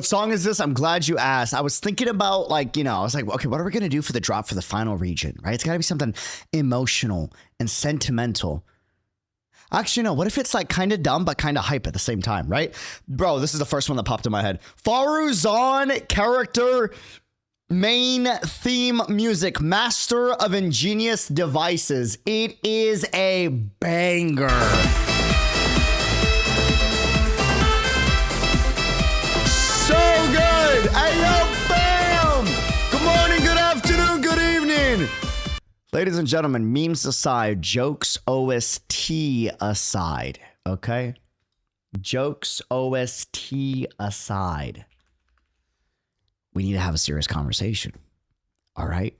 What song is this? I'm glad you asked. I was thinking about, like, you know, I was like, okay, what are we going to do for the drop for the final region, right? It's got to be something emotional and sentimental. Actually, no, what if it's like kind of dumb but kind of hype at the same time, right? Bro, this is the first one that popped in my head. Faruzan character main theme music, master of ingenious devices. It is a banger. So good. Hey, yo, bam. Good morning, good afternoon, good evening. Ladies and gentlemen, memes aside, jokes OST aside, okay? Jokes OST aside. We need to have a serious conversation. All right?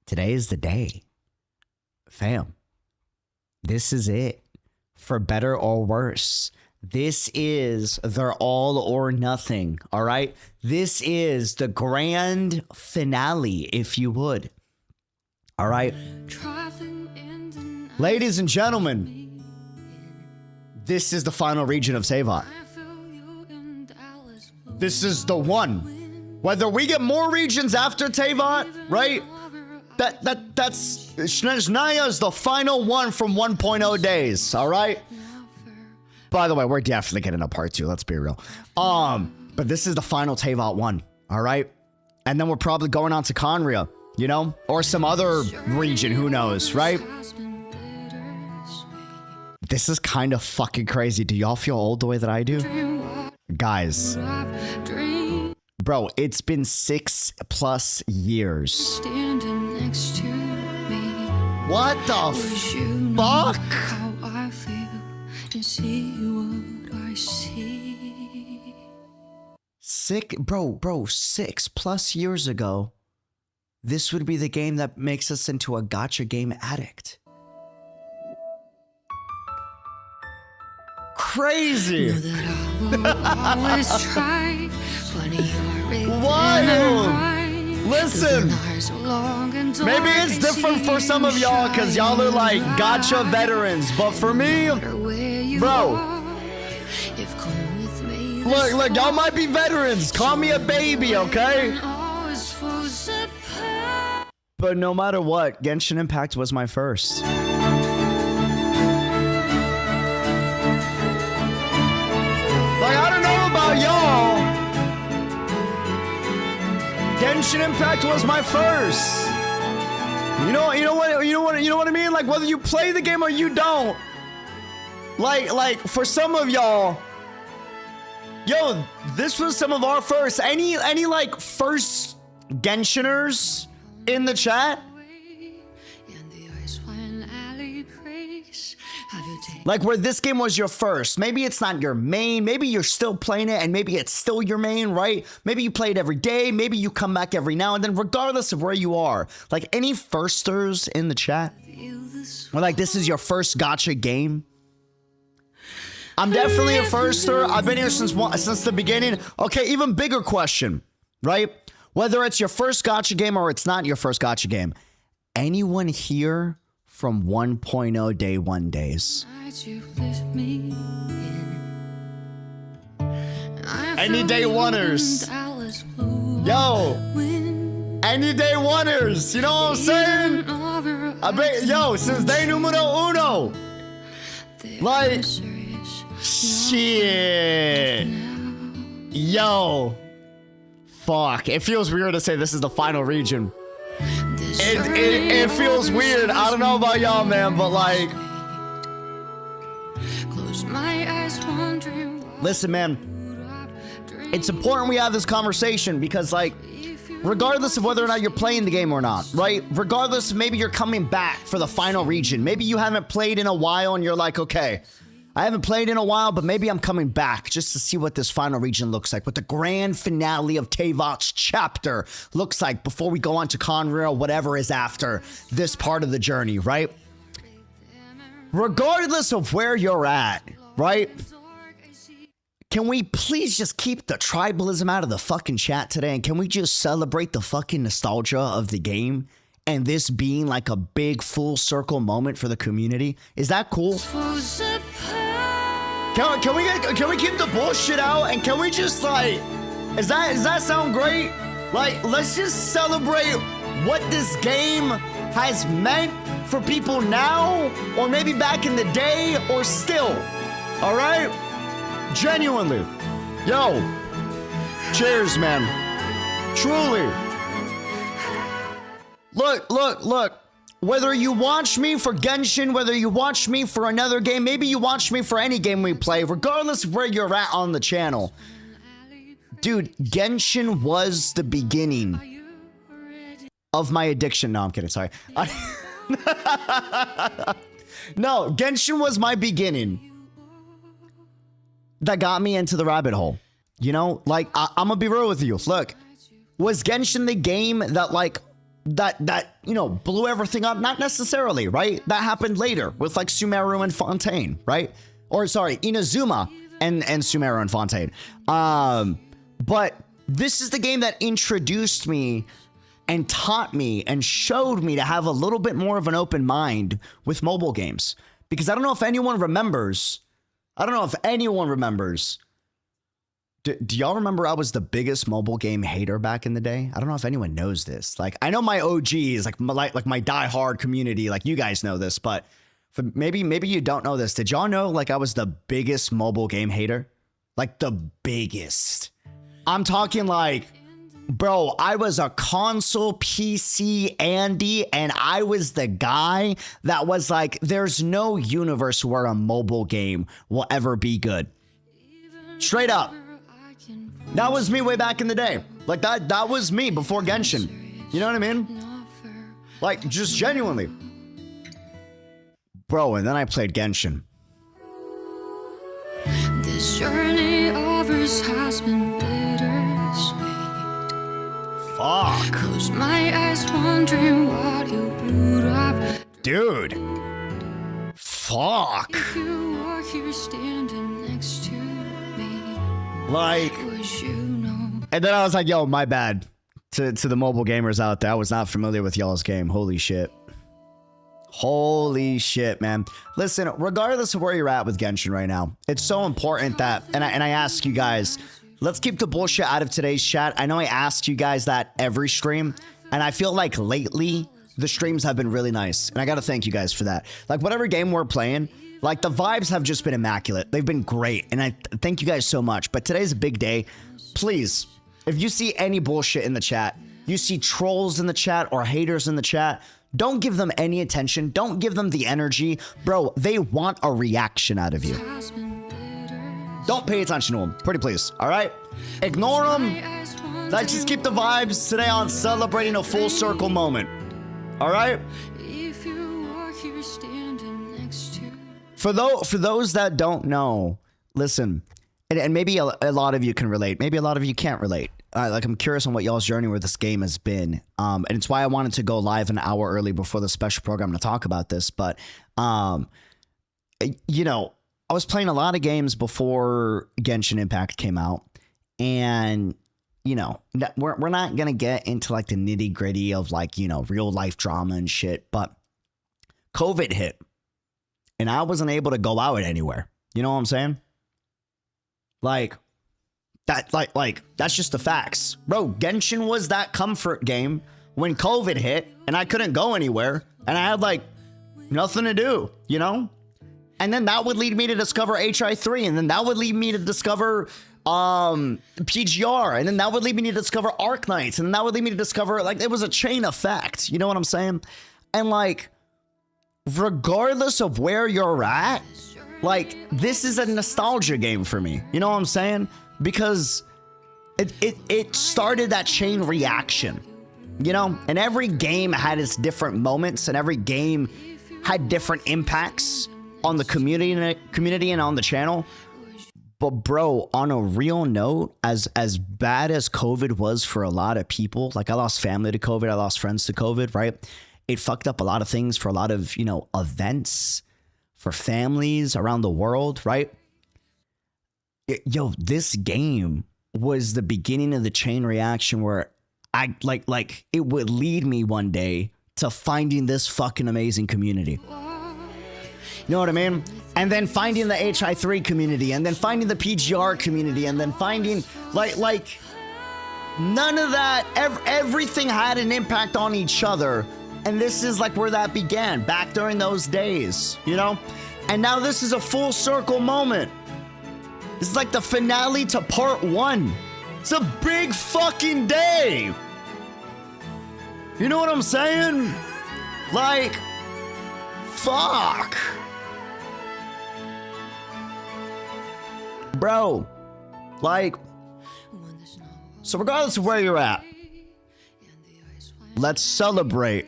Today is the day. Fam. This is it. For better or worse. This is their all or nothing. All right? This is the grand finale, if you would. All right? Ladies and gentlemen, this is the final region of Teyvat. This is the one. Whether we get more regions after Teyvat, right? That's SNEZHNAYA is the final one from 1.0 days, all right? By the way, we're definitely getting a part 2, let's be real. But this is the final Teyvat one, all right? And then we're probably going on to Conria, you know? Or some other region, who knows, right? This is kind of fucking crazy. Do y'all feel old the way that I do? Guys. Bro, it's been 6+ years. What the fuck? Bro, 6+ years ago, this would be the game that makes us into a gacha game addict. Crazy. Wild. Listen, maybe it's different for some of y'all because y'all are like gacha veterans, but for me, bro, look, y'all might be veterans. Call me a baby, okay? But no matter what, Genshin Impact was my first. Like, I don't know about y'all. Genshin Impact was my first. You know what I mean? Like, whether you play the game or you don't. Like for some of y'all, yo, this was some of our first. Any like first Genshiners in the chat? Like where this game was your first. Maybe it's not your main. Maybe you're still playing it and maybe it's still your main, right? Maybe you play it every day. Maybe you come back every now and then, regardless of where you are. Like any firsters in the chat? Or like this is your first gacha game? I'm definitely a firster. I've been here since the beginning. Okay, even bigger question, right? Whether it's your first gacha game or it's not your first gacha game. Anyone here from 1.0 day 1 days? Any day oneers? Yo, any day oneers? You know what I'm saying? I bet, yo, since day numero uno. Like, shit. Yo. Fuck. It feels weird to say this is the final region. It feels weird. I don't know about y'all, man, but like, listen, man, it's important we have this conversation because, like, regardless of whether or not you're playing the game or not, right? Regardless, maybe you're coming back for the final region. Maybe you haven't played in a while and you're like, okay, I haven't played in a while, but maybe I'm coming back just to see what this final region looks like, what the grand finale of Teyvat's chapter looks like before we go on to Conria, whatever is after this part of the journey, right? Regardless of where you're at, right? Can we please just keep the tribalism out of the fucking chat today? And can we just celebrate the fucking nostalgia of the game and this being like a big full circle moment for the community? Is that cool? Can we keep the bullshit out and can we just like Does that sound great? Like, let's just celebrate what this game has meant for people now, or maybe back in the day, or still. All right? Genuinely. Yo. Cheers, man. Truly. Look. Whether you watch me for Genshin, whether you watch me for another game, maybe you watch me for any game we play, regardless of where you're at on the channel. Dude, Genshin was the beginning of my addiction. No, I'm kidding. Sorry. No, Genshin was my beginning that got me into the rabbit hole. You know, like, I'm gonna be real with you. Look, was Genshin the game that, like, that you know, blew everything up? Not necessarily, right? That happened later with, like, Sumeru and Fontaine, right? Or sorry, Inazuma and Sumeru and Fontaine. But this is the game that introduced me and taught me and showed me to have a little bit more of an open mind with mobile games. Because I don't know if anyone remembers. Do y'all remember I was the biggest mobile game hater back in the day? I don't know if anyone knows this. Like, I know my OGs, like my die-hard community, like you guys know this, but maybe you don't know this. Did y'all know, like, I was the biggest mobile game hater? Like, the biggest. I'm talking like, bro, I was a console PC Andy, and I was the guy that was like, there's no universe where a mobile game will ever be good. Straight up. That was me way back in the day. Like, that was me before Genshin. You know what I mean? Like, just genuinely. Bro, and then I played Genshin. This journey of ours has been bittersweet. Fuck. Close my eyes wondering what you would have. Dude. Fuck. If you were here standing next to me. Like. You know. And then I was like, yo, my bad. To the mobile gamers out there. I was not familiar with y'all's game. Holy shit. Holy shit, man. Listen, regardless of where you're at with Genshin right now, it's so important that, and I ask you guys, let's keep the bullshit out of today's chat. I know I ask you guys that every stream, and I feel like lately, the streams have been really nice, and I gotta thank you guys for that. Like, whatever game we're playing, like, the vibes have just been immaculate. They've been great, and I thank you guys so much. But today's a big day. Please, if you see any bullshit in the chat, you see trolls in the chat or haters in the chat, don't give them any attention. Don't give them the energy. Bro, they want a reaction out of you. Don't pay attention to them. Pretty please, all right? Ignore them. Let's just keep the vibes today on celebrating a full circle moment. All right? For those that don't know, listen, and maybe a lot of you can relate. Maybe a lot of you can't relate. Like, I'm curious on what y'all's journey with this game has been. And it's why I wanted to go live an hour early before the special program to talk about this. But, you know, I was playing a lot of games before Genshin Impact came out. And, you know, we're not going to get into, like, the nitty gritty of, like, you know, real life drama and shit. But COVID hit. And I wasn't able to go out anywhere. You know what I'm saying? Like, that's just the facts. Bro, Genshin was that comfort game when COVID hit and I couldn't go anywhere and I had, like, nothing to do, you know? And then that would lead me to discover HI3, and then that would lead me to discover PGR, and then that would lead me to discover Arknights, and that would lead me to discover, like, it was a chain effect, you know what I'm saying? And, like, regardless of where you're at, like, this is a nostalgia game for me, you know what I'm saying? Because it started that chain reaction, you know? And every game had its different moments, and every game had different impacts on the community and on the channel. But bro, on a real note, as bad as COVID was for a lot of people, like, I lost family to COVID, I lost friends to COVID, right? It fucked up a lot of things for a lot of, you know, events for families around the world, right? Yo, this game was the beginning of the chain reaction where I like it would lead me one day to finding this fucking amazing community. You know what I mean? And then finding the HI3 community, and then finding the PGR community, and then finding like None of that. Everything had an impact on each other. And this is like where that began, back during those days, you know? And now this is a full circle moment. This is like the finale to part 1. It's a big fucking day. You know what I'm saying? Like, fuck. Bro, like, so regardless of where you're at, let's celebrate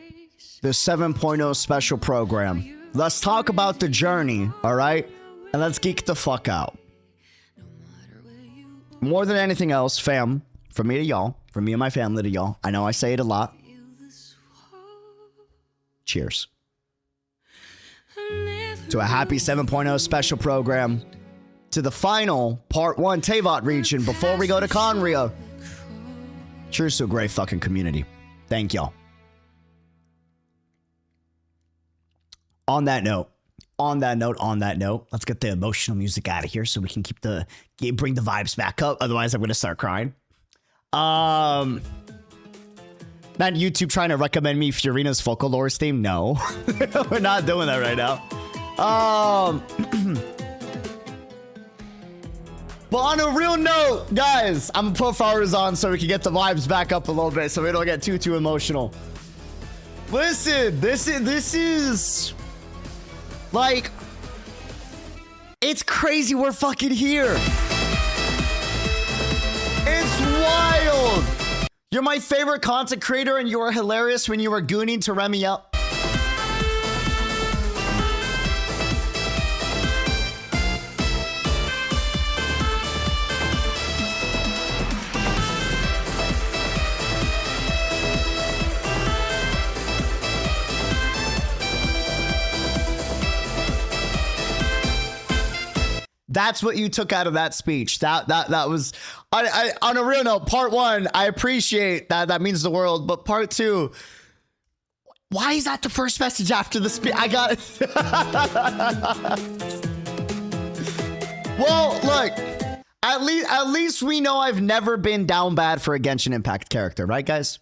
the 7.0 special program. Let's talk about the journey, all right? And let's geek the fuck out. More than anything else, fam, from me to y'all, from me and my family to y'all, I know I say it a lot. Cheers. To a happy 7.0 special program. To the final part 1 Teyvat region before we go to Conria. Cheers to a great fucking community. Thank y'all. On that note, let's get the emotional music out of here so we can bring the vibes back up. Otherwise, I'm going to start crying. Not YouTube trying to recommend me Fiorina's Folklore theme. No, we're not doing that right now. But on a real note, guys, I'm gonna put flowers on so we can get the vibes back up a little bit so we don't get too emotional. Listen, this is like, it's crazy we're fucking here. It's wild. You're my favorite content creator and you were hilarious when you were gooning to Remy up. That's what you took out of that speech. That was, I on a real note, part 1, I appreciate that. That means the world. But part 2, why is that the first message after the speech? I got it. Well, look, at least we know I've never been down bad for a Genshin Impact character, right, guys?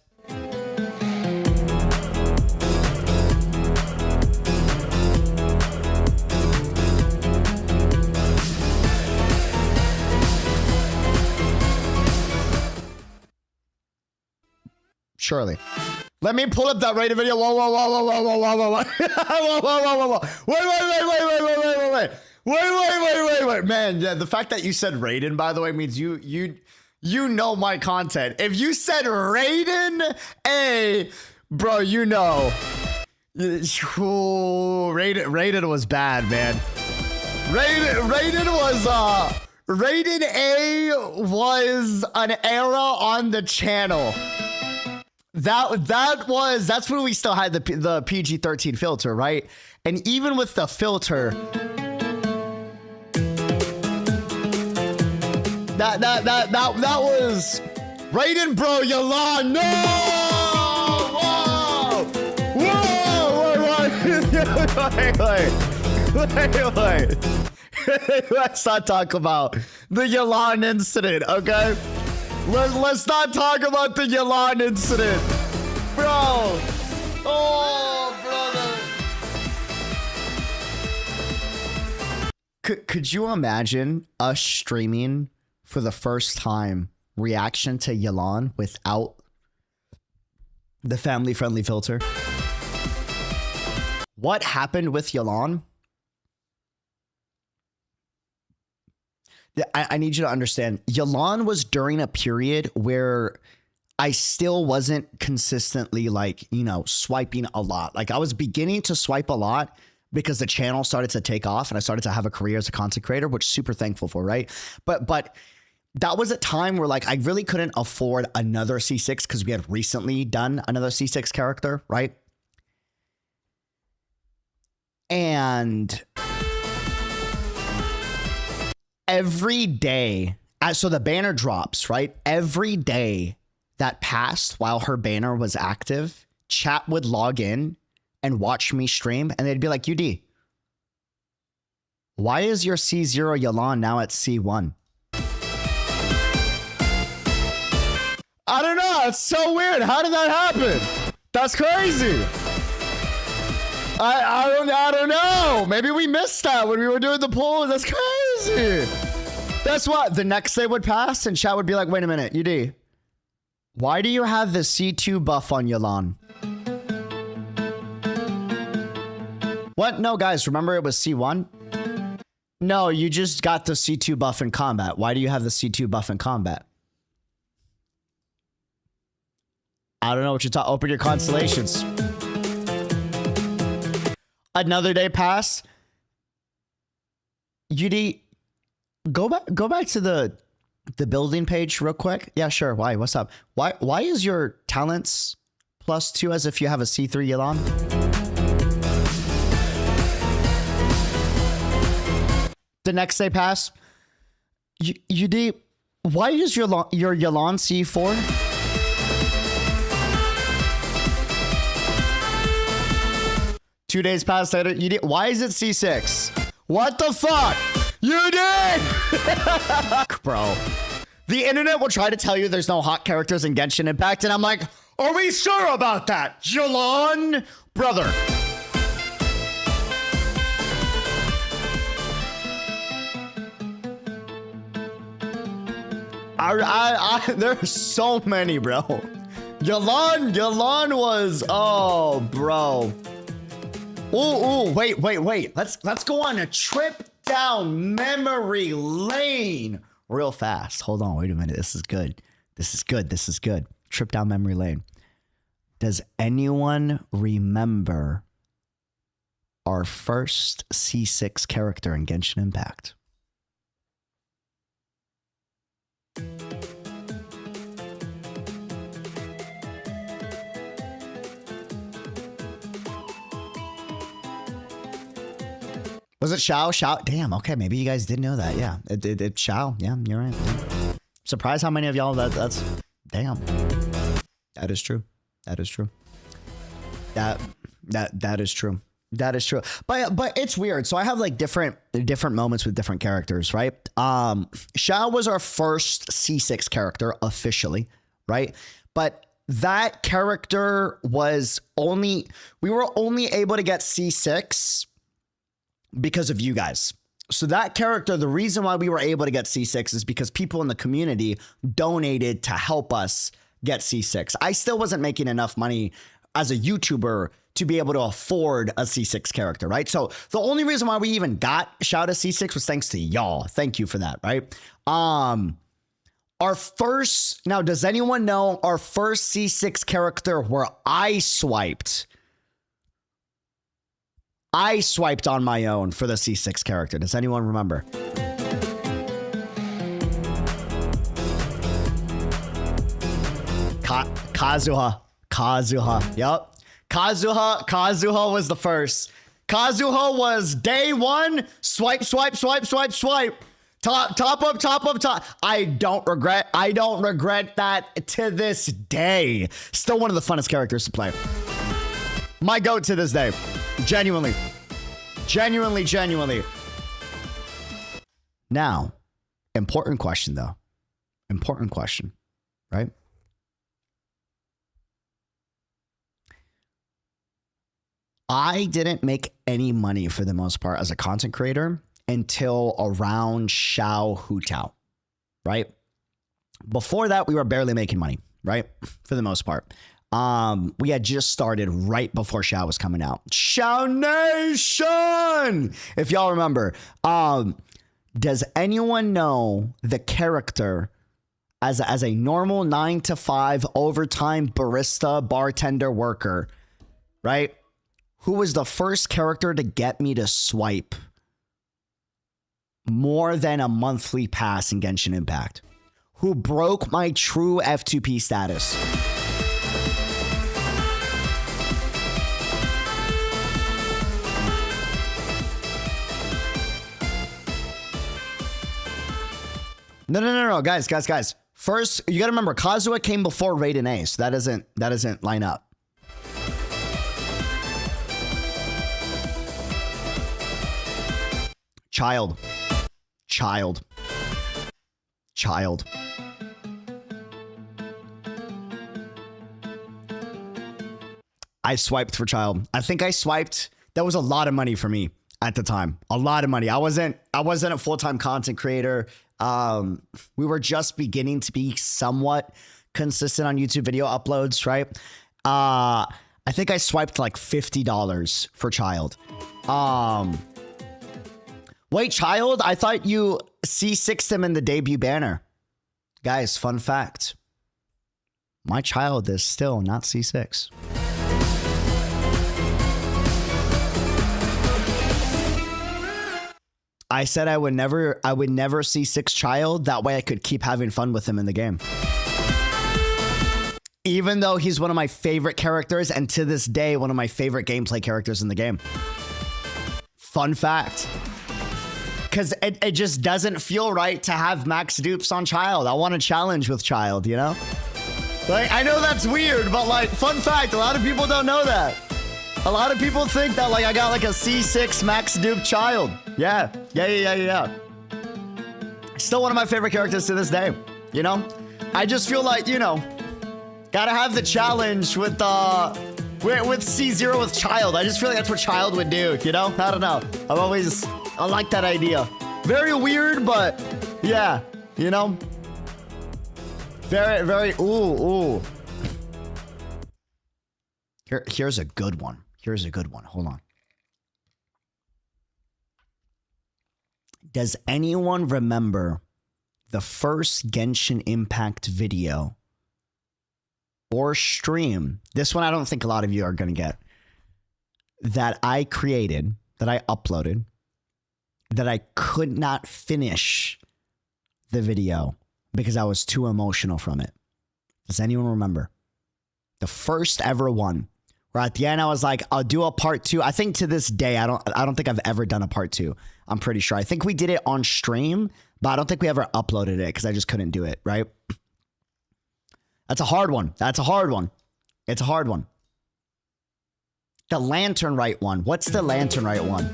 Surely. Let me pull up that rated video. Whoa. Whoa. Wait. Man, yeah, the fact that you said Raiden, by the way, means you know my content. If you said Raiden, hey, bro, you know. Ooh, Raiden was bad, man. Raiden A was an era on the channel. That's when we still had the PG-13 filter, right? And even with the filter, that was Raiden, bro, Yalan. No! Wait. Let's not talk about the Yalan incident, okay? Let's not talk about the Yalan incident. Bro. Oh, brother. Could you imagine us streaming for the first time reaction to Yalan without the family-friendly filter? What happened with Yalan? I need you to understand, Yalan was during a period where I still wasn't consistently, like, you know, swiping a lot. Like, I was beginning to swipe a lot because the channel started to take off and I started to have a career as a content creator, which super thankful for, right? But that was a time where, like, I really couldn't afford another C6 because we had recently done another C6 character, right? And every day, so the banner drops, right? Every day that passed while her banner was active, chat would log in and watch me stream, and they'd be like, UD, why is your C0 Yalan now at C1? I That's so weird. How did that happen? That's crazy. I don't know. Maybe we missed that when we were doing the poll. That's crazy. That's what the next day would pass and chat would be like, wait a minute, UD, why do you have the C2 buff on your lawn? What? No, guys, remember it was C1? No, you just got the C2 buff in combat. Why do you have the C2 buff in combat? I don't know what you're talking. Open your constellations. Another day passed. UD, go back to the building page real quick. Yeah, sure. Why? What's up? Why is your talents +2 as if you have a C3 Yelan? The next day passed. UD, why is your Yelan C4? 2 days passed later. You did. Why is it C6? What the fuck? You did! Bro. The internet will try to tell you there's no hot characters in Genshin Impact, and I'm like, are we sure about that? Yelan? Brother. There's so many, bro. Yelan was, oh, bro. Ooh, wait. Let's go on a trip down memory lane real fast. Hold on, wait a minute. This is good. Trip down memory lane. Does anyone remember our first C6 character in Genshin Impact? Was it Xiao? Xiao? Damn, okay, maybe you guys didn't know that. Yeah, it Xiao. Yeah, you're right. Yeah. Surprised how many of y'all that's... Damn. That is true. That is true. That is true. That is true. But it's weird. So I have like different moments with different characters, right? Xiao was our first C6 character officially, right? But that character was we were only able to get C6 because of you guys. So that character, the reason why we were able to get C6 is because people in the community donated to help us get C6. I still wasn't making enough money as a YouTuber to be able to afford a C6 character, right? So the only reason why we even got Xiao to C6 was thanks to y'all. Thank you for that, right? Our first, now does anyone know our first C6 character where I swiped on my own for the C6 character? Does anyone remember? Kazuha. Yep. Kazuha was the first. Kazuha was day one. Swipe. Top up. I don't regret that to this day. Still one of the funnest characters to play. My goat to this day. Genuinely. Now, important question though. Important question, right? I didn't make any money for the most part as a content creator until around Xiao Hutao, right? Before that, we were barely making money, right? For the most part. We had just started right before Xiao was coming out. Xiao Nation! If y'all remember. Does anyone know the character as a normal 9 to 5 overtime barista, bartender, worker, right? Who was the first character to get me to swipe more than a monthly pass in Genshin Impact? Who broke my true F2P status? No, guys. First, you gotta remember, Kazuha came before Raiden A, so that doesn't line up. Child. I swiped for child. I think I swiped. That was a lot of money for me at the time. A lot of money. I wasn't a full-time content creator. We were just beginning to be somewhat consistent on YouTube video uploads, right? I think I swiped like $50 for child. Wait, child? I thought you C6'd him in the debut banner. Guys, fun fact. My child is still not C6. I said I would never C6 child. That way I could keep having fun with him in the game. Even though he's one of my favorite characters and to this day, one of my favorite gameplay characters in the game. Fun fact. Because it just doesn't feel right to have max dupes on child. I want a challenge with child, you know? Like, I know that's weird, but like, fun fact, a lot of people don't know that. A lot of people think that like I got like a C6 max dupe child. Yeah. Still one of my favorite characters to this day, you know? I just feel like, you know, gotta have the challenge with C0 with child. I just feel like that's what child would do, you know? I don't know. I like that idea. Very weird, but yeah, you know? Very, ooh. Here's a good one. Hold on. Does anyone remember the first Genshin Impact video or stream? This one I don't think a lot of you are going to get. That I created, that I uploaded, that I could not finish the video because I was too emotional from it. Does anyone remember? The first ever one. Where at the end I was like, I'll do a part 2. I think to this day, I don't think I've ever done a part 2. I'm pretty sure. I think we did it on stream, but I don't think we ever uploaded it because I just couldn't do it, right? That's a hard one. It's a hard one. The Lantern Right one. What's the Lantern Right one?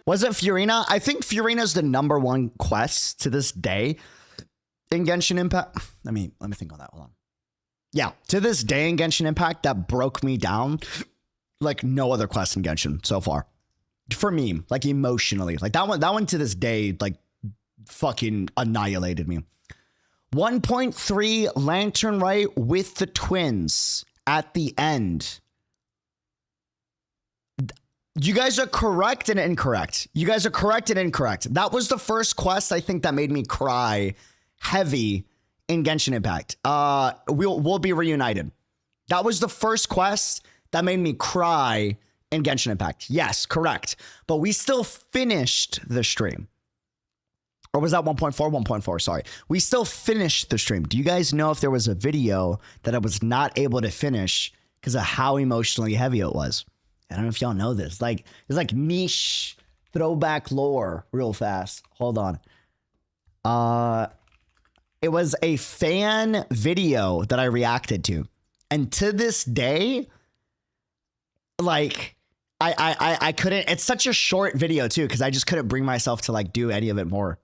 Was it Furina? I think Furina's the #1 quest to this day in Genshin Impact. Let me think on that. Hold on. Yeah, to this day in Genshin Impact, that broke me down like no other quest in Genshin so far. For me, like emotionally. Like that one to this day, like fucking annihilated me. 1.3 Lantern Right with the twins at the end. You guys are correct and incorrect. That was the first quest I think that made me cry heavy in Genshin Impact. We'll be reunited. That was the first quest that made me cry in Genshin Impact. Yes, correct. But we still finished the stream. Or was that 1.4? 1.4, sorry. We still finished the stream. Do you guys know if there was a video that I was not able to finish because of how emotionally heavy it was? I don't know if y'all know this. Like, it's like niche throwback lore real fast. Hold on. It was a fan video that I reacted to. And to this day, like, I couldn't, it's such a short video too, because I just couldn't bring myself to like do any of it more.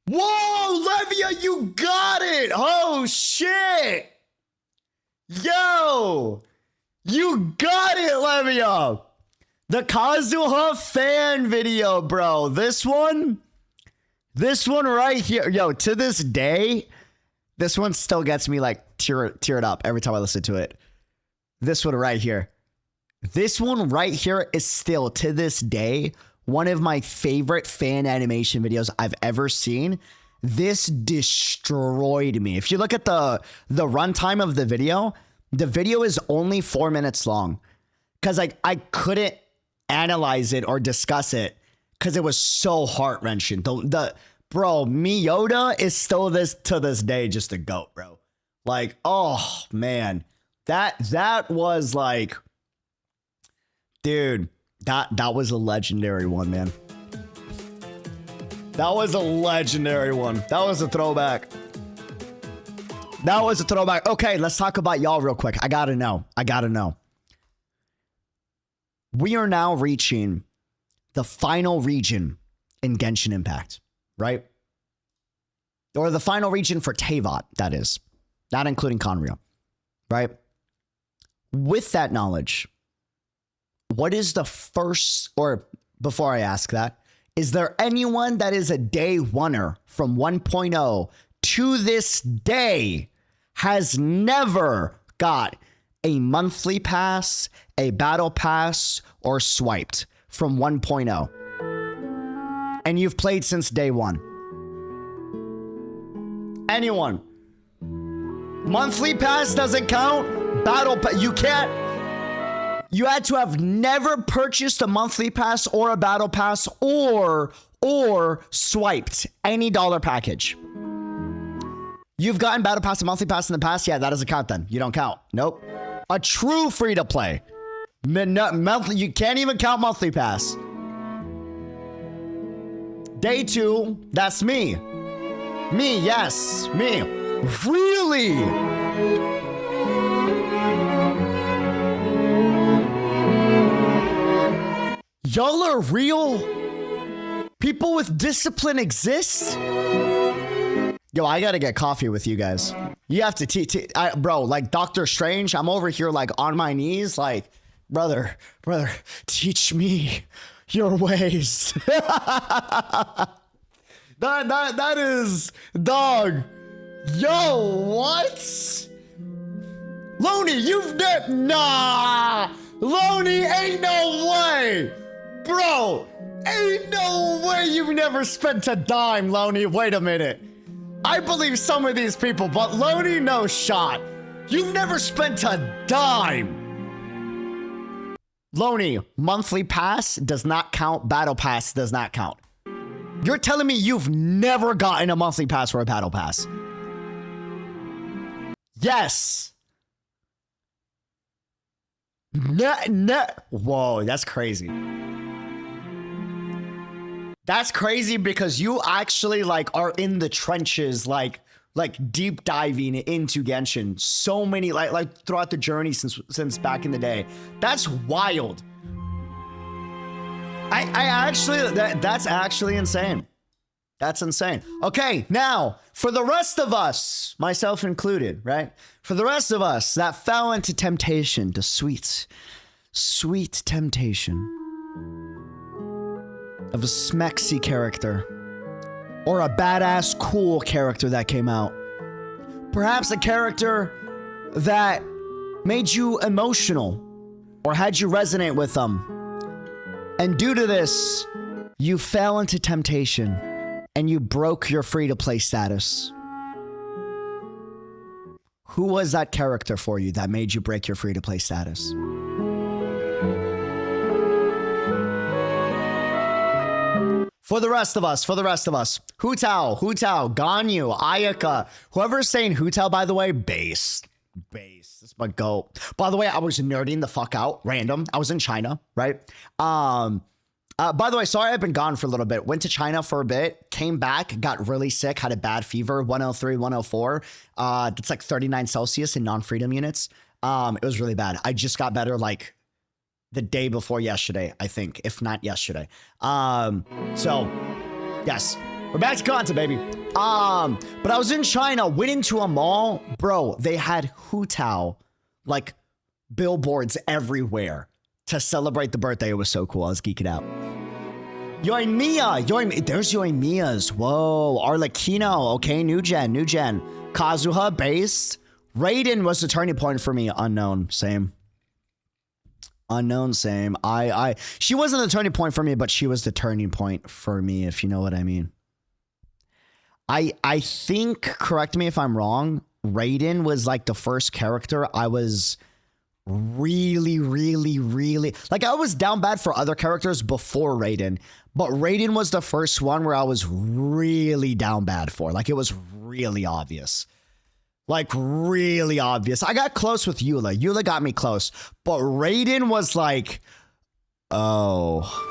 Whoa, Levia, you got it. Oh, shit. Yo, you got it, Levia. The Kazuha fan video, bro. This one right here. Yo, to this day, this one still gets me like teared up every time I listen to it. This one right here. This one right here is still, to this day, one of my favorite fan animation videos I've ever seen. This destroyed me. If you look at the runtime of the video is only 4 minutes long. Because I couldn't analyze it or discuss it because it was so heart-wrenching. Bro, Miyoda is still to this day just a goat, bro. Like, oh, man. That was like... Dude, that was a legendary one, man. That was a legendary one. That was a throwback. Okay, let's talk about y'all real quick. I gotta know. We are now reaching the final region in Genshin Impact, right? Or the final region for Teyvat, that is. Not including Conria, right? With that knowledge, what is the first, or before I ask that, is there anyone that is a day oneer from 1.0 to this day has never got a monthly pass, a battle pass, or swiped from 1.0? And you've played since day one. Anyone? Monthly pass doesn't count. Battle pass, you can't. You had to have never purchased a monthly pass or a battle pass or swiped any dollar package. You've gotten battle pass and monthly pass in the past. Yeah, that doesn't count then. You don't count. Nope. A true free to play. Monthly, you can't even count monthly pass. Day 2, that's me. Me, yes, me. Really? Y'all are real? People with discipline exist? Yo, I gotta get coffee with you guys. You have to bro, like Doctor Strange, I'm over here like on my knees, like, brother, teach me your ways. That is, dog. Yo, what? Loney, you've never, nah. Loney, ain't no way. Bro, ain't no way you've never spent a dime, Loney. Wait a minute. I believe some of these people, but Loney, no shot. You've never spent a dime. Loney, monthly pass does not count. Battle pass does not count. You're telling me you've never gotten a monthly pass or a battle pass? Yes. Whoa, that's crazy. That's crazy because you actually like are in the trenches, like deep diving into Genshin. So many like throughout the journey since back in the day. That's wild. I actually, that's actually insane. That's insane. Okay, now, for the rest of us, myself included, right? For the rest of us that fell into temptation, the sweet temptation of a smexy character or a badass cool character that came out. Perhaps a character that made you emotional or had you resonate with them. And due to this, you fell into temptation and you broke your free-to-play status. Who was that character for you that made you break your free-to-play status? For the rest of us, Hu Tao, Ganyu, Ayaka, whoever's saying Hu Tao, by the way, base. This is my goat. By the way, I was nerding the fuck out, random. I was in China, right? By the way, sorry I've been gone for a little bit. Went to China for a bit, came back, got really sick, had a bad fever, 103, 104. That's like 39 Celsius in non-freedom units. It was really bad. I just got better like the day before yesterday, I think, if not yesterday. So yes, we're back to content, baby. But I was in China, went into a mall, bro. They had Hu Tao, like billboards everywhere to celebrate the birthday. It was so cool. I was geeking out. Yoimiya, there's Yoimiya's. Whoa, Arlecchino. Okay, new gen. Kazuha, base. Raiden was the turning point for me. Unknown, same. She wasn't the turning point for me, but she was the turning point for me, if you know what I mean. I think, correct me if I'm wrong, Raiden was like the first character I was really, like, I was down bad for other characters before Raiden, but Raiden was the first one where I was really down bad for. Like, it was really obvious. Like, really obvious. I got close with Eula. Eula got me close, but Raiden was like, oh.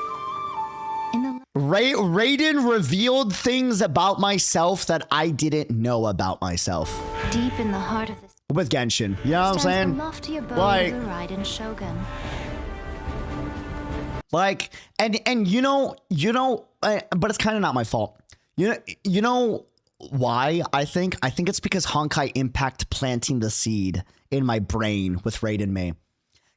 Raiden revealed things about myself that I didn't know about myself. Deep in the heart of this, with Genshin, you know what I'm saying? Like, Raiden Shogun. Like, and you know, but it's kind of not my fault. You know, why, I think it's because Honkai Impact planting the seed in my brain with Raid and May.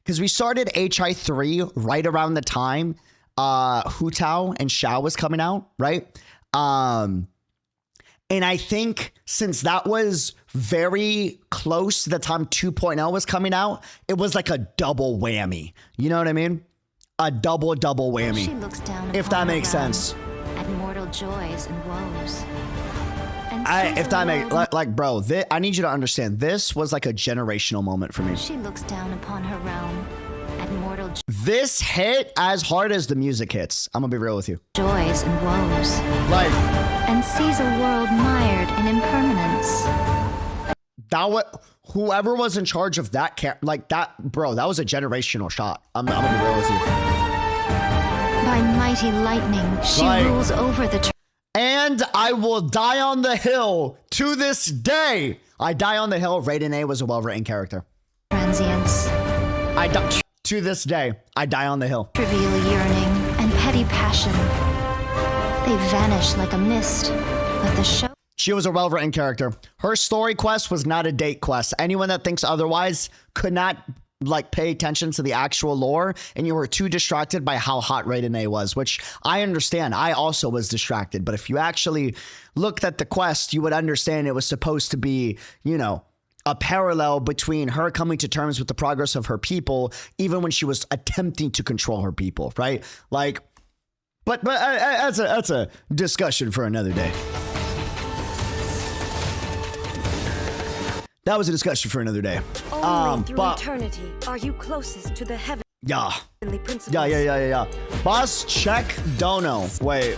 Because we started HI3 right around the time Hu Tao and Xiao was coming out, right? And I think since that was very close to the time 2.0 was coming out, it was like a double whammy. You know what I mean? A double whammy. She looks down If upon that makes her realm, sense. at mortal joys and woes. And sees If a that makes, world- like, bro, I need you to understand. This was like a generational moment for me. She looks down upon her realm at mortal This hit as hard as the music hits. I'm gonna be real with you. joys and woes. Like, And sees a world mired in impermanence. whoever was in charge of that, like that, bro, that was a generational shot. I'm gonna be real with you. By mighty lightning, she Like- rules over the And I will die on the hill to this day. I die on the hill. Raiden A was a well-written character. transience. I die to this day. I die on the hill. Trivial yearning and petty passion. They vanish like a mist, but the show She was a well-written character. Her story quest was not a date quest. Anyone that thinks otherwise could not like pay attention to the actual lore, and you were too distracted by how hot Raiden A was, which I understand. I also was distracted, but if you actually looked at the quest, you would understand it was supposed to be, you know, a parallel between her coming to terms with the progress of her people, even when she was attempting to control her people, right? Like, but that's a discussion for another day. That was a discussion for another day. Only through but eternity are you closest to the heavenly yeah, principles. yeah. Boss, check Dono. Wait.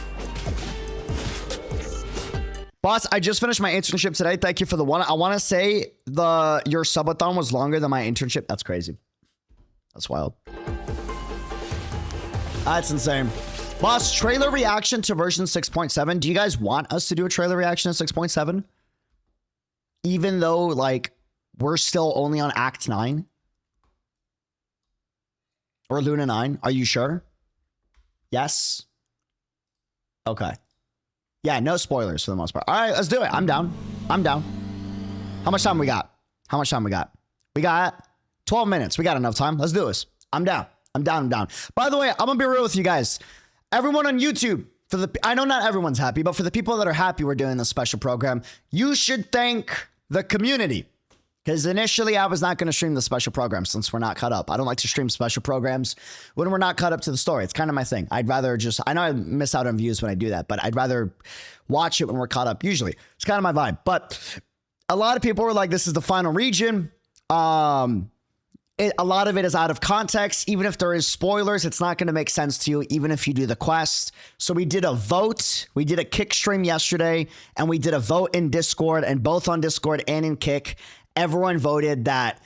Boss, I just finished my internship today. Thank you for the one. I want to say your subathon was longer than my internship. That's crazy. That's wild. That's insane. Boss, trailer reaction to version 6.7. Do you guys want us to do a trailer reaction to 6.7? Even though, like, we're still only on Act 9? Or Luna 9? Are you sure? Yes? Okay. Yeah, no spoilers for the most part. All right, let's do it. I'm down. How much time we got? We got 12 minutes. We got enough time. Let's do this. I'm down. By the way, I'm going to be real with you guys. Everyone on YouTube, I know not everyone's happy, but for the people that are happy we're doing this special program, you should thank the community. Because initially I was not going to stream the special program since we're not caught up. I don't like to stream special programs when we're not caught up to the story. It's kind of my thing. I'd rather I know I miss out on views when I do that, but I'd rather watch it when we're caught up usually. It's kind of my vibe. But a lot of people were like, this is the final region. A lot of it is out of context. Even if there is spoilers, it's not going to make sense to you, even if you do the quest. So we did a vote. We did a Kick stream yesterday, and we did a vote in Discord, and both on Discord and in Kick, everyone voted that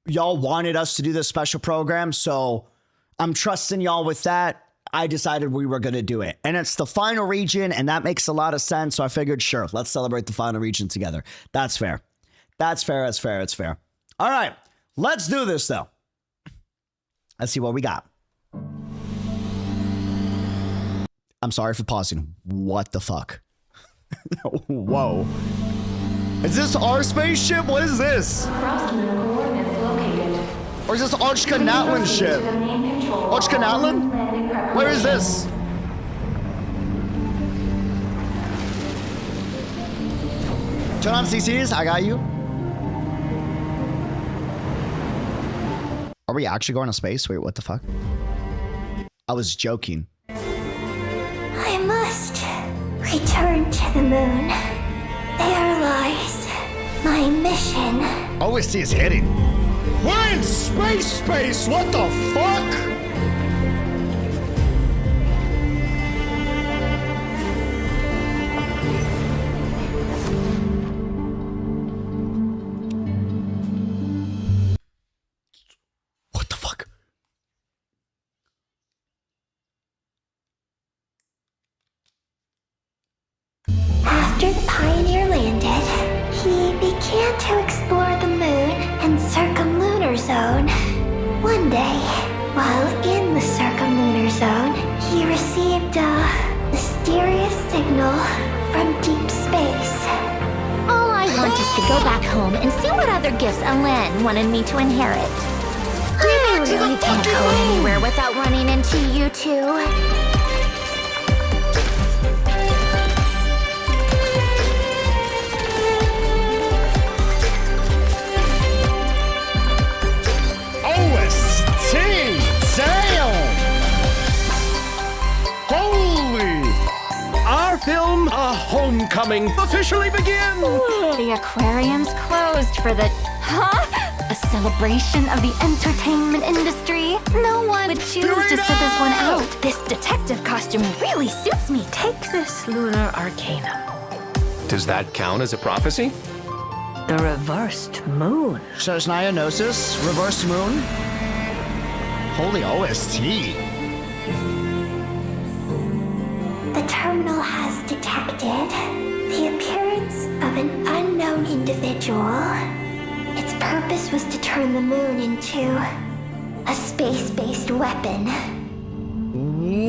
y'all wanted us to do this special program. So I'm trusting y'all with that. I decided we were going to do it. And it's the final region, and that makes a lot of sense. So I figured, sure, let's celebrate the final region together. That's fair. It's fair. All right. Let's do this, though. Let's see what we got. I'm sorry for pausing. What the fuck? Whoa. Is this our spaceship? What is this? Or is this Archka Natlan ship? Archka Natlan? Where is this? Turn on CCs. I got you. Are we actually going to space? Wait, what the fuck? I was joking. I must return to the moon. There lies my mission. OST is hitting. We're in space! What the fuck? What the fuck? After the Pioneer landed, he began to explore the moon and circumlunar zone. One day, while in the circumlunar zone, he received a Mysterious signal from deep space. All I want is to go back home and see what other gifts Alen wanted me to inherit. I really can't go anywhere without running into you two. OST! Damn! Holy! Our film, A Homecoming, officially begins! The aquarium's closed for the... Huh? A celebration of the entertainment industry? No one would choose to sit this one out. This detective costume really suits me. Take this lunar arcanum. Does that count as a prophecy? The reversed moon. SNEZHNAYA Gnosis, Reverse Moon. Holy OST. The terminal has detected the appearance of an unknown individual. Its purpose was to turn the moon into a space-based weapon.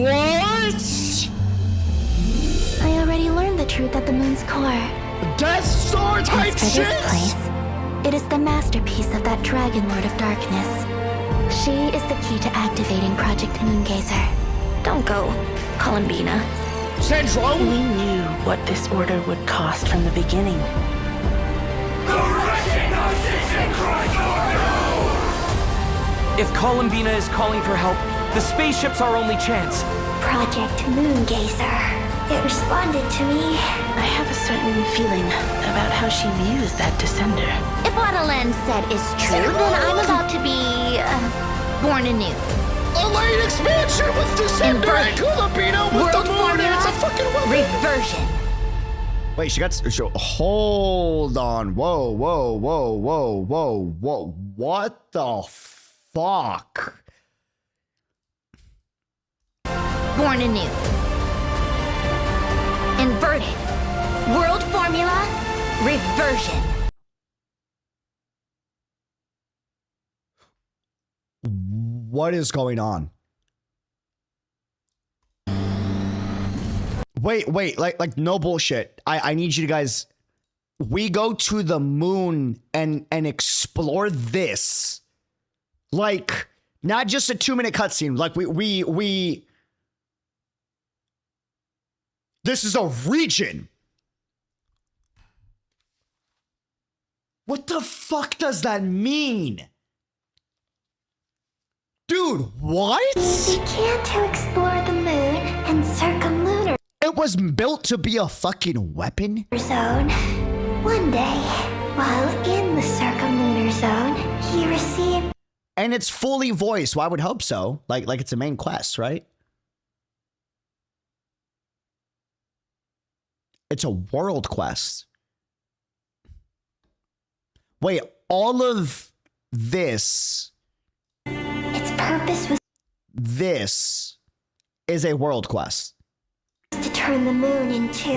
What? I already learned the truth at the moon's core. Death Star type As for shit? this place, it is the masterpiece of that Dragon Lord of Darkness. She is the key to activating Project Moongazer. Don't go, Columbina. Central? We knew what this order would cost from the beginning. If Columbina is calling for help, the spaceship's our only chance. Project Moongazer. It responded to me. I have a certain feeling about how she views that descender. If what Alen said is true, then I'm about to be born anew. A late expansion with Descender and Inverted. Columbina with the World moon and it's a formula. fucking weapon. Reversion. Wait, she got... hold on. Whoa, whoa, whoa, whoa, whoa, whoa. What the fuck? Born anew. Inverted. World formula. Reversion. What is going on? Wait, like no bullshit. I need you guys. We go to the moon and explore this. Like, not just a 2-minute cutscene. Like we this is a region. What the fuck does that mean? Dude, what? We began to explore the moon and circumlunar It was built to be a fucking weapon? zone. One day, while in the circumlunar zone, he received And it's fully voiced. Well, I would hope so. Like it's a main quest, right? It's a world quest. Wait, all of this... its purpose was This is a world quest. to turn the moon into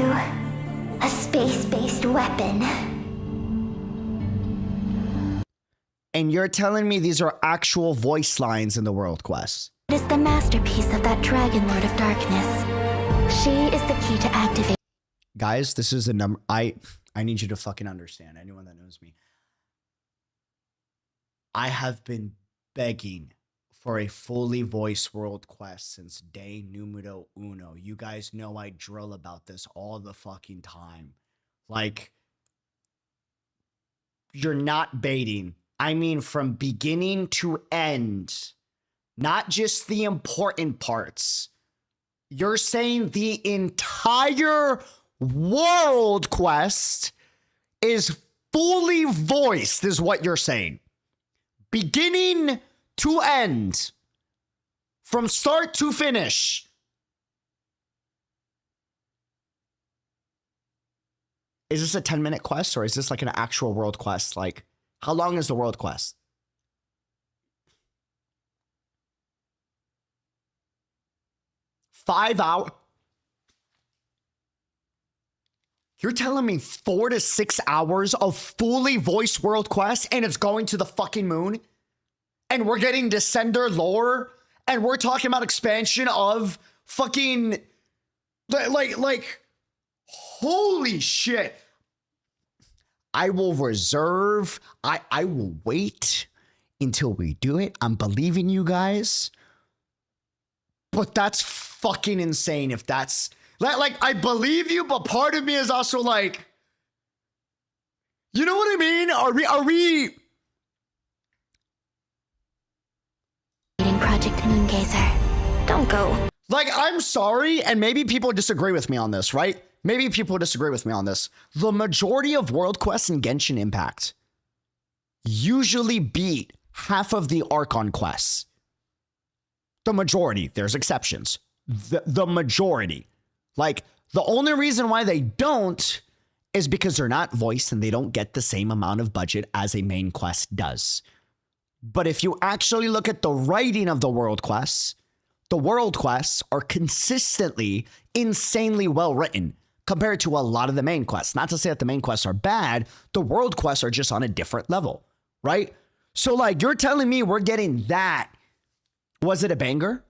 a space-based weapon. And you're telling me these are actual voice lines in the world quest. It is the masterpiece of that Dragon Lord of Darkness. She is the key to activate. Guys, this is a number. I need you to fucking understand. Anyone that knows me. I have been begging for a fully voiced world quest since day numero uno. You guys know I drill about this all the fucking time. Like, you're not baiting. I mean, from beginning to end, not just the important parts. You're saying the entire world quest is fully voiced, is what you're saying. Beginning to end. From start to finish. Is this a 10-minute quest or is this like an actual world quest? Like, how long is the world quest? Five hours? You're telling me 4 to 6 hours of fully voiced world quest and it's going to the fucking moon? And we're getting Descender lore? And we're talking about expansion of fucking Like, holy shit. I will reserve. I will wait until we do it. I'm believing you guys. But that's fucking insane if that's... Like, I believe you, but part of me is also like... You know what I mean? Are we... Project Moongazer. Don't go. Like, I'm sorry, and maybe people disagree with me on this, right? Maybe people disagree with me on this. The majority of world quests in Genshin Impact usually beat half of the Archon quests. The majority. There's exceptions. The majority. Like, the only reason why they don't is because they're not voiced and they don't get the same amount of budget as a main quest does. But if you actually look at the writing of the world quests are consistently insanely well written compared to a lot of the main quests. Not to say that the main quests are bad, the world quests are just on a different level, right? So like, you're telling me we're getting that. Was it a banger?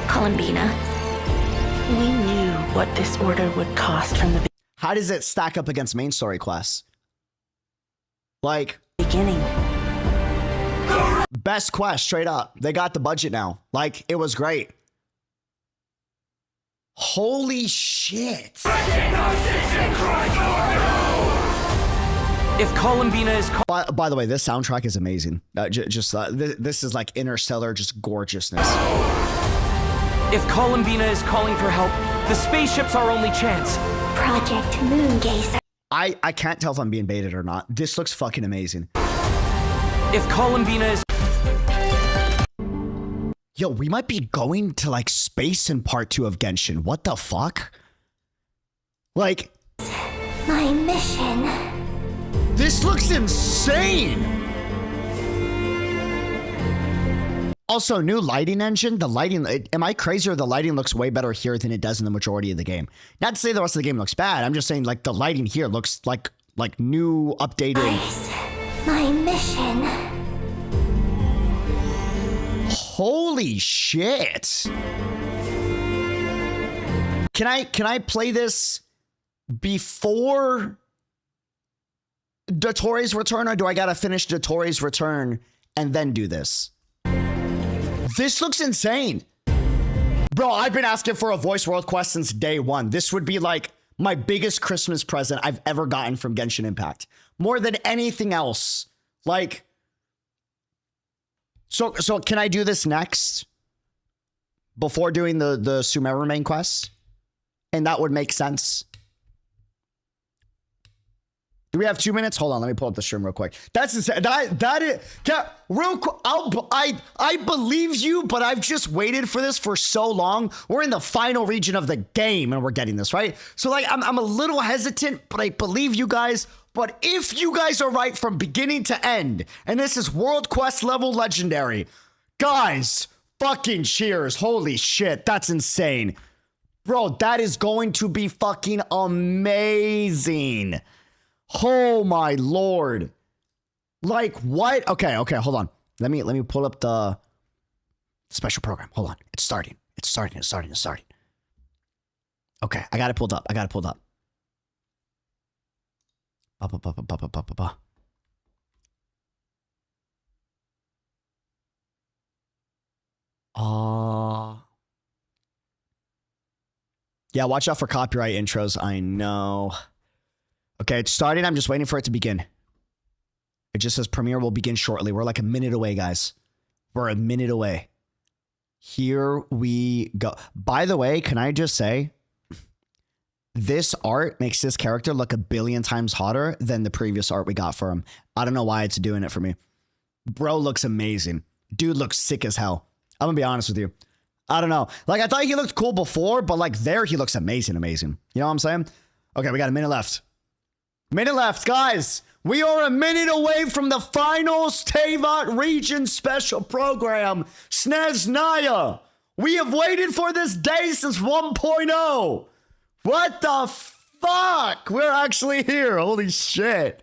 Columbina, we knew what this order would cost from the How does it stack up against main story quests? Like, beginning. best quest, straight up. They got the budget now. Like, it was great. Holy shit. If Columbina is By the way, this soundtrack is amazing. This is like Interstellar, just gorgeousness. If Columbina is calling for help, the spaceship's our only chance. Project Moongazer. I can't tell if I'm being baited or not. This looks fucking amazing. If Columbina is... Yo, we might be going to like space in part 2 of Genshin. What the fuck? Like, My mission. this looks insane. Also, new lighting engine. The lighting, am I crazy or the lighting looks way better here than it does in the majority of the game? Not to say the rest of the game looks bad. I'm just saying like the lighting here looks like new, updated. Ice. My mission. Holy shit. Can I play this before Dotori's return, or do I gotta finish Dotori's return and then do this? This looks insane. Bro, I've been asking for a voice world quest since day one. This would be like my biggest Christmas present I've ever gotten from Genshin Impact. More than anything else. Like, so can I do this next? Before doing the Sumeru main quest? And that would make sense. Do we have 2 minutes? Hold on, let me pull up the stream real quick. That's insane. That is, yeah, real quick. I believe you, but I've just waited for this for so long. We're in the final region of the game and we're getting this, right? So like, I'm a little hesitant, but I believe you guys. But if you guys are right from beginning to end, and this is World Quest level legendary, guys, fucking cheers. Holy shit, that's insane. Bro, that is going to be fucking amazing. Oh my lord. Like what? Okay, hold on. Let me pull up the special program. Hold on. It's starting. Okay, I got it pulled up. Yeah, watch out for copyright intros. I know. Okay, it's starting. I'm just waiting for it to begin. It just says premiere will begin shortly. We're like a minute away, guys. We're a minute away. Here we go. By the way, can I just say, this art makes this character look a billion times hotter than the previous art we got for him. I don't know why it's doing it for me. Bro looks amazing. Dude looks sick as hell. I'm gonna be honest with you. I don't know. Like, I thought he looked cool before, but like there he looks amazing. You know what I'm saying? Okay, we got a minute left. Minute left, guys. We are a minute away from the finals Teyvat region special program, SNEZHNAYA. We have waited for this day since 1.0. What the fuck? We're actually here. Holy shit.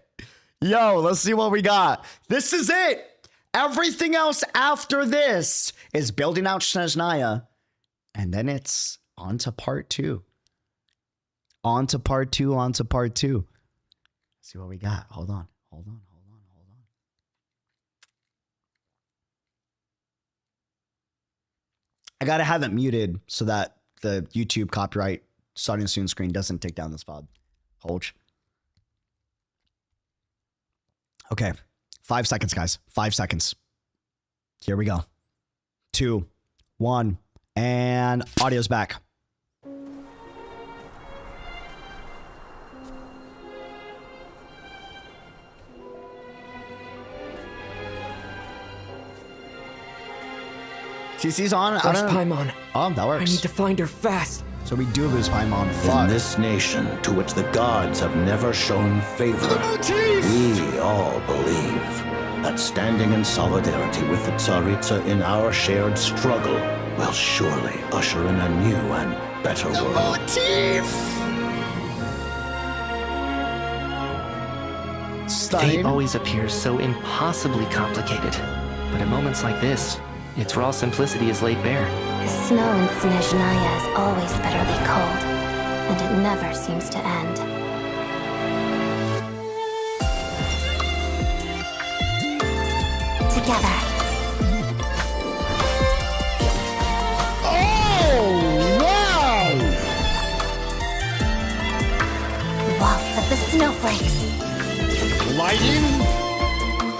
Yo, let's see what we got. This is it. Everything else after this is building out SNEZHNAYA. And then it's On to part two. On to part two. On to part two. Let's see what we got. Hold on. Hold on. Hold on. Hold on. I gotta have it muted so that the YouTube copyright starting soon screen doesn't take down this VOD. Hold. Okay. 5 seconds, guys. 5 seconds. Here we go. 2, 1, and audio's back. CC's on. Where's Paimon? Oh, that works. I need to find her fast. So we do lose Paimon. In Fuck. this nation, to which the gods have never shown favor, we all believe that standing in solidarity with the Tsaritsa in our shared struggle will surely usher in a new and better world. Fate Stunning. always appears so impossibly complicated. But at moments like this, its raw simplicity is laid bare. The snow in Snezhnaya is always bitterly cold, and it never seems to end. Together. Oh, wow! Waltz of the snowflakes. Lighting.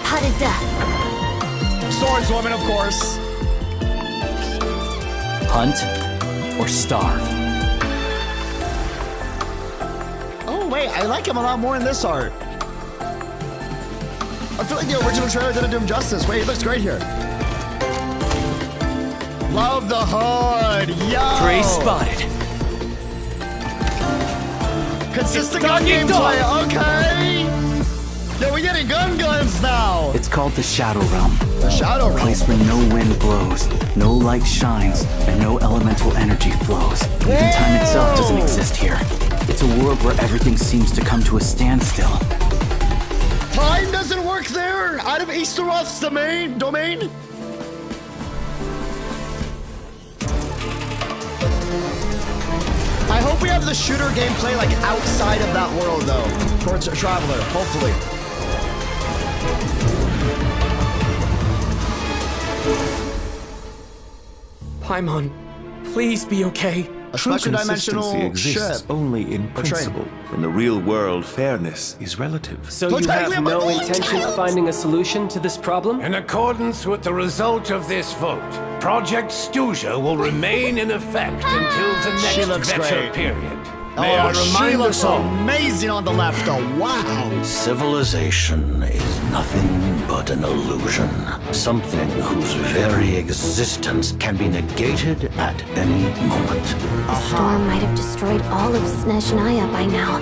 Pas de deux. Swordswoman, of course. Hunt or starve. Oh, wait. I like him a lot more in this art. I feel like the original trailer didn't do him justice. Wait, he looks great here. Love the hood. Yo! Prey spotted. Consistent gun gameplay. Okay. Yo, we're getting guns now. It's called the Shadow Realm. The Shadow A Realm. place where no wind blows, no light shines, and no elemental energy flows. Even time itself doesn't exist here. It's a world where everything seems to come to a standstill. Time doesn't work there. Out of Easteroth's domain. I hope we have the shooter gameplay like outside of that world though. Towards Traveler, hopefully. Paimon, please be okay. A True special dimensional consistency exists ship. only in Portrayed. principle. In the real world, fairness is relative. So you have no intention of finding a solution to this problem? In accordance with the result of this vote, Project Stuja will remain in effect until the She next looks veto great. period. May I she remind looks us all, amazing on the left. Oh, wow. Civilization is nothing but an illusion. Something whose very existence can be negated at any moment. The storm might have destroyed all of Snezhnaya by now.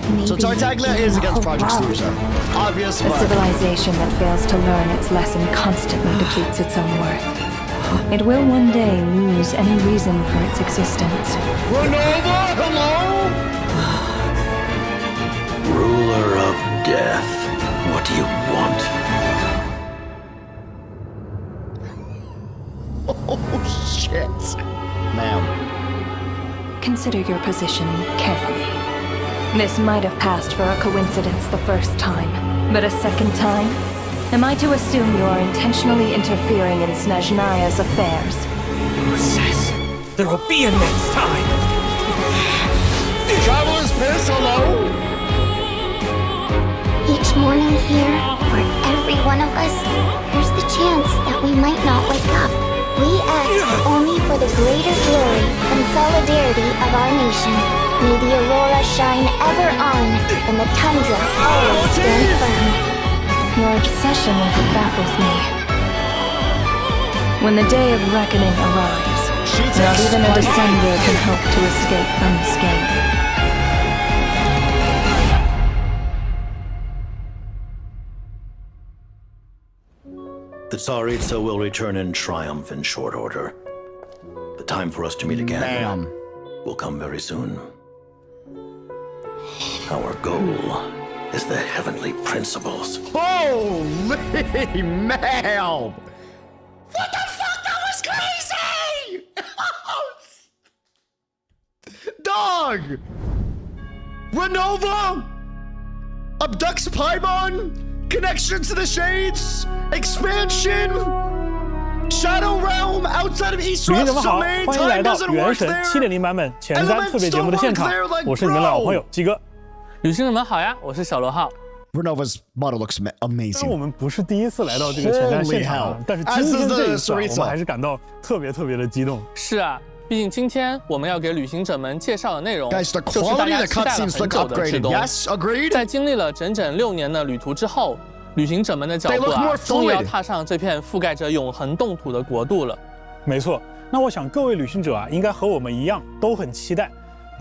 Maybe So Tartaglia is even the against whole Project world. Stuja. Obvious, A but civilization that fails to learn its lesson constantly depletes its own worth. It will one day lose any reason for its existence. Renova, hello? Ruler of death, what do you want? Oh, shit. Ma'am. Consider your position carefully. This might have passed for a coincidence the first time, but a second time? Am I to assume you are intentionally interfering in Snezhnaya's affairs? Who says there will be a next time? Traveler's Piss, hello? Each morning here, for every one of us, there's the chance that we might not wake up. We act only for the greater glory and solidarity of our nation. May the aurora shine ever on, and the tundra always stand firm. Your obsession with it baffles me. When the day of reckoning arrives, not even a descender can hope to escape unscathed. The Tsaritsa will return in triumph in short order. The time for us to meet again Ma'am. will come very soon. Our goal is the heavenly principles. Holy ma'am! What the fuck? That was crazy! dog! Renova abducts Paimon, connection to the Shades, expansion, Shadow Realm outside of 旅 East 行者 Roth's 们好， domain. 欢迎来 Time 到 doesn't 原 work 神 there. 7.0 版本前瞻特别节目的现场，我是你们的老朋友鸡哥。旅行者们好呀，我是小罗浩。Renova's model looks 但 amazing. 我们不是第一次来到这个前瞻现场，但是今天这一次，我们还是感到特别的激动。是啊，毕竟今天我们要给旅行者们介绍的内容， Guys, the 就是大 quality 家 of the 期待了 cutscenes 很 look 久的制 upgraded. 东。 Yes, agreed. 在经历了整整6年的旅途之后，旅行者们的脚步啊，终于要踏上这片覆盖着永恒冻土的国度了。没错，那我想各位旅行者啊，应该和我们一样都很期待。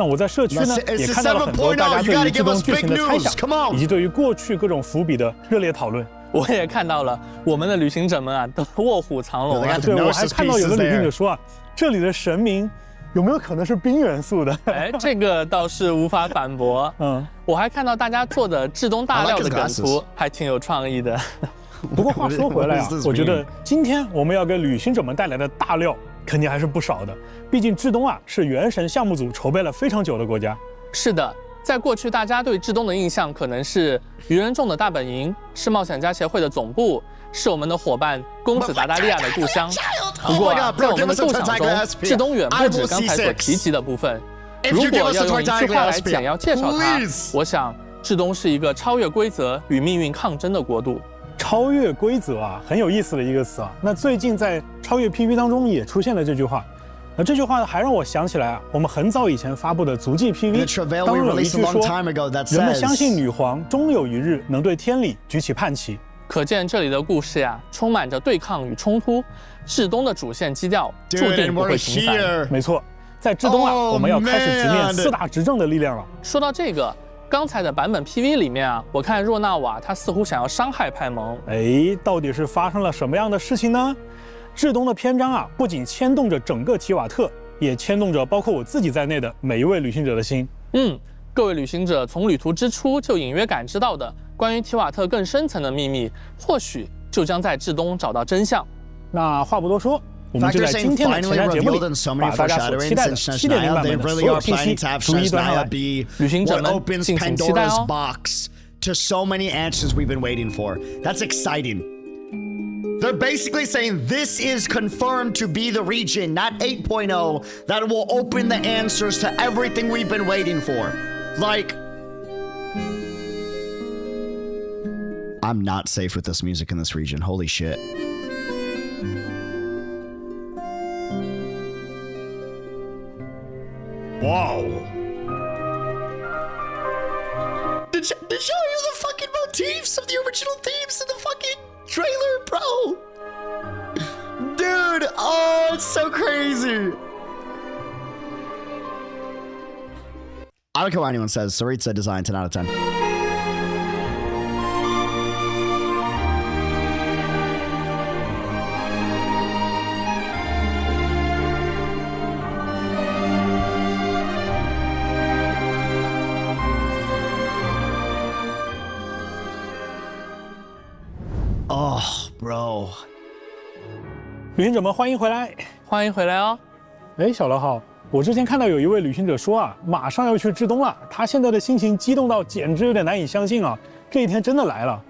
那我在社区呢，也看到了很多大家对于这种剧情的猜想，以及对于过去各种伏笔的热烈讨论。我也看到了，我们的旅行者们啊，都卧虎藏龙啊。对，我还看到有的旅行者说啊，这里的神明有没有可能是冰元素的？哎，这个倒是无法反驳。我还看到大家做的至东大料的梗图，还挺有创意的。不过话说回来啊，我觉得今天我们要给旅行者们带来的大料肯定还是不少的。毕竟至东啊是原神项目组筹备了非常久的国家。是的，在过去大家对至东的印象可能是愚人众的大本营，是冒险家协会的总部，是我们的伙伴公子达达利亚的故乡。不过啊，在我们的构想中，至东远不止刚才所提及的部分。如果要用一句话来简要介绍它，我想至东是一个超越规则与命运抗争的国度。超越规则啊，很有意思的一个词啊。那最近在超越 PV 当中也出现了这句话。这句话还让我想起来啊，我们很早以前发布的足迹 PV 当中有一句说，人们相信女皇终有一日能对天理举起叛旗。可见这里的故事呀，充满着对抗与冲突。至东的主线基调注定不会平凡。没错，在至东啊，我们要开始直面4大执政的力量了。说到这个，刚才的版本 PV 里面啊，我看若纳瓦他似乎想要伤害派蒙。哎，到底是发生了什么样的事情呢？至东的篇章啊，不仅牵动着整个提瓦特，也牵动着包括我自己在内的每一位旅行者的心。各位旅行者从旅途之初就隐约感知到的关于提瓦特更深层的秘密，或许就将在至东找到真相。那话不多说，我们就在今天的前瞻节目里，把大家所期待的7.0版本的所有信息逐一端上来。旅行者们敬请期待哦。 To so many answers we've been waiting for. That's exciting. They're basically saying this is confirmed to be the region, not 8.0, that will open the answers to everything we've been waiting for. Like, I'm not safe with this music in this region. Holy shit. Whoa. Did y'all hear the fucking motifs of the original themes in the fucking trailer, bro? Dude, oh, it's so crazy. I don't care what anyone says. Saritsa design 10 out of 10. Oh, bro. 旅行者们，欢迎回来，欢迎回来哦。哎，小罗好，我之前看到有一位旅行者说啊，马上要去至东了，他现在的心情激动到简直有点难以相信啊，这一天真的来了。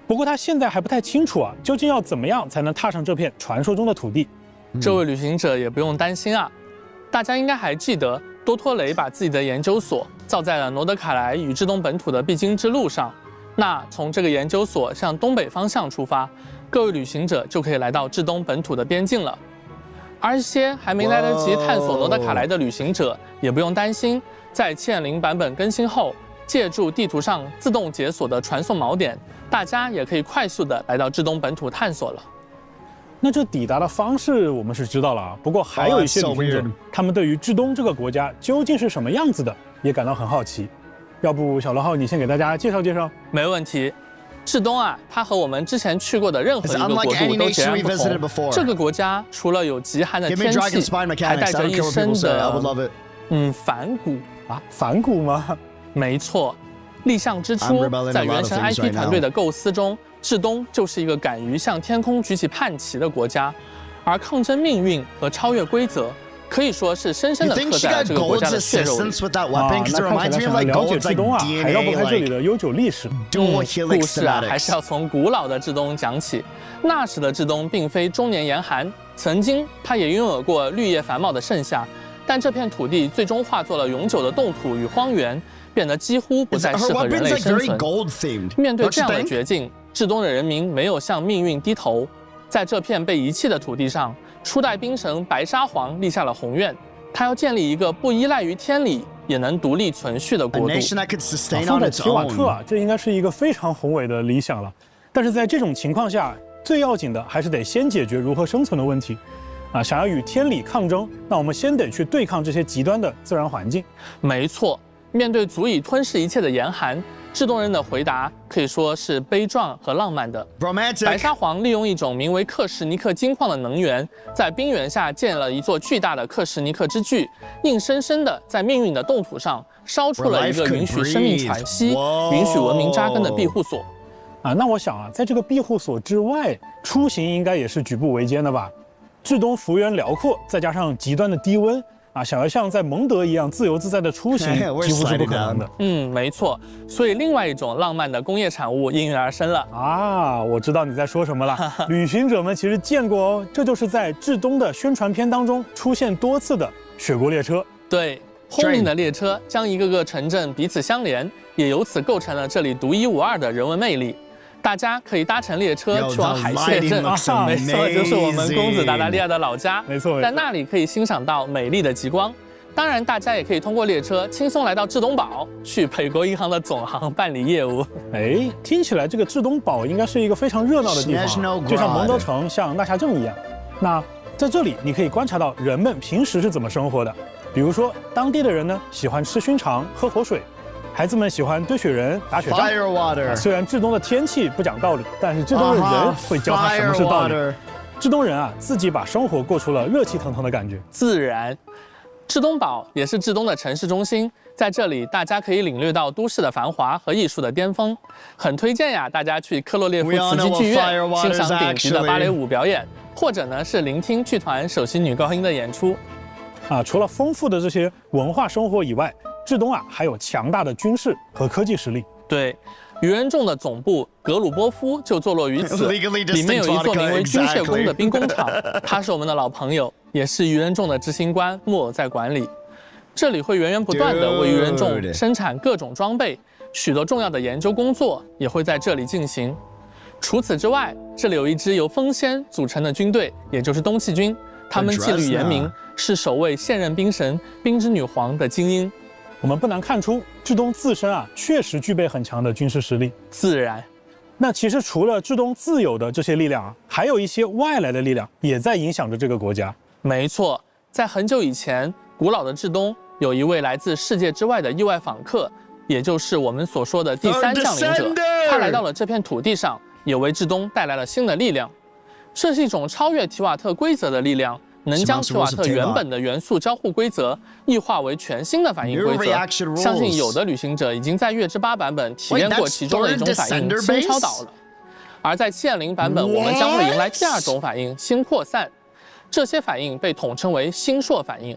不过他现在还不太清楚啊，究竟要怎么样才能踏上这片传说中的土地。这位旅行者也不用担心啊，大家应该还记得多托雷把自己的研究所造在了诺德卡莱与至东本土的必经之路上。那从这个研究所向东北方向出发，各位旅行者就可以来到至东本土的边境了。而一些还没来得及探索诺德卡莱的旅行者也不用担心，在7.0版本更新后，借助地图上自动解锁的传送锚点，大家也可以快速的来到至东本土探索了。那这抵达的方式我们是知道了啊，不过还有一些旅行者，他们对于至东这个国家究竟是什么样子的，也感到很好奇。要不小罗浩，你先给大家介绍介绍。没问题。至东啊，它和我们之前去过的任何一个国度都截然不同。这个国家除了有极寒的天气，还带着一身的反骨啊，反骨吗？没错。立项之初，在原神 IP 团队的构思中，至东就是一个敢于向天空举起叛旗的国家，而抗争命运和超越规则，可以说是深深地刻在了这个国家的血肉里。那看起来想要了解至东啊，还绕不开这里的悠久历史。故事啊，还是要从古老的至东讲起。那时的至东并非终年严寒，曾经它也拥有过绿叶繁茂的盛夏，但这片土地最终化作了永久的冻土与荒原，变得几乎不再适合人类生存。面对这样的绝境，至东的人民没有向命运低头，在这片被遗弃的土地上，初代兵神白沙皇立下了宏愿，他要建立一个不依赖于天理也能独立存续的国度。放在提瓦特啊，这应该是一个非常宏伟的理想了。但是在这种情况下，最要紧的还是得先解决如何生存的问题。想要与天理抗争，那我们先得去对抗这些极端的自然环境。没错，面对足以吞噬一切的严寒，至东人的回答可以说是悲壮和浪漫的。白沙皇利用一种名为克什尼克金矿的能源，在冰原下建了一座巨大的克什尼克之巨，硬生生的在命运的冻土上烧出了一个允许生命喘息、允许文明扎根的庇护所。那我想在这个庇护所之外，出行应该也是举步维艰的吧？至东幅员辽阔，再加上极端的低温想要像在蒙德一样自由自在的出行，几乎是不可能的。没错。所以另外一种浪漫的工业产物应运而生了。我知道你在说什么了。旅行者们其实见过哦，这就是在至东的宣传片当中出现多次的雪国列车。对，轰鸣的列车将一个个城镇彼此相连，也由此构成了这里独一无二的人文魅力。大家可以搭乘列车去往海蟹镇，没错，就是我们公子达达利亚的老家。没错，在那里可以欣赏到美丽的极光。当然，大家也可以通过列车轻松来到至东堡，去北国银行的总行办理业务。听起来这个至东堡应该是一个非常热闹的地方，就像蒙德城、像纳夏镇一样。那在这里，你可以观察到人们平时是怎么生活的。比如说，当地的人呢喜欢吃熏肠、喝活水。孩子们喜欢堆雪人、打雪仗。虽然至东的天气不讲道理，但是至东的人会教他什么是道理。至东人自己把生活过出了热气腾腾的感觉。自然，至东堡也是至东的城市中心，在这里大家可以领略到都市的繁华和艺术的巅峰。很推荐大家去科洛列夫慈济剧院欣赏顶级的芭蕾舞表演，或者呢是聆听剧团首席女高音的演出。除了丰富的这些文化生活以外，至东还有强大的军事和科技实力。对，愚人众的总部格鲁波夫就坐落于此，里面有一座名为军械宫的兵工厂，他是我们的老朋友，也是愚人众的执行官木偶在管理。这里会源源不断的为愚人众生产各种装备，许多重要的研究工作也会在这里进行。除此之外，这里有一支由风仙组成的军队，也就是东契军，他们纪律严明，是守卫现任兵神冰之女皇的精英。我们不难看出，至东自身确实具备很强的军事实力。自然，那其实除了至东自有的这些力量还有一些外来的力量也在影响着这个国家。没错，在很久以前，古老的至东有一位来自世界之外的意外访客，也就是我们所说的第三降临者。他来到了这片土地上，也为至东带来了新的力量。这是一种超越提瓦特规则的力量。能将提瓦特原本的元素交互规则异化为全新的反应规则，相信有的旅行者已经在月之8版本体验过其中的一种反应新超导了。而在7.0版本，我们将会迎来第二种反应新扩散，这些反应被统称为星硕反应。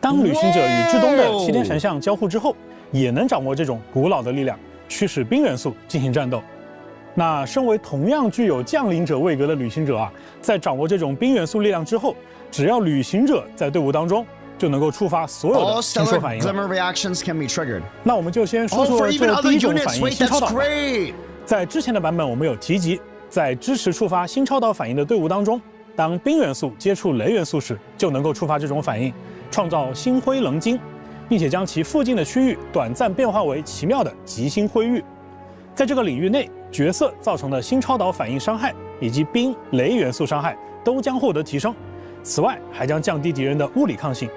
当旅行者与至东的7天神像交互之后，也能掌握这种古老的力量，驱使冰元素进行战斗。那身为同样具有降临者位格的旅行者在掌握这种冰元素力量之后，只要旅行者在队伍当中，就能够触发所有的星硕反应了。那我们就先说说这第一种反应新超导。在之前的版本我们有提及，在支持触发新超导反应的队伍当中，当冰元素接触雷元素时，就能够触发这种反应，创造星辉棱晶，并且将其附近的区域短暂变化为奇妙的极星辉域。在这个领域内，角色造成的新超导反应伤害以及冰、雷元素伤害都将获得提升，此外还将降低敌人的物理抗性。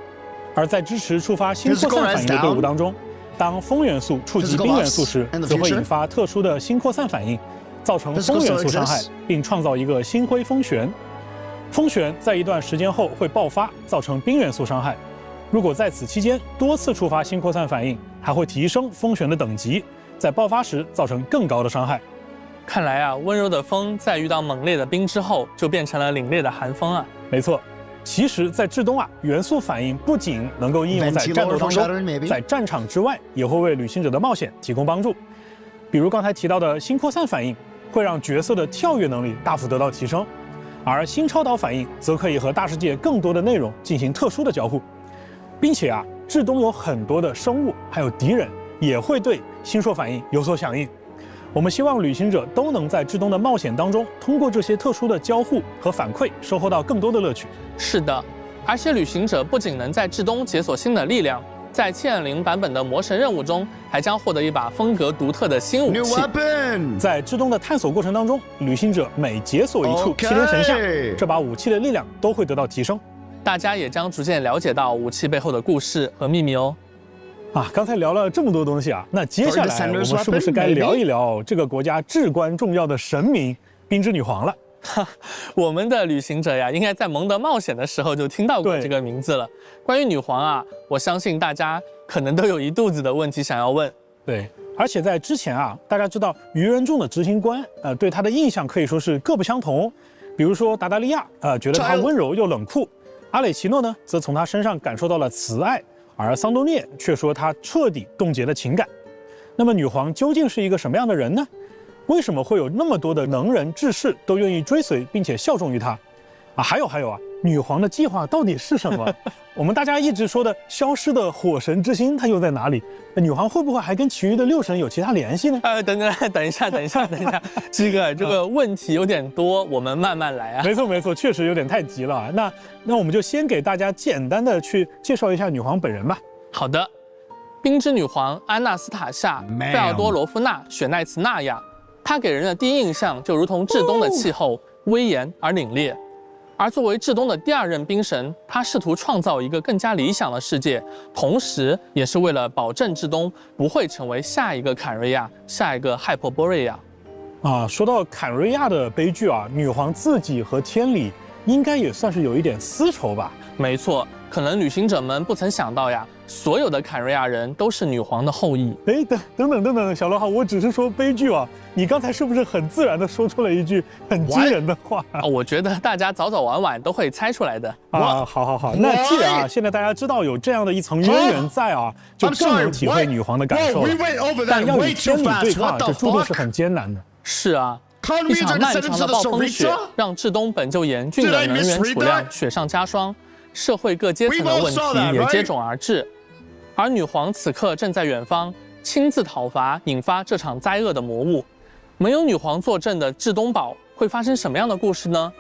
而在支持触发新扩散反应的队伍当中，当风元素触及冰元素时，则会引发特殊的新扩散反应，造成风元素伤害，并创造一个星辉风旋。风旋在一段时间后会爆发，造成冰元素伤害。如果在此期间多次触发新扩散反应，还会提升风旋的等级，在爆发时造成更高的伤害。看来温柔的风在遇到猛烈的冰之后，就变成了凛冽的寒风没错，其实，在至东啊，元素反应不仅能够应用在战斗当中，在战场之外也会为旅行者的冒险提供帮助。比如刚才提到的新扩散反应，会让角色的跳跃能力大幅得到提升，而新超导反应则可以和大世界更多的内容进行特殊的交互，并且啊，至东有很多的生物还有敌人也会对星硕反应有所响应。我们希望旅行者都能在至东的冒险当中，通过这些特殊的交互和反馈，收获到更多的乐趣。是的，而且旅行者不仅能在至东解锁新的力量，在 7.0 版本的魔神任务中，还将获得一把风格独特的新武器。在至东的探索过程当中，旅行者每解锁一处麒麟神像，这把武器的力量都会得到提升。大家也将逐渐了解到武器背后的故事和秘密哦。刚才聊了这么多东西啊，那接下来我们是不是该聊一聊这个国家至关重要的神明冰之女皇了？我们的旅行者呀，应该在蒙德冒险的时候就听到过这个名字了。关于女皇啊，我相信大家可能都有一肚子的问题想要问。对，而且在之前啊，大家知道愚人众的执行官，对他的印象可以说是各不相同。比如说达达利亚，觉得他温柔又冷酷；阿蕾奇诺呢，则从他身上感受到了慈爱。而桑多涅却说他彻底冻结了情感。那么女皇究竟是一个什么样的人呢？为什么会有那么多的能人志士都愿意追随并且效忠于她？还有啊，女皇的计划到底是什么？我们大家一直说的消失的火神之心，它又在哪里？女皇会不会还跟其余的6神有其他联系呢？等一下，这个问题有点多，我们慢慢来啊。没错，确实有点太急了啊。那我们就先给大家简单的去介绍一下女皇本人吧。好的，冰之女皇安娜斯塔夏·费奥多罗夫娜·雪奈茨纳亚，她给人的第一印象就如同至东的气候，威严而凛冽。而作为至东的第2任冰神，他试图创造一个更加理想的世界，同时也是为了保证至东不会成为下一个坎瑞亚、下一个害珀波瑞亚。说到坎瑞亚的悲剧啊，女皇自己和天理应该也算是有一点私仇吧？没错，可能旅行者们不曾想到呀，所有的坎瑞亚人都是女皇的后裔。等等，小罗哈，我只是说悲剧啊，你刚才是不是很自然的说出了一句很惊人的话？我觉得大家早早晚晚都会猜出来的。好，那既然现在大家知道有这样的一层渊源在啊，就更能体会女皇的感受了。但要与天理对抗，这注定是很艰难的。是啊，一场漫长的暴风雪让至东本就严峻的能源储量雪上加霜，社会各阶层的问题也接踵而至。而女皇此刻正在远方亲自讨伐引发这场灾厄的魔物。没有女皇坐镇的至东堡会发生什么样的故事呢？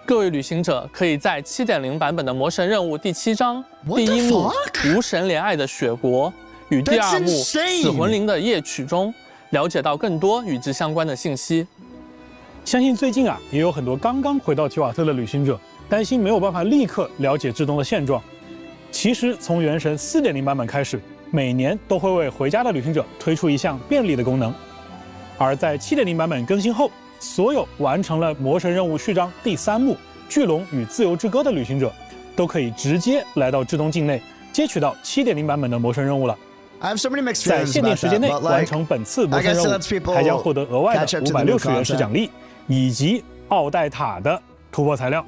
各位旅行者可以在 7.0 版本的魔神任务第7章第1幕无神怜爱的雪国与第2幕死魂灵的夜曲中了解到更多与之相关的信息。相信最近啊，也有很多刚刚回到提瓦特的旅行者担心没有办法立刻了解至东的现状。其实从原神 4.0 版本开始，每年都会为回家的旅行者推出一项便利的功能。而在 7.0 版本更新后，所有完成了魔神任务序章第3幕巨龙与自由之歌的旅行者，都可以直接来到至东境内接取到 7.0 版本的魔神任务了。在限定时间内完成本次魔神任务，还将获得额外的560元时奖励，以及奥黛塔的突破材料。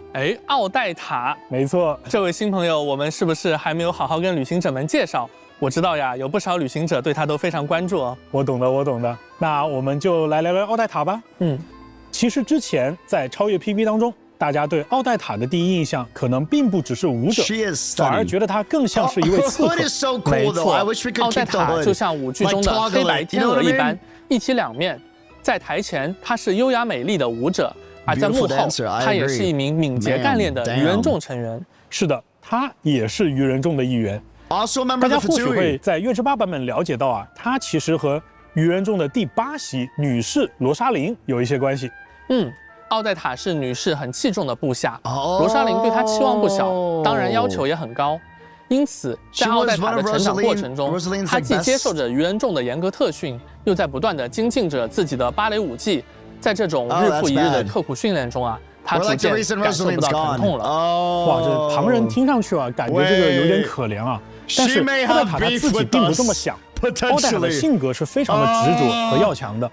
奥黛塔，没错。这位新朋友，我们是不是还没有好好跟旅行者们介绍？我知道呀，有不少旅行者对他都非常关注哦。我懂的。那我们就来聊聊奥黛塔吧。其实之前在超越 PB 当中，大家对奥黛塔的第一印象可能并不只是舞者，反而觉得她更像是一位刺客。没错，奥黛塔就像舞剧中的黑白天鹅一般，一体两面。在台前，她是优雅美丽的舞者，而在幕后，她也是一名敏捷干练的愚人众成员。是的，她也是愚人众的一员。大家或许会在月之8版本了解到啊，她其实和愚人众的第8席女士罗莎琳有一些关系。奥黛塔是女士很器重的部下，罗莎琳对她期望不小，当然要求也很高。因此，在奥黛塔的成长过程中，她既接受着愚人众的严格特训，又在不断地精进着自己的芭蕾舞技。在这种日复一日的刻苦训练中啊，她逐渐感受不到疼痛了。哇，这旁人听上去啊，感觉这个有点可怜啊。但是奥黛塔她自己并不这么想。奥黛塔的性格是非常的执着和要强的。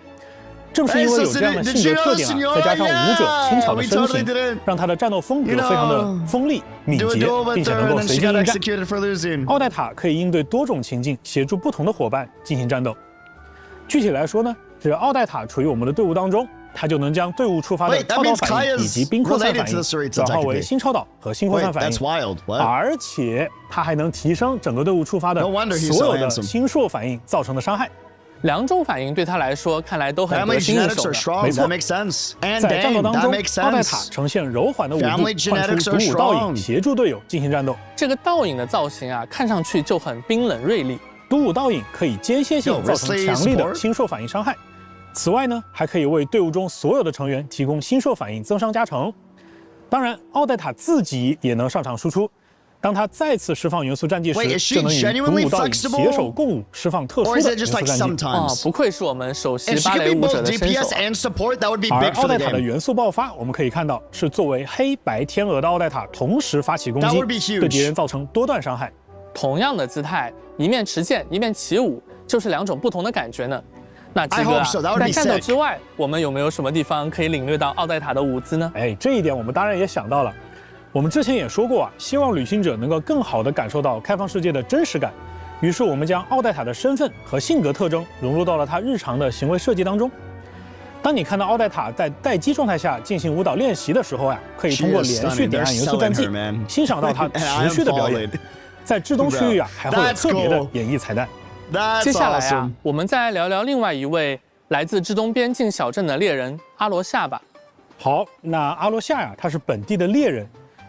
正是因为有这样的性格特点啊，再加上舞者轻巧的身形，让他的战斗风格非常的锋利、敏捷，并且能够随机应战。奥黛塔可以应对多种情境，协助不同的伙伴进行战斗。具体来说呢，只要奥黛塔处于我们的队伍当中，他就能将队伍触发的超导反应以及冰扩散反应转化为星超导和星扩散反应，而且它还能提升整个队伍触发的所有的星硕反应造成的伤害。2种反应对他来说看来都很得心应手的。没错，在战斗当中，奥黛塔呈现柔缓的舞步，唤出独舞倒影，协助队友进行战斗。这个倒影的造型啊，看上去就很冰冷锐利。独舞倒影可以间歇性造成强力的星硕反应伤害。此外呢，还可以为队伍中所有的成员提供星硕反应增伤加成。当然，奥黛塔自己也能上场输出。当他再次释放元素战技时，就能与独舞倒影携手共舞，释放特殊的元素战技。不愧是我们首席芭蕾舞者的身手。而奥黛塔的元素爆发，我们可以看到是作为黑白天鹅的奥黛塔同时发起攻击，对敌人造成多段伤害。同样的姿态，一面持剑，一面起舞，就是2种不同的感觉呢。那这个在战斗之外，我们有没有什么地方可以领略到奥黛塔的舞姿呢？这一点我们当然也想到了。我们之前也说过啊，希望旅行者能够更好地感受到开放世界的真实感。于是我们将奥黛塔的身份和性格特征融入到了她日常的行为设计当中。当你看到奥黛塔在待机状态下进行舞蹈练习的时候可以通过连续点按元素战技，欣赏到她持续的表演。在至东区域还会有特别的演绎彩蛋。接下来我们再来聊聊另外一位来自至东边境小镇的猎人阿罗夏吧。好，那阿罗夏他是本地的猎人。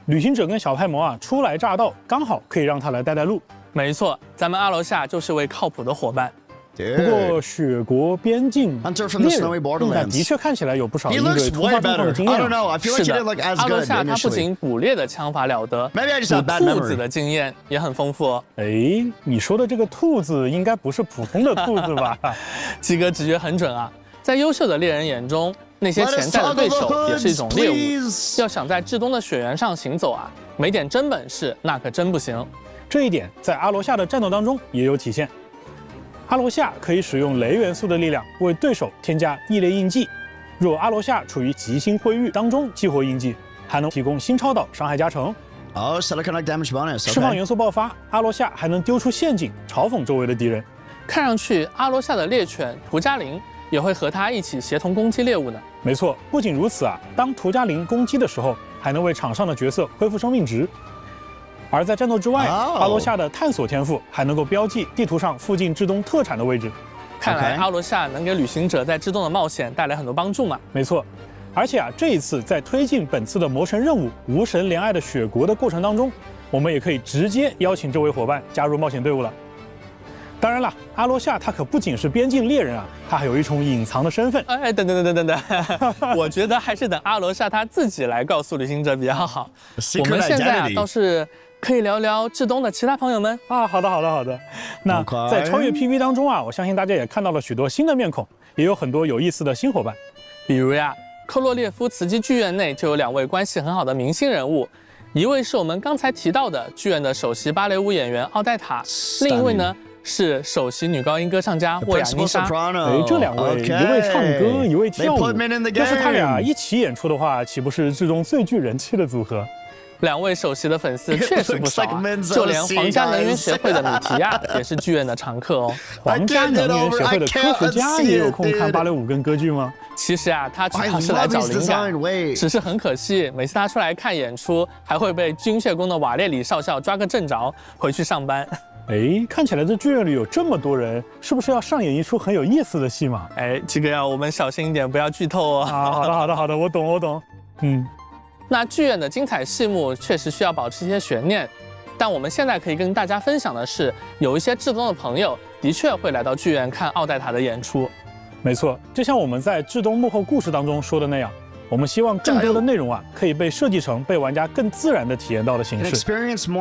旅行者跟小派魔初来乍到，刚好可以让他来带路。没错，咱们阿罗夏就是位靠谱的伙伴。不过雪国边境猎人，的确看起来有不少应对突发状况的经验。是的，阿罗夏他不仅捕猎的枪法了得，捕兔子的经验也很丰富哦。你说的这个兔子应该不是普通的兔子吧？鸡哥直觉很准啊！在优秀的猎人眼中，那些潜在的对手也是一种猎物。要想在至东的雪原上行走没点真本事，那可真不行。这一点在阿罗夏的战斗当中也有体现。阿罗夏可以使用雷元素的力量为对手添加异类印记。若阿罗夏处于极星灰域当中激活印记，还能提供星超导伤害加成。释放元素爆发，阿罗夏还能丢出陷阱，嘲讽周围的敌人。看上去阿罗夏的猎犬图加林也会和他一起协同攻击猎物呢。没错，不仅如此当图加林攻击的时候，还能为场上的角色恢复生命值。而在战斗之外，阿罗夏的探索天赋还能够标记地图上附近至东特产的位置。看来阿罗夏能给旅行者在至东的冒险带来很多帮助嘛。没错，而且这一次在推进本次的魔神任务无神怜爱的雪国的过程当中，我们也可以直接邀请这位伙伴加入冒险队伍了。当然了，阿罗夏他可不仅是边境猎人他还有一重隐藏的身份。等，我觉得还是等阿罗夏他自己来告诉旅行者比较好。我们现在倒是可以聊聊至东的其他朋友们好的。那在超越 PV 当中我相信大家也看到了许多新的面孔，也有很多有意思的新伙伴。比如科洛列夫茨基剧院内就有2位关系很好的明星人物，一位是我们刚才提到的剧院的首席芭蕾舞演员奥黛塔，另一位呢是首席女高音歌唱家沃亚妮莎。这2位，一位唱歌，一位跳舞，要是他俩一起演出的话，岂不是至东最具人气的组合？2位首席的粉丝确实不少就连皇家能源协会的米提亚也是剧院的常客哦。皇家能源协会的科学家也有空看芭蕾舞跟歌剧吗？其实他主要是来找灵感，只是很可惜，每次他出来看演出，还会被军械宫的瓦列里少校抓个正着，回去上班。看起来这剧院里有这么多人，是不是要上演一出很有意思的戏码？这个我们小心一点，不要剧透哦。好的，我懂。那剧院的精彩戏目确实需要保持一些悬念，但我们现在可以跟大家分享的是，有一些至东的朋友的确会来到剧院看奥黛塔的演出。没错，就像我们在至东幕后故事当中说的那样，我们希望更多的内容可以被设计成被玩家更自然地体验到的形式。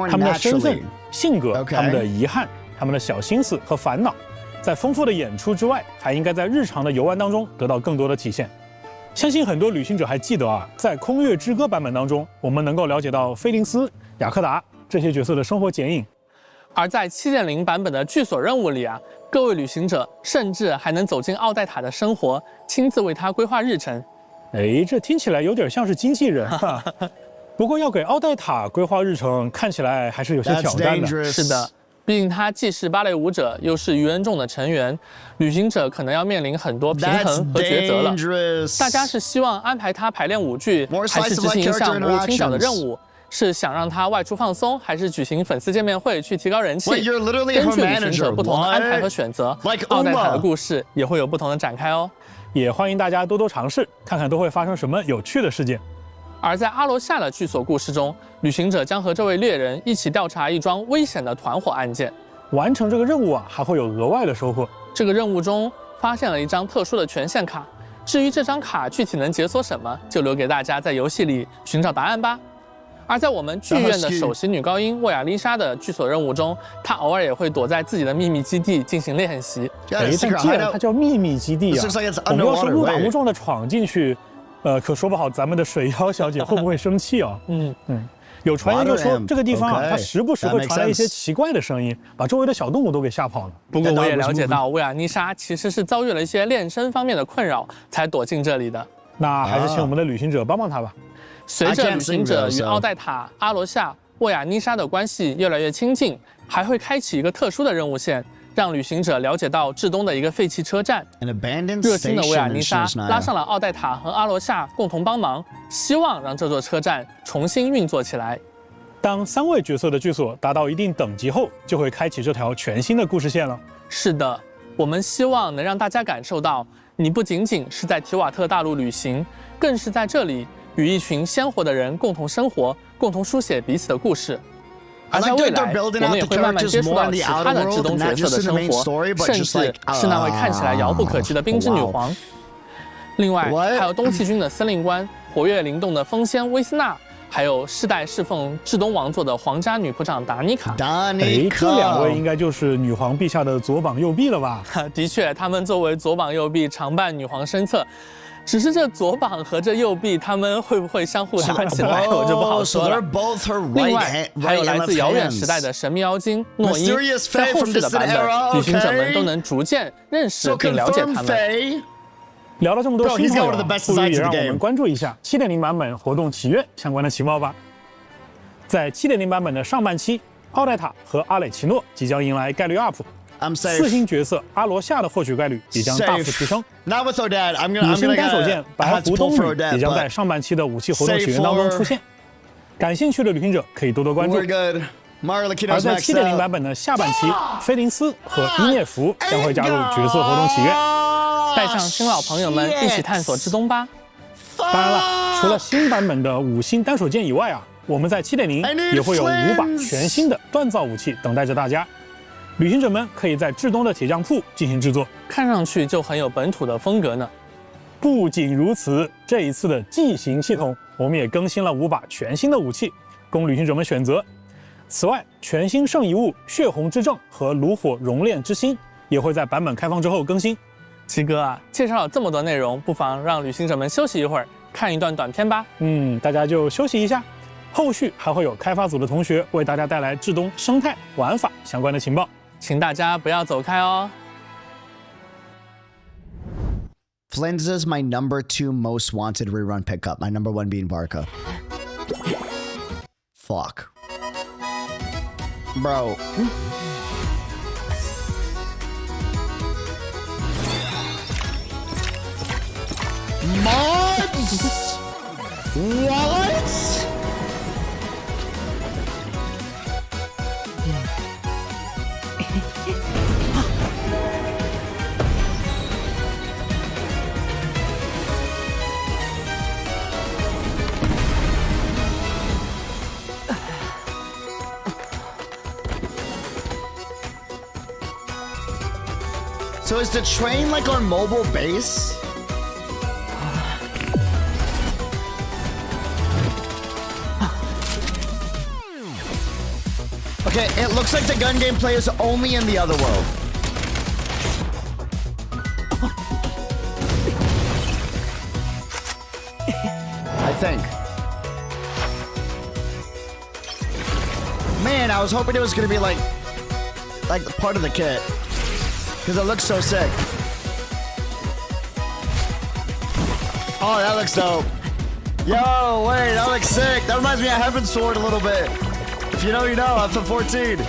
他们的身份、性格、他们的遗憾、他们的小心思和烦恼，在丰富的演出之外，还应该在日常的游玩当中得到更多的体现。相信很多旅行者还记得在《空月之歌》版本当中，我们能够了解到菲林斯、雅克达这些角色的生活剪影。而在 7.0 版本的剧所任务里各位旅行者甚至还能走进奥黛塔的生活，亲自为她规划日程。哎，这听起来有点像是经纪人哈。不过要给奥黛塔规划日程，看起来还是有些挑战的。是的，毕竟她既是芭蕾舞者，又是愚人众的成员，旅行者可能要面临很多平衡和抉择了。大家是希望安排她排练舞剧，还是执行一项魔物清剿的任务？是想让他外出放松，还是举行粉丝见面会去提高人气？根据旅行者不同的安排和选择，奥黛塔的故事也会有不同的展开哦。也欢迎大家多多尝试，看看都会发生什么有趣的事件。而在阿罗夏的剧所故事中，旅行者将和这位猎人一起调查一桩危险的团伙案件。完成这个任务啊，还会有额外的收获。这个任务中发现了一张特殊的权限卡，至于这张卡具体能解锁什么，就留给大家在游戏里寻找答案吧。而在我们剧院的首席女高音沃亚丽莎的剧所任务中，她偶尔也会躲在自己的秘密基地进行练习。但既然它叫秘密基地啊，我们要是误打误撞的闯进去，可说不好咱们的水妖小姐会不会生气啊？有传言就说这个地方啊，它时不时会传来一些奇怪的声音，把周围的小动物都给吓跑了。不过我也了解到，沃亚丽莎其实是遭遇了一些练声方面的困扰，才躲进这里的。那还是请我们的旅行者帮帮她吧。随着旅行者与奥黛塔、阿罗夏、沃亚妮莎的关系越来越亲近，还会开启一个特殊的任务线，让旅行者了解到至东的一个废弃车站。热心的沃亚妮莎拉上了奥黛塔和阿罗夏共同帮忙，希望让这座车站重新运作起来。当3位角色的剧所达到一定等级后，就会开启这条全新的故事线了。是的，我们希望能让大家感受到，你不仅仅是在提瓦特大陆旅行，更是在这里与一群鲜活的人共同生活，共同书写彼此的故事。而在未来，我们也会慢慢接触到其他的至东角色的生活，甚至是那位看起来遥不可及的冰之女皇。另外，还有东契军的司令官，活跃灵动的风仙威斯纳，还有世代侍奉至东王座的皇家女仆长达妮卡。这2位应该就是女皇陛下的左膀右臂了吧？的确，他们作为左膀右臂，常伴女皇身侧。只是这左膀和这右臂，他们会不会相互搭起来，我就不好说了。另外，还有来自遥远时代的神秘妖精诺伊，在后续的版本，旅行者们都能逐渐认识并了解他们。聊了这么多新朋友，不如也让我们关注一下 7.0 版本活动祈愿相关的情报吧。在 7.0 版本的上半期，奥黛塔和阿蕾奇诺即将迎来概率 up。4星角色阿罗夏的获取概率也将大幅提升。5星单手剑白狐冬女也将在上半期的武器活动起源当中出现。感兴趣的旅行者可以多多关注。而在 7.0 版本的下半期，菲林斯和伊涅弗将会加入角色活动祈愿，带上新老朋友们一起探索至东吧。当然了，除了新版本的5星单手剑以外啊，我们在 7.0 也会有5把全新的锻造武器等待着大家。旅行者们可以在至东的铁匠铺进行制作，看上去就很有本土的风格呢。不仅如此，这一次的技型系统，我们也更新了5把全新的武器，供旅行者们选择。此外，全新圣遗物血红之证和炉火熔炼之心也会在版本开放之后更新。七哥啊，介绍了这么多内容，不妨让旅行者们休息一会儿，看一段短片吧。大家就休息一下。后续还会有开发组的同学为大家带来至东生态玩法相关的情报。请大家不要走开哦。Flins is my number 2 most wanted rerun pickup. My number 1 being Barca. Fuck. Bro. Mods? What? So is the train like our mobile base? Okay, it looks like the gun gameplay is only in the other world. I think. Man, I was hoping it was gonna be like part of the kit. Because it looks so sick. Oh, that looks dope. Yo, wait, that looks sick. That reminds me of Heaven's Sword a little bit. If you know, you know. FF14.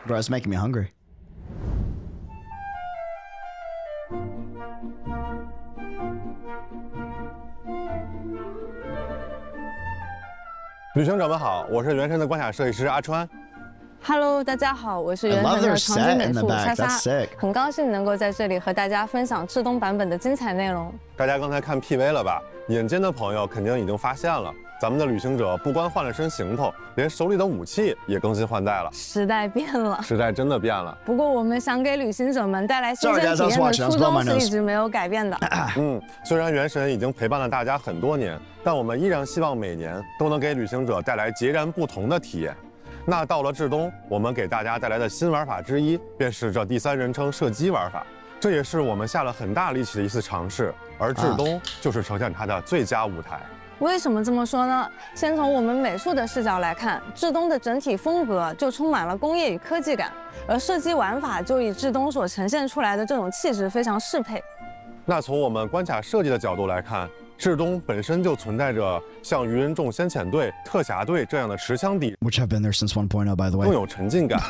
Bro, it's making me hungry. 旅行者们好，我是原神的关卡设计师阿川。Hello， 大家好，我是原神的场景美术莎莎，很高兴能够在这里和大家分享至东版本的精彩内容。大家刚才看 PV 了吧？眼尖的朋友肯定已经发现了，咱们的旅行者不光换了身行头，连手里的武器也更新换代了。时代变了，时代真的变了。不过我们想给旅行者们带来新鲜体验的初衷是一直没有改变的。虽然原神已经陪伴了大家很多年，但我们依然希望每年都能给旅行者带来截然不同的体验。那到了至东，我们给大家带来的新玩法之一，便是这第三人称射击玩法。这也是我们下了很大力气的一次尝试，而至东就是呈现它的最佳舞台。为什么这么说呢？先从我们美术的视角来看，至东的整体风格就充满了工业与科技感，而射击玩法就与至东所呈现出来的这种气质非常适配。那从我们关卡设计的角度来看，至东本身就存在着像鱼人众先遣队、特侠队这样的持枪敌 ，which have been there since 1.0 by the way， 更有沉浸感。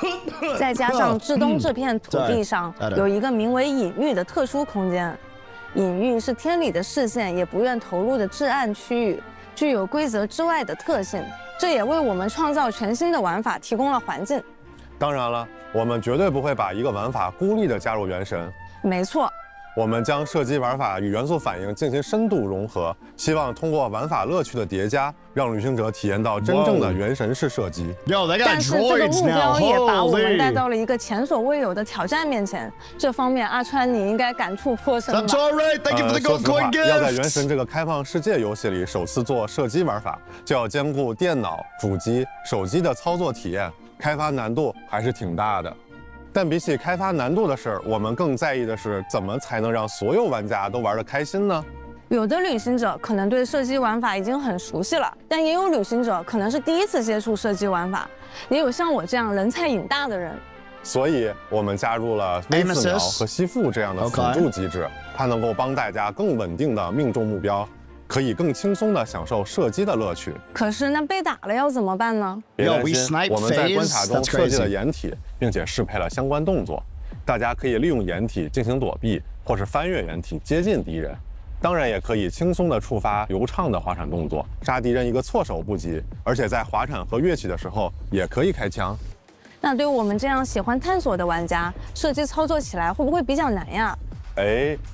再加上至东这片土地上有一个名为隐域的特殊空间。隐域是天理的视线也不愿投入的至暗区域，具有规则之外的特性，这也为我们创造全新的玩法提供了环境。当然了，我们绝对不会把一个玩法孤立地加入原神。没错，我们将射击玩法与元素反应进行深度融合，希望通过玩法乐趣的叠加，让旅行者体验到真正的原神式射击。但是这个目标也把我们带到了一个前所未有的挑战面前，这方面阿川你应该感触颇深吧？说实话，要在原神这个开放世界游戏里首次做射击玩法，就要兼顾电脑、主机、手机的操作体验，开发难度还是挺大的。但比起开发难度的事儿，我们更在意的是怎么才能让所有玩家都玩得开心呢？有的旅行者可能对射击玩法已经很熟悉了，但也有旅行者可能是第一次接触射击玩法，也有像我这样人菜瘾大的人。所以我们加入了微刺瞄和吸附这样的辅助机制，它能够帮大家更稳定地命中目标，可以更轻松地享受射击的乐趣。可是那被打了要怎么办呢？别担心，我们在关卡中设计了掩体，并且适配了相关动作，大家可以利用掩体进行躲避，或是翻越掩体接近敌人。当然也可以轻松地触发流畅的滑铲动作，杀敌人一个措手不及。而且在滑铲和跃起的时候也可以开枪。那对我们这样喜欢探索的玩家，射击操作起来会不会比较难呀？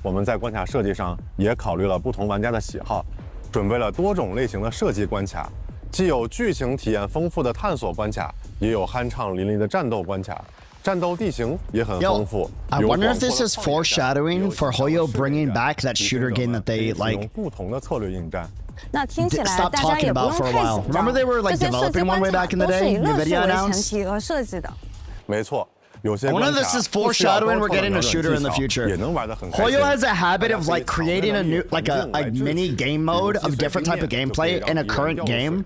我们在关卡设计上也考虑了不同玩家的喜好，准备了多种类型的射击关卡，既有剧情体验丰富的探索关卡，也有酣畅淋漓的战斗关卡。战斗地形也很丰富。I wonder if this is foreshadowing for Hoyo bringing back that shooter game that they like 不同的策略应战。那听起来 stopped 大家 talking 也不 about 用 for a 太 while. 紧张。 Remember they were like 这些射击 developing 关 one way 卡 back in 都 the 是 day? 以乐趣 NVIDIA 为前 announced. 提而设计的。没错。有些 One of this is foreshadowing we're getting a shooter in the future. 也能玩得很开心。 Hoyo has a habit of like creating a new like a mini game mode of different type of gameplay in a current game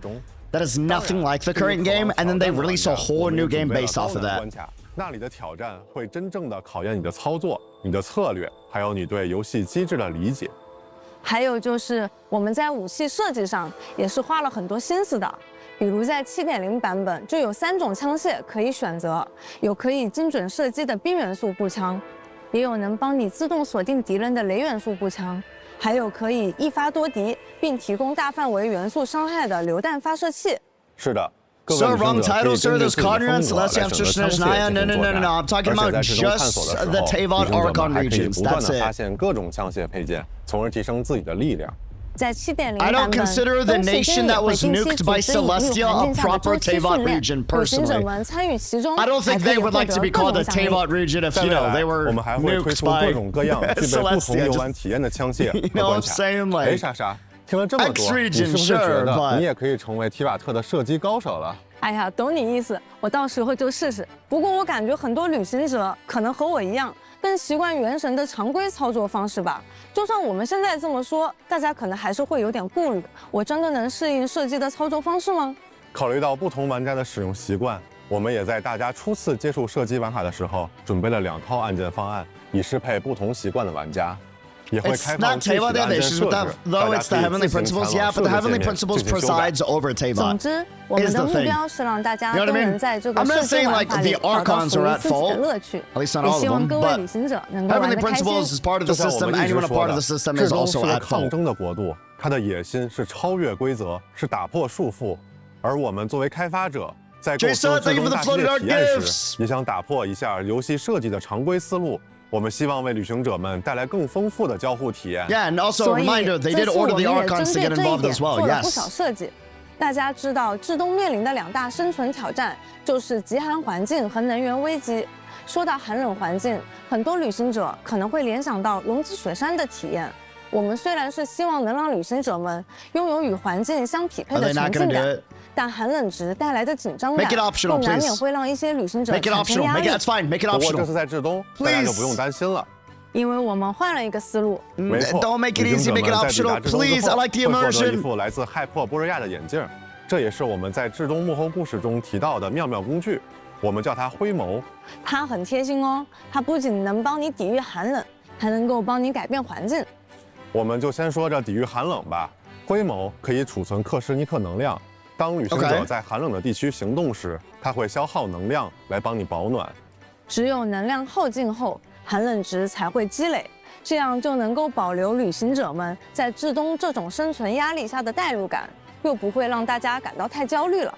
that is nothing like the current game, and then they release a whole new game based off of that. 那里的挑战会真正的考验你的操作、你的策略，还有你对游戏机制的理解。还有就是我们在武器设计上也是花了很多心思的。比如在 7.0 版本就有3种枪械可以选择，有可以精准射击的冰元素步枪，也有能帮你自动锁定敌人的雷元素步枪，还有可以一发多敌并提供大范围元素伤害的榴弹发射器。是的。 So wrong title, sir. There's continents. Let's have SNEZHNAYA. No. I'm talking about just the Teyvat Archon regions. That's it. 发现各种枪械配件，从而提升自己的力量。在 7.0 I 版 don't 本， consider the nation that was nuked by Celestia a proper Teyvat region, personally. I don't think they would like to be called a Teyvat region if, you know, they were nuked by 各种各样具备不同游玩体验的枪械和关卡。莎莎，听了这么多，你是不是觉得你也可以成为提瓦特的射击高手了？哎呀，懂你意思，我到时候就试试。不过我感觉很多旅行者可能和我一样，更习惯原神的常规操作方式吧。就算我们现在这么说，大家可能还是会有点顾虑。我真的能适应射击的操作方式吗？考虑到不同玩家的使用习惯，我们也在大家初次接触射击玩法的时候，准备了2套按键方案，以适配不同习惯的玩家。也会开放具体的按键设置， though it's the heavenly principles, yeah, but the heavenly principles presides over Teyvat. 总之，我们的目标是让大家都能在这个射击玩法里找到属于自己的乐趣。也希望各位旅行者能够玩得开心。就像我们一直说的，至终是个抗争的国度，它的野心是超越规则，是打破束缚。而我们作为开发者，在构思最终大世界体验时，也想打破一下游戏设计的常规思路。我们希望为旅行者们带来更丰富的交互体验。Yeah, and also a reminder, they did order the Archons to get involved as well. 做了不少设计。大家知道，至东面临的2大生存挑战就是极寒环境和能源危机。说到寒冷环境，很多旅行者可能会联想到龙之雪山的体验。我们虽然是希望能让旅行者们拥有与环境相匹配的沉浸感，但寒冷值带来的紧张感，又难免会让一些旅行者产生压力。不过这次在至东，大家就不用担心了。因为我们换了一个思路。没错， Don't make it easy, make it optional, please. I like the immersion. 会获得一副来自骇破波瑞亚的眼镜，这也是我们在至东幕后故事中提到的妙妙工具，我们叫它灰眸。它很贴心哦，它不仅能帮你抵御寒冷，还能够帮你改变环境。我们就先说这抵御寒冷吧。灰眸可以储存克什尼克能量，当旅行者在寒冷的地区行动时，它会消耗能量来帮你保暖。只有能量耗尽后，寒冷值才会积累，这样就能够保留旅行者们在至东这种生存压力下的代入感，又不会让大家感到太焦虑了。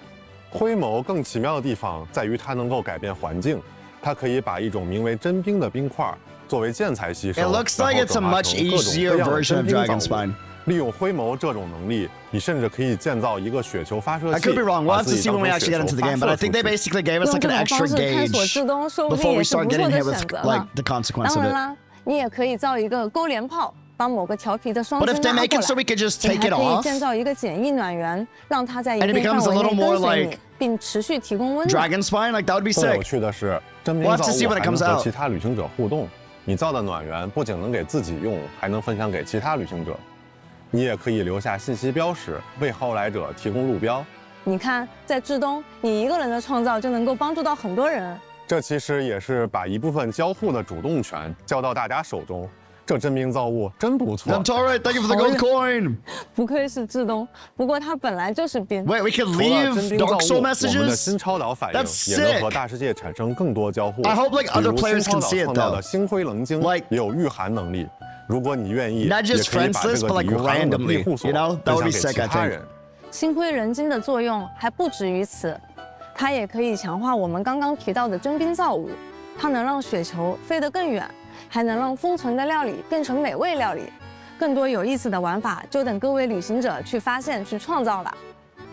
灰眸更奇妙的地方在于它能够改变环境，它可以把一种名为真冰的冰块作为建材吸收， It looks like it's a much easier version of Dragon Spine. 利用灰眸这种能力，你甚至可以建造一个雪球发射器。 I could be wrong. We'll have to see when we actually get into the game, but I think they basically gave us like an extra gauge before we start getting hit with like the consequence of it. 当然啦，你也可以造一个勾连炮，把某个调皮的双针拉过来。 But if they make it so we could just take it 你还可以 off, 建造一个简易暖源，让它在一 and it 定范 becomes a 围 little 内 more 跟随 like 你，并持续提供温暖。 Dragon Spine, like that would be 更 sick. 有趣的是，真冰 We'll 造 have to see 物 when 还 it comes 能和 out. 其他旅行者互动。你造的暖源不仅能给自己用，还能分享给其他旅行者。你也可以留下信息标识，为后来者提供路标。你看，在至东，你一个人的创造就能够帮助到很多人。这其实也是把一部分交互的主动权交到大家手中。这真冰造物真不错。I'm sorry, thank you for the gold coin. 不愧是至东，不过它本来就是冰。Wait, we can leave Dark Soul 我们的 messages. 新超导反应 That's 也能和 sick. 大世界产生更多交互。 I hope like other players can see it 创造 though. 的星辉棱晶 Like 也有御寒能力。如果你愿意， Not 也 just 可以把这 friendless, 个 but 抵 like 御寒冷的庇 randomly. 护所 You know, that 分 would 享 be 给 sick, 其 I 他 think. 人。星辉人晶的作用还不止于此，它也可以强化我们刚刚提到的真冰造物。它能让雪球飞得更远，还能让封存的料理变成美味料理。更多有意思的玩法，就等各位旅行者去发现、去创造了。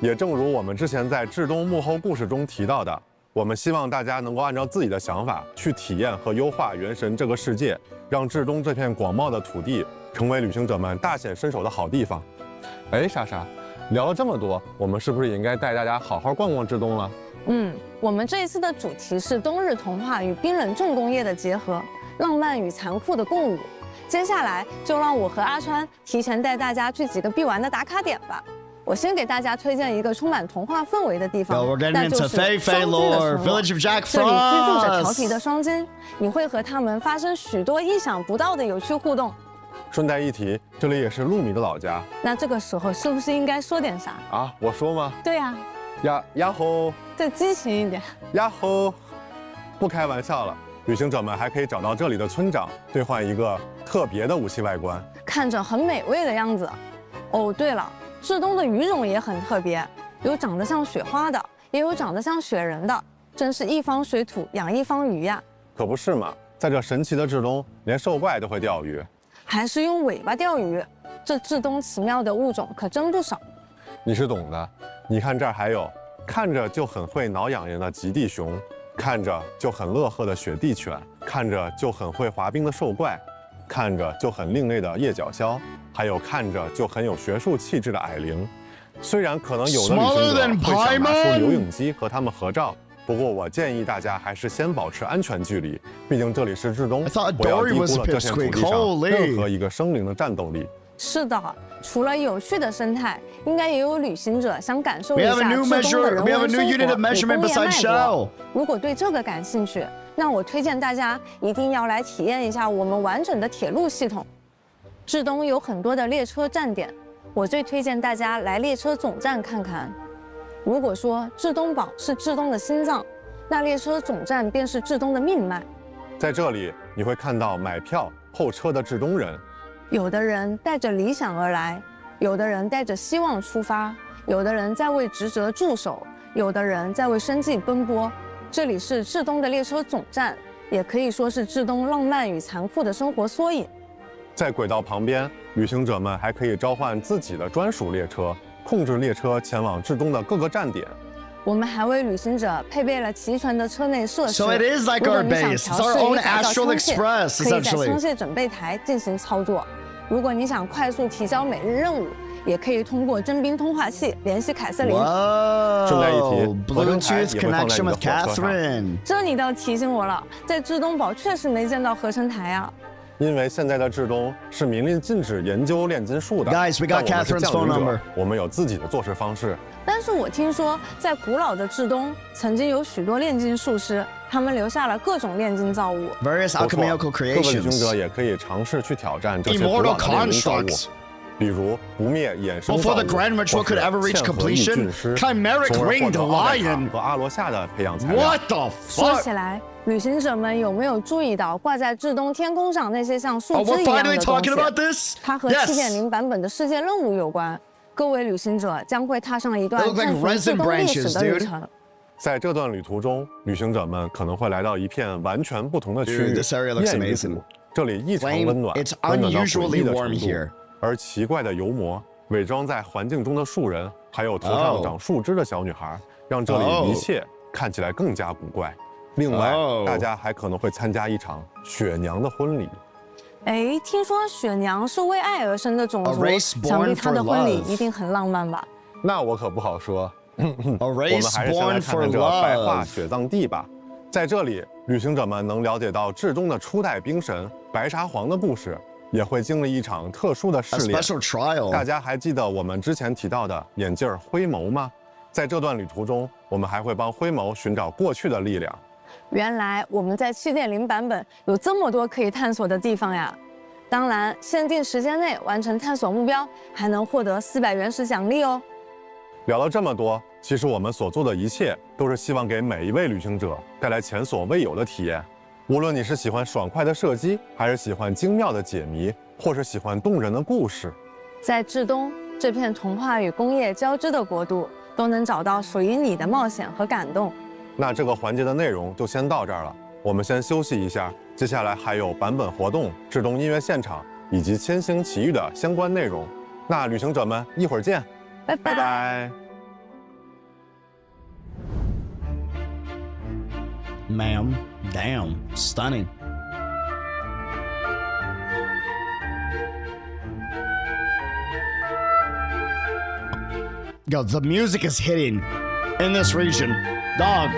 也正如我们之前在至东幕后故事中提到的，我们希望大家能够按照自己的想法去体验和优化原神这个世界，让至东这片广袤的土地成为旅行者们大显身手的好地方。哎，莎莎，聊了这么多，我们是不是也应该带大家好好逛逛至东了？我们这一次的主题是冬日童话与冰冷重工业的结合，浪漫与残酷的共舞。接下来就让我和阿川提前带大家去几个必玩的打卡点吧。我先给大家推荐一个充满童话氛围的地方， We're getting 那就 into 是 Fei 双 Fei 金的 lore, 村落。 Village of Jack 这里居住着调 Frost. 皮的双金，你会和他们发生许多意想不到的有趣互动。顺带一提，这里也是陆米的老家那这个时候是不是应该说点啥？啊。我说吗？对呀，呀吼，再激情一点。呀吼，不开玩笑了。旅行者们还可以找到这里的村长，兑换一个特别的武器外观，看着很美味的样子。哦，对了，至东的鱼种也很特别，有长得像雪花的，也有长得像雪人的，真是一方水土养一方鱼呀。可不是嘛？在这神奇的至东，连兽怪都会钓鱼，还是用尾巴钓鱼。这至东奇妙的物种可真不少。你是懂的。你看这儿还有，看着就很会挠痒痒的极地熊，看着就很乐呵的雪地犬，看着就很会滑冰的兽怪，看着就很另类的夜角鸮，还有看着就很有学术气质的矮灵。虽然可能有的旅行者会想拿出留影机和他们合照，不过我建议大家还是先保持安全距离，毕竟这里是至东，不要低估了这片土地上任何一个生灵的战斗力。是的，除了有趣的生态，应该也有旅行者想感受一下至东的人文生活与工业脉搏。如果对这个感兴趣，那我推荐大家一定要来体验一下我们完整的铁路系统。至东有很多的列车站点，我最推荐大家来列车总站看看。如果说至东堡是至东的心脏，那列车总站便是至东的命脉。在这里，你会看到买票候车的至东人。有的人带着理想而来，有的人带着希望出发，有的人在为职责驻守，有的人在为生计奔波。这里是至东的列车总站，也可以说是至东浪漫与残酷的生活缩影。在轨道旁边，旅行者们还可以召唤自己的专属列车，控制列车前往至东的各个站点。我们还为旅行者配备了齐全的车内设施。So it is like our base. It's our own Astral Express, essentially. 可以在枪械准备台进行操作。如果你想快速提交每日任务，也可以通过真兵通话器联系凯瑟琳。顺带一提 ，Bluetooth connection with Catherine。这你倒提醒我了，在至东堡确实没见到合成台啊。因为现在的至东是明令禁止研究炼金术的。Guys, we got Catherine's phone number. 我们有自己的做事方式。但是我听说，在古老的至东，曾经有许多炼金术师，他们留下了各种炼金造物。Various alchemical creations. 各位旅行者也可以尝试去挑战这些古老的炼金造物，比如不灭衍生造物， Before the grand ritual could ever reach completion, chimeric winged lion 和阿罗夏的培养材料。What the fuck? 说起来，旅行者们有没有注意到挂在至东天空上那些像树枝一样的东西？它和 7.0 版本的世界任务有关。各位旅行者将会踏上一段探索至东历史的旅程。在这段旅途中，旅行者们可能会来到一片完全不同的区域——艳遇谷。这里异常温暖，温暖到诡异的程度。而奇怪的油魔、伪装在环境中的树人，还有头上长树枝的小女孩，让这里一切看起来更加古怪。另外，大家还可能会参加一场雪娘的婚礼。哎，听说雪娘是为爱而生的种族，想必她的婚礼一定很浪漫吧？那我可不好说。我们还是先来看看这百化雪藏地吧。在这里，旅行者们能了解到至东的初代冰神白沙皇的故事，也会经历一场特殊的试炼。大家还记得我们之前提到的眼镜灰眸吗？在这段旅途中，我们还会帮灰眸寻找过去的力量。原来我们在7.0版本有这么多可以探索的地方呀！当然，限定时间内完成探索目标，还能获得400原石奖励哦。聊了这么多，其实我们所做的一切都是希望给每一位旅行者带来前所未有的体验。无论你是喜欢爽快的射击，还是喜欢精妙的解谜，或是喜欢动人的故事，在至东这片童话与工业交织的国度，都能找到属于你的冒险和感动。那这个环节的内容就先到这儿了，我们先休息一下，接下来还有版本活动、至东音乐现场以及千星奇遇的相关内容。那旅行者们一会儿见，拜拜。Ma'am, damn, stunning. Yo, the music is hitting in this region. Dog.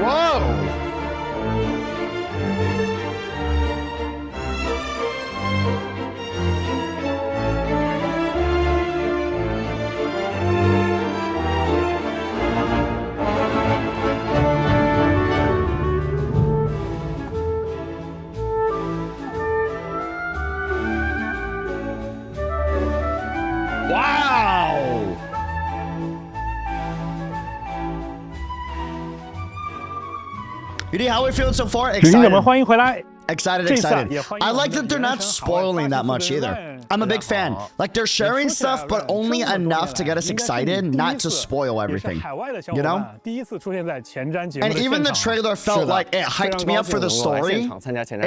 Whoa! Wow! Yudi, how are we feeling so far? 旅行者们欢迎回来。Excited. I like that they're not spoiling that much either. I'm a big fan. Like they're sharing stuff, but only enough to get us excited, not to spoil everything. You know? And even the trailer felt like it hyped me up for the story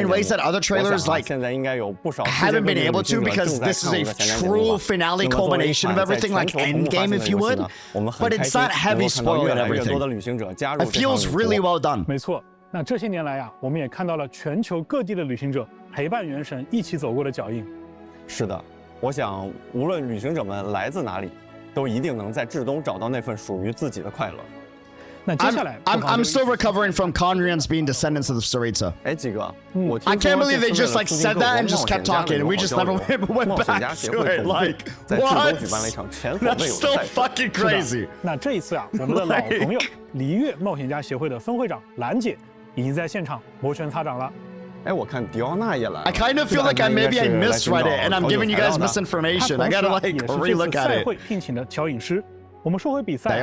in ways that other trailers like haven't been able to, because this is a true finale culmination of everything, like Endgame, if you would. But it's not heavy spoiling everything. It feels really well done. 没错。那这些年来呀，我们也看到了全球各地的旅行者陪伴原神一起走过的脚印。是的，我想无论旅行者们来自哪里，都一定能在至东找到那份属于自己的快乐。那接下来 I'm still recovering from Conrians being descendants of the Tsaritsa. 哎，几哥， I can't believe they just like said that and just kept talking, and we just never went back to it. Like what? That's so fucking crazy. 那这一次啊，我们的老朋友璃月冒险家协会的分会长兰姐已经在现场摩拳擦掌了。哎，我看迪奥娜也来了。 I kind of feel like maybe I misread it, and I'm giving you guys misinformation. I gotta like relook at it. 赛会聘请的调饮师。我们说回比赛，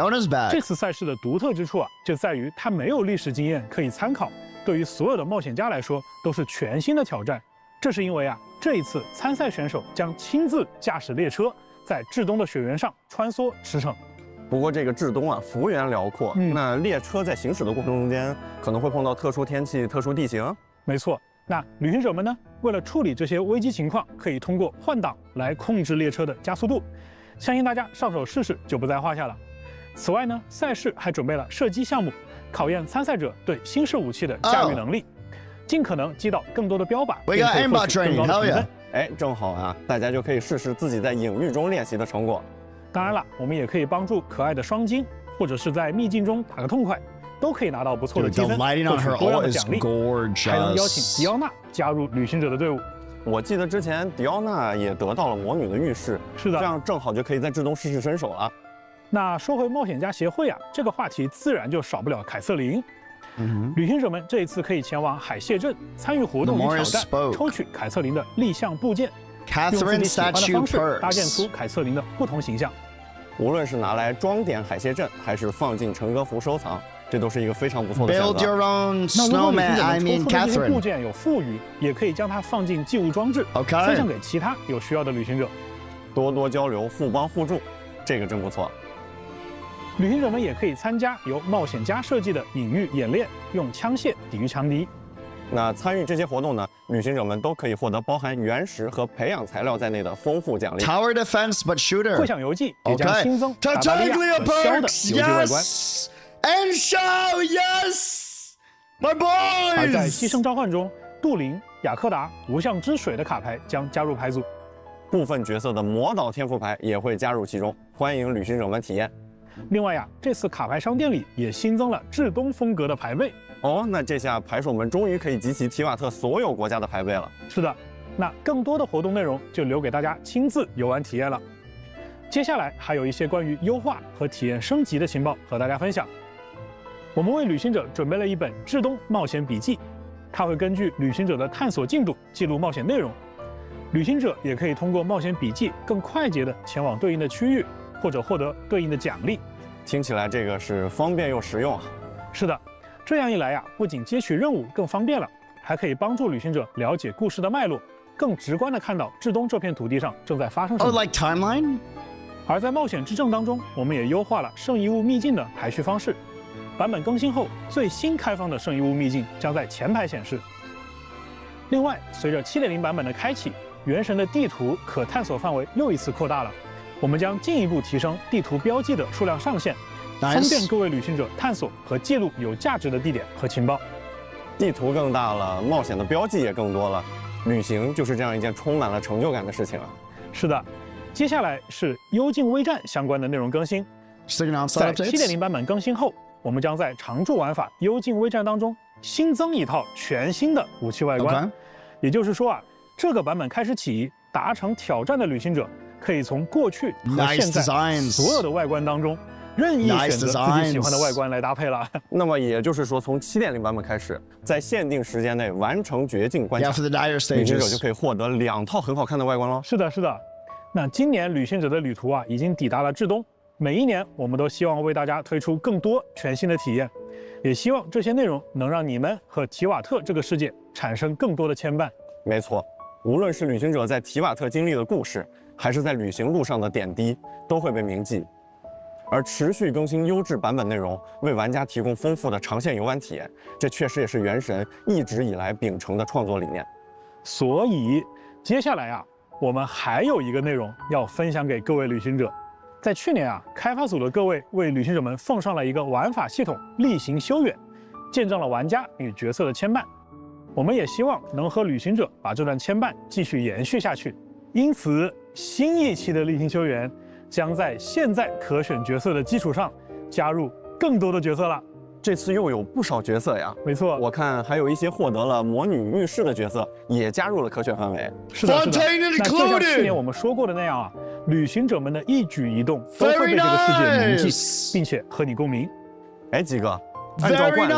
这次赛事的独特之处啊，就在于它没有历史经验可以参考，对于所有的冒险家来说都是全新的挑战。这是因为啊，这一次参赛选手将亲自驾驶列车在至东的雪原上穿梭驰骋。不过这个至东啊，幅员辽阔，那列车在行驶的过程中间可能会碰到特殊天气、特殊地形。没错，那旅行者们呢，为了处理这些危机情况，可以通过换挡来控制列车的加速度。相信大家上手试试就不在话下了。此外呢，赛事还准备了射击项目，考验参赛者对新式武器的驾驭能力，尽可能击倒更多的标靶，并且获取更高的评分。哎，正好啊，大家就可以试试自己在影域中练习的成果。当然了，我们也可以帮助可爱的双金，或者是在秘境中打个痛快，都可以拿到不错的积分，获取多样的奖励，还能邀请迪奥娜加入旅行者的队伍。我记得之前迪奥娜也得到了魔女的玉饰，是的，这样正好就可以在至东试试身手了。那说回冒险家协会啊，这个话题自然就少不了凯瑟琳。旅行者们这一次可以前往海蟹镇参与活动与挑战，抽取凯瑟琳的立项部件，用自己喜欢的方式搭建出凯瑟琳的不同形象。无论是拿来装点海蟹镇，还是放进成歌符收藏，这都是一个非常不错的选择。 Build your own snowman. 那如果旅行者们抽出的这些部件有富余，也可以将它放进寄物装置，分享给其他有需要的旅行者。多多交流，互帮互助，这个真不错。旅行者们也可以参加由冒险家设计的隐喻演练，用枪械抵御强敌。那参与这些活动呢，旅行者们都可以获得包含原石和培养材料在内的丰富奖励。Tower defense but shooter。会享游记也将新增达达利亚和肖的游记外观。 And show yes, my boys。而在牺牲召唤中，杜林、雅克达、无相之水的卡牌将加入牌组，部分角色的魔导天赋牌也会加入其中，欢迎旅行者们体验。另外呀，这次卡牌商店里也新增了至东风格的牌位。哦，那这下牌手们终于可以集齐提瓦特所有国家的牌位了。是的，那更多的活动内容就留给大家亲自游玩体验了。接下来还有一些关于优化和体验升级的情报和大家分享。 我们为旅行者准备了一本至东冒险笔记，它会根据旅行者的探索进度记录冒险内容。旅行者也可以通过冒险笔记更快捷地前往对应的区域，或者获得对应的奖励。听起来这个是方便又实用啊！是的，这样一来呀，不仅接取任务更方便了，还可以帮助旅行者了解故事的脉络，更直观地看到至东这片土地上正在发生什么。like timeline。而在冒险之证当中，我们也优化了圣遗物秘境的排序方式。 版本更新后，最新开放的圣遗物秘境将在前排显示。另外，随着 7.0 版本的开启，原神的地图可探索范围又一次扩大了。我们将进一步提升地图标记的数量上限，方便各位旅行者探索和记录有价值的地点和情报。地图更大了，冒险的标记也更多了，旅行就是这样一件充满了成就感的事情啊！是的，接下来是幽静微战相关的内容更新。在 7.0 版本更新后。 我们将在常驻玩法幽静微战当中新增一套全新的武器外观，也就是说啊，这个版本开始起，达成挑战的旅行者可以从过去和现在所有的外观当中任意选择自己喜欢的外观来搭配了。那么也就是说，从 7.0 版本开始，在限定时间内完成绝境关卡，旅行者就可以获得2套很好看的外观喽。是的，是的。那今年旅行者的旅途啊，已经抵达了至东。 每一年，我们都希望为大家推出更多全新的体验，也希望这些内容能让你们和提瓦特这个世界产生更多的牵绊。没错，无论是旅行者在提瓦特经历的故事，还是在旅行路上的点滴，都会被铭记。而持续更新优质版本内容，为玩家提供丰富的长线游玩体验，这确实也是原神一直以来秉承的创作理念。所以，接下来啊，我们还有一个内容要分享给各位旅行者。在去年啊，开发组的各位为旅行者们奉上了一个玩法系统例行修远，见证了玩家与角色的牵绊。我们也希望能和旅行者把这段牵绊继续延续下去。因此，新一期的例行修远将在现在可选角色的基础上，加入更多的角色了。这次又有不少角色呀！没错，我看还有一些获得了魔女浴室的角色也加入了可选范围。是的，是的。那就像去年我们说过的那样啊，旅行者们的一举一动都会被这个世界铭记，并且和你共鸣。哎，几哥，按照惯例，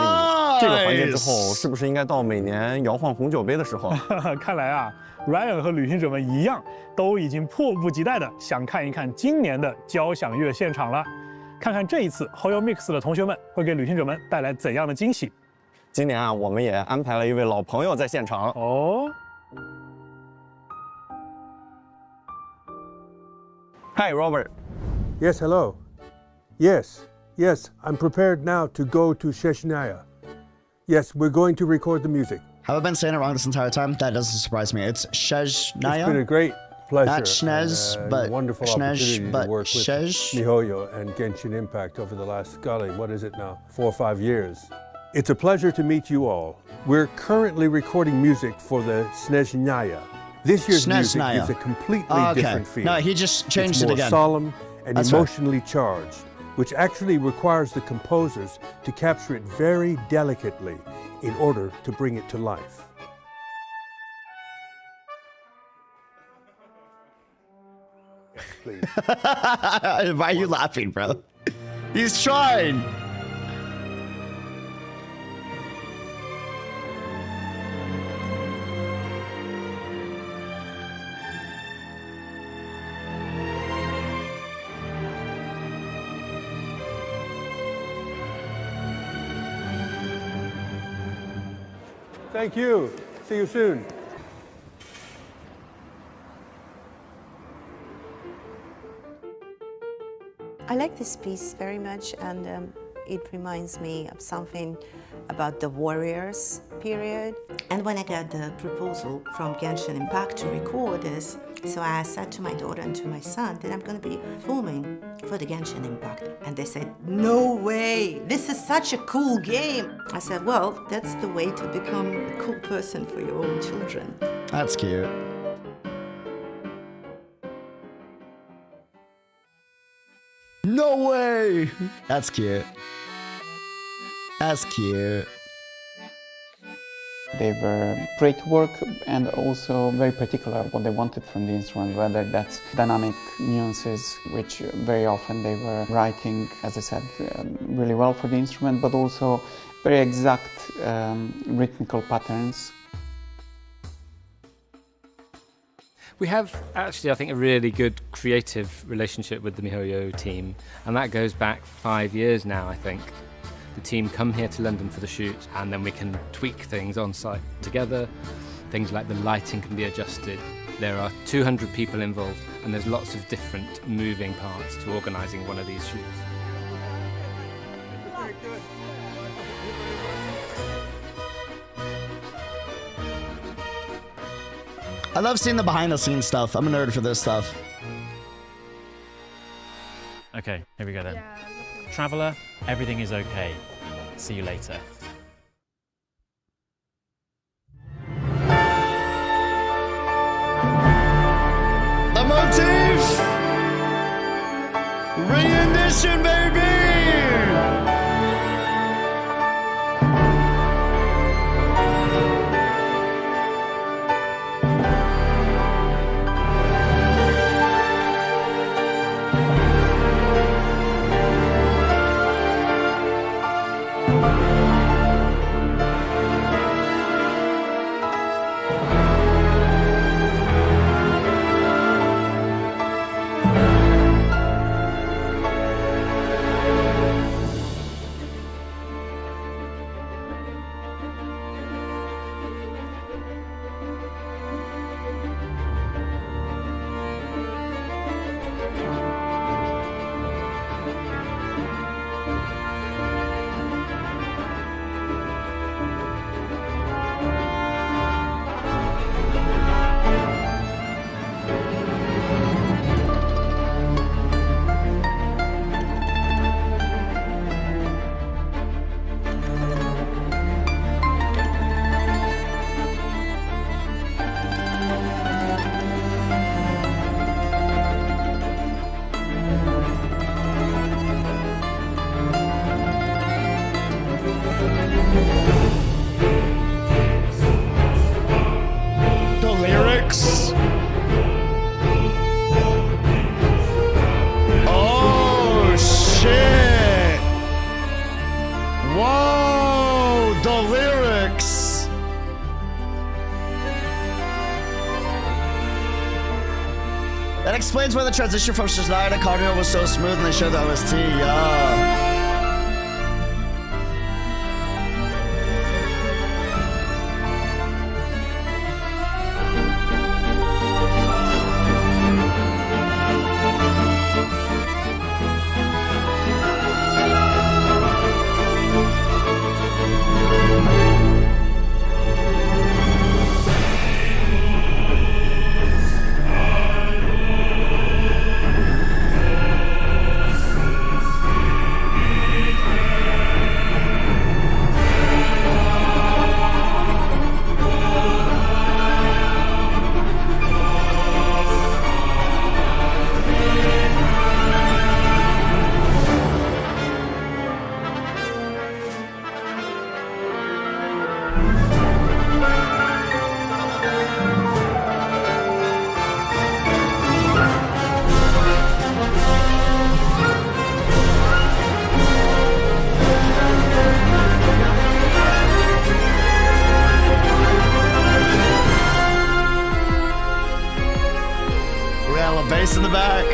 这个环节之后是不是应该到每年摇晃红酒杯的时候？看来啊，Ryan 和旅行者们一样，都已经迫不及待的想看一看今年的交响乐现场了。看看这一次 Hoyo Mix 的同学们会给旅行者们带来怎样的惊喜。今年啊，我们也安排了一位老朋友在现场哦。Hi, Robert. Yes, hello. Yes, I'm prepared now to go to SNEZHNAYA. Yes, we're going to record the music. Have I been saying it wrong this entire time? That doesn't surprise me. It's SNEZHNAYA. It's been a great pleasure. Not Snez, but wonderful Snez, opportunity but to work with MiHoYo and Genshin Impact over the last, golly, what is it now? 4 or 5 years. It's a pleasure to meet you all. We're currently recording music for the SNEZHNAYA. This year's music is a completely different feel. No, he just changed it's it again. More solemn and That's emotionally charged, which actually requires the composers to capture it very delicately in order to bring it to life. Please. Why are you laughing, bro? He's trying. Thank you. See you soon. I like this piece very much, and it reminds me of something about the warriors period. And when I got the proposal from Genshin Impact to record this, so I said to my daughter and to my son that I'm going to be filming for the Genshin Impact. And they said, no way, this is such a cool game. I said, well, that's the way to become a cool person for your own children. That's cute. No way! That's cute. That's cute. They were great work and also very particular what they wanted from the instrument, whether that's dynamic nuances, which very often they were writing, as I said, really well for the instrument, but also very exact rhythmical patterns. We have actually, I think, a really good creative relationship with the MiHoYo team, and that goes back 5 years now, I think. The team come here to London for the shoot, and then we can tweak things on site together. Things like the lighting can be adjusted. There are 200 people involved, and there's lots of different moving parts to organising one of these shoots. I love seeing the behind-the-scenes stuff. I'm a nerd for this stuff. Okay, here we go then. Traveller, everything is okay. See you later. The motif! Rendition, baby! That explains why the transition from SNEZHNAYA to Cardinal was so smooth and they showed the OST. Yeah. Bass in the back.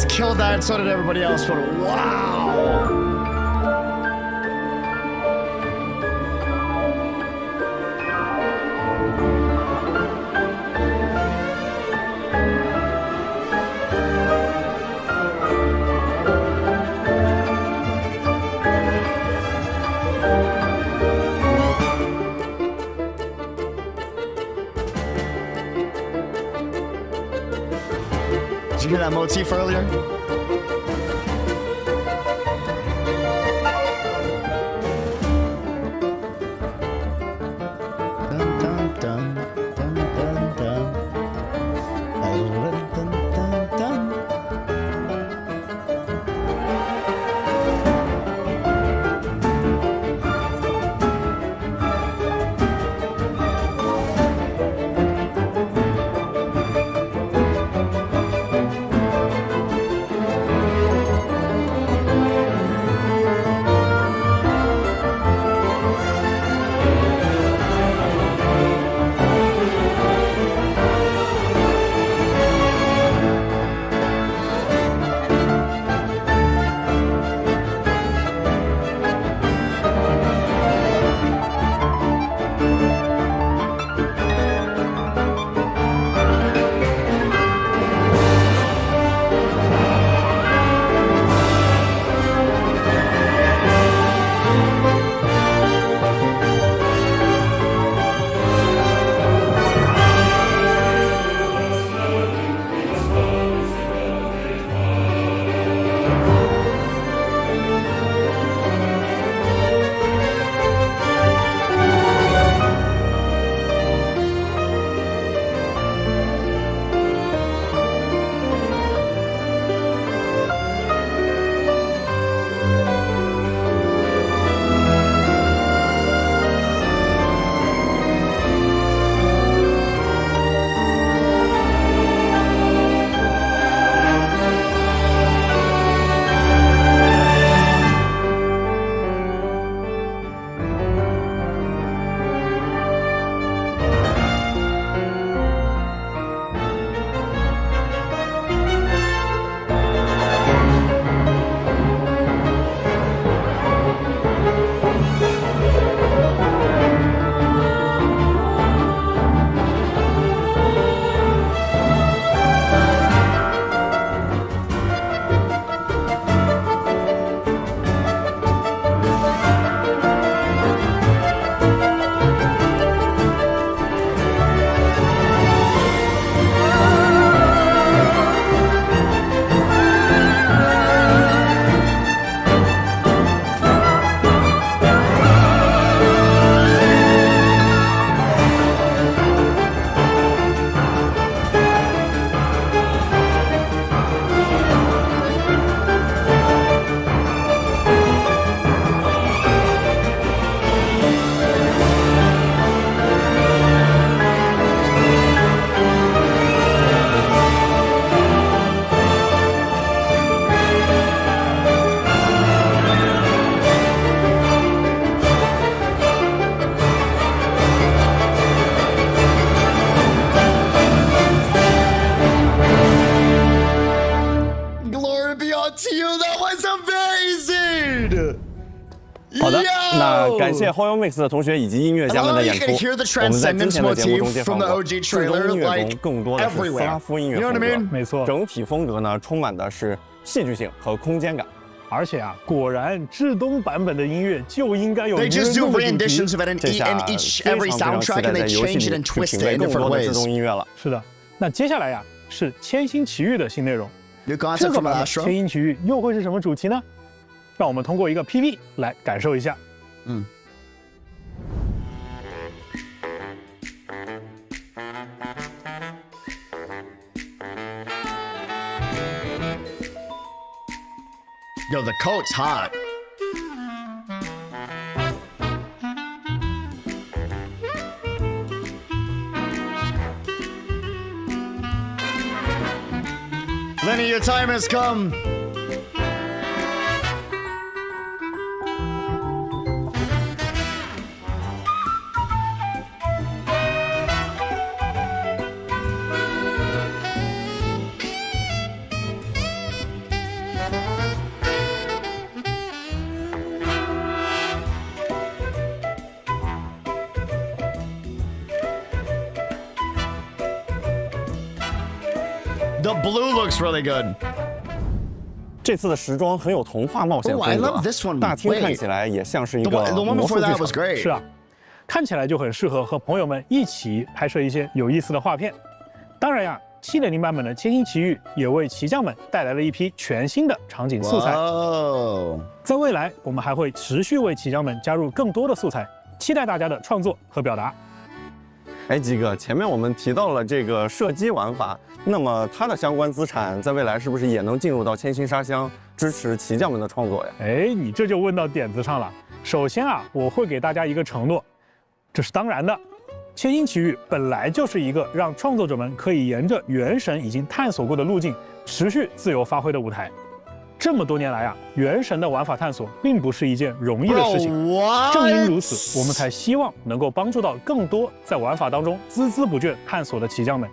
Killed that, and so did everybody else, but wow! Did you hear that motif earlier? 好的，那感谢 Hoyo Mix 的同学以及音乐家们的演出。我们在今天的节目中介绍过，至东音乐中更多的是斯拉夫音乐风格，没错，整体风格呢充满的是戏剧性和空间感。而且啊，果然至东版本的音乐就应该有迷人的主题。这下非常非常期待在游戏里去品味更多的至东音乐了。是的，那接下来呀是千星奇遇的新内容。这个版本千星奇遇又会是什么主题呢？让我们通过一个 PV 来感受一下。Yo, the coat's hot. Lenny, your time has come. The blue looks really good. 这次的时装很有童话冒险风格， I love this one. 大厅看起来也像是一个 The one before that was great. 是啊，看起来就很适合和朋友们一起拍摄一些有意思的画片。当然呀，7.0版本的千星奇遇也为骑将们带来了一批全新的场景素材。在未来，我们还会持续为骑将们加入更多的素材，期待大家的创作和表达。哎，鸡哥，前面我们提到了这个射击玩法，那么它的相关资产在未来是不是也能进入到千星沙箱，支持骑将们的创作呀？哎，你这就问到点子上了。首先啊，我会给大家一个承诺，这是当然的。千星奇遇本来就是一个让创作者们可以沿着原神已经探索过的路径，持续自由发挥的舞台。这么多年来啊，原神的玩法探索并不是一件容易的事情。正因如此，我们才希望能够帮助到更多在玩法当中孜孜不倦探索的骑将们。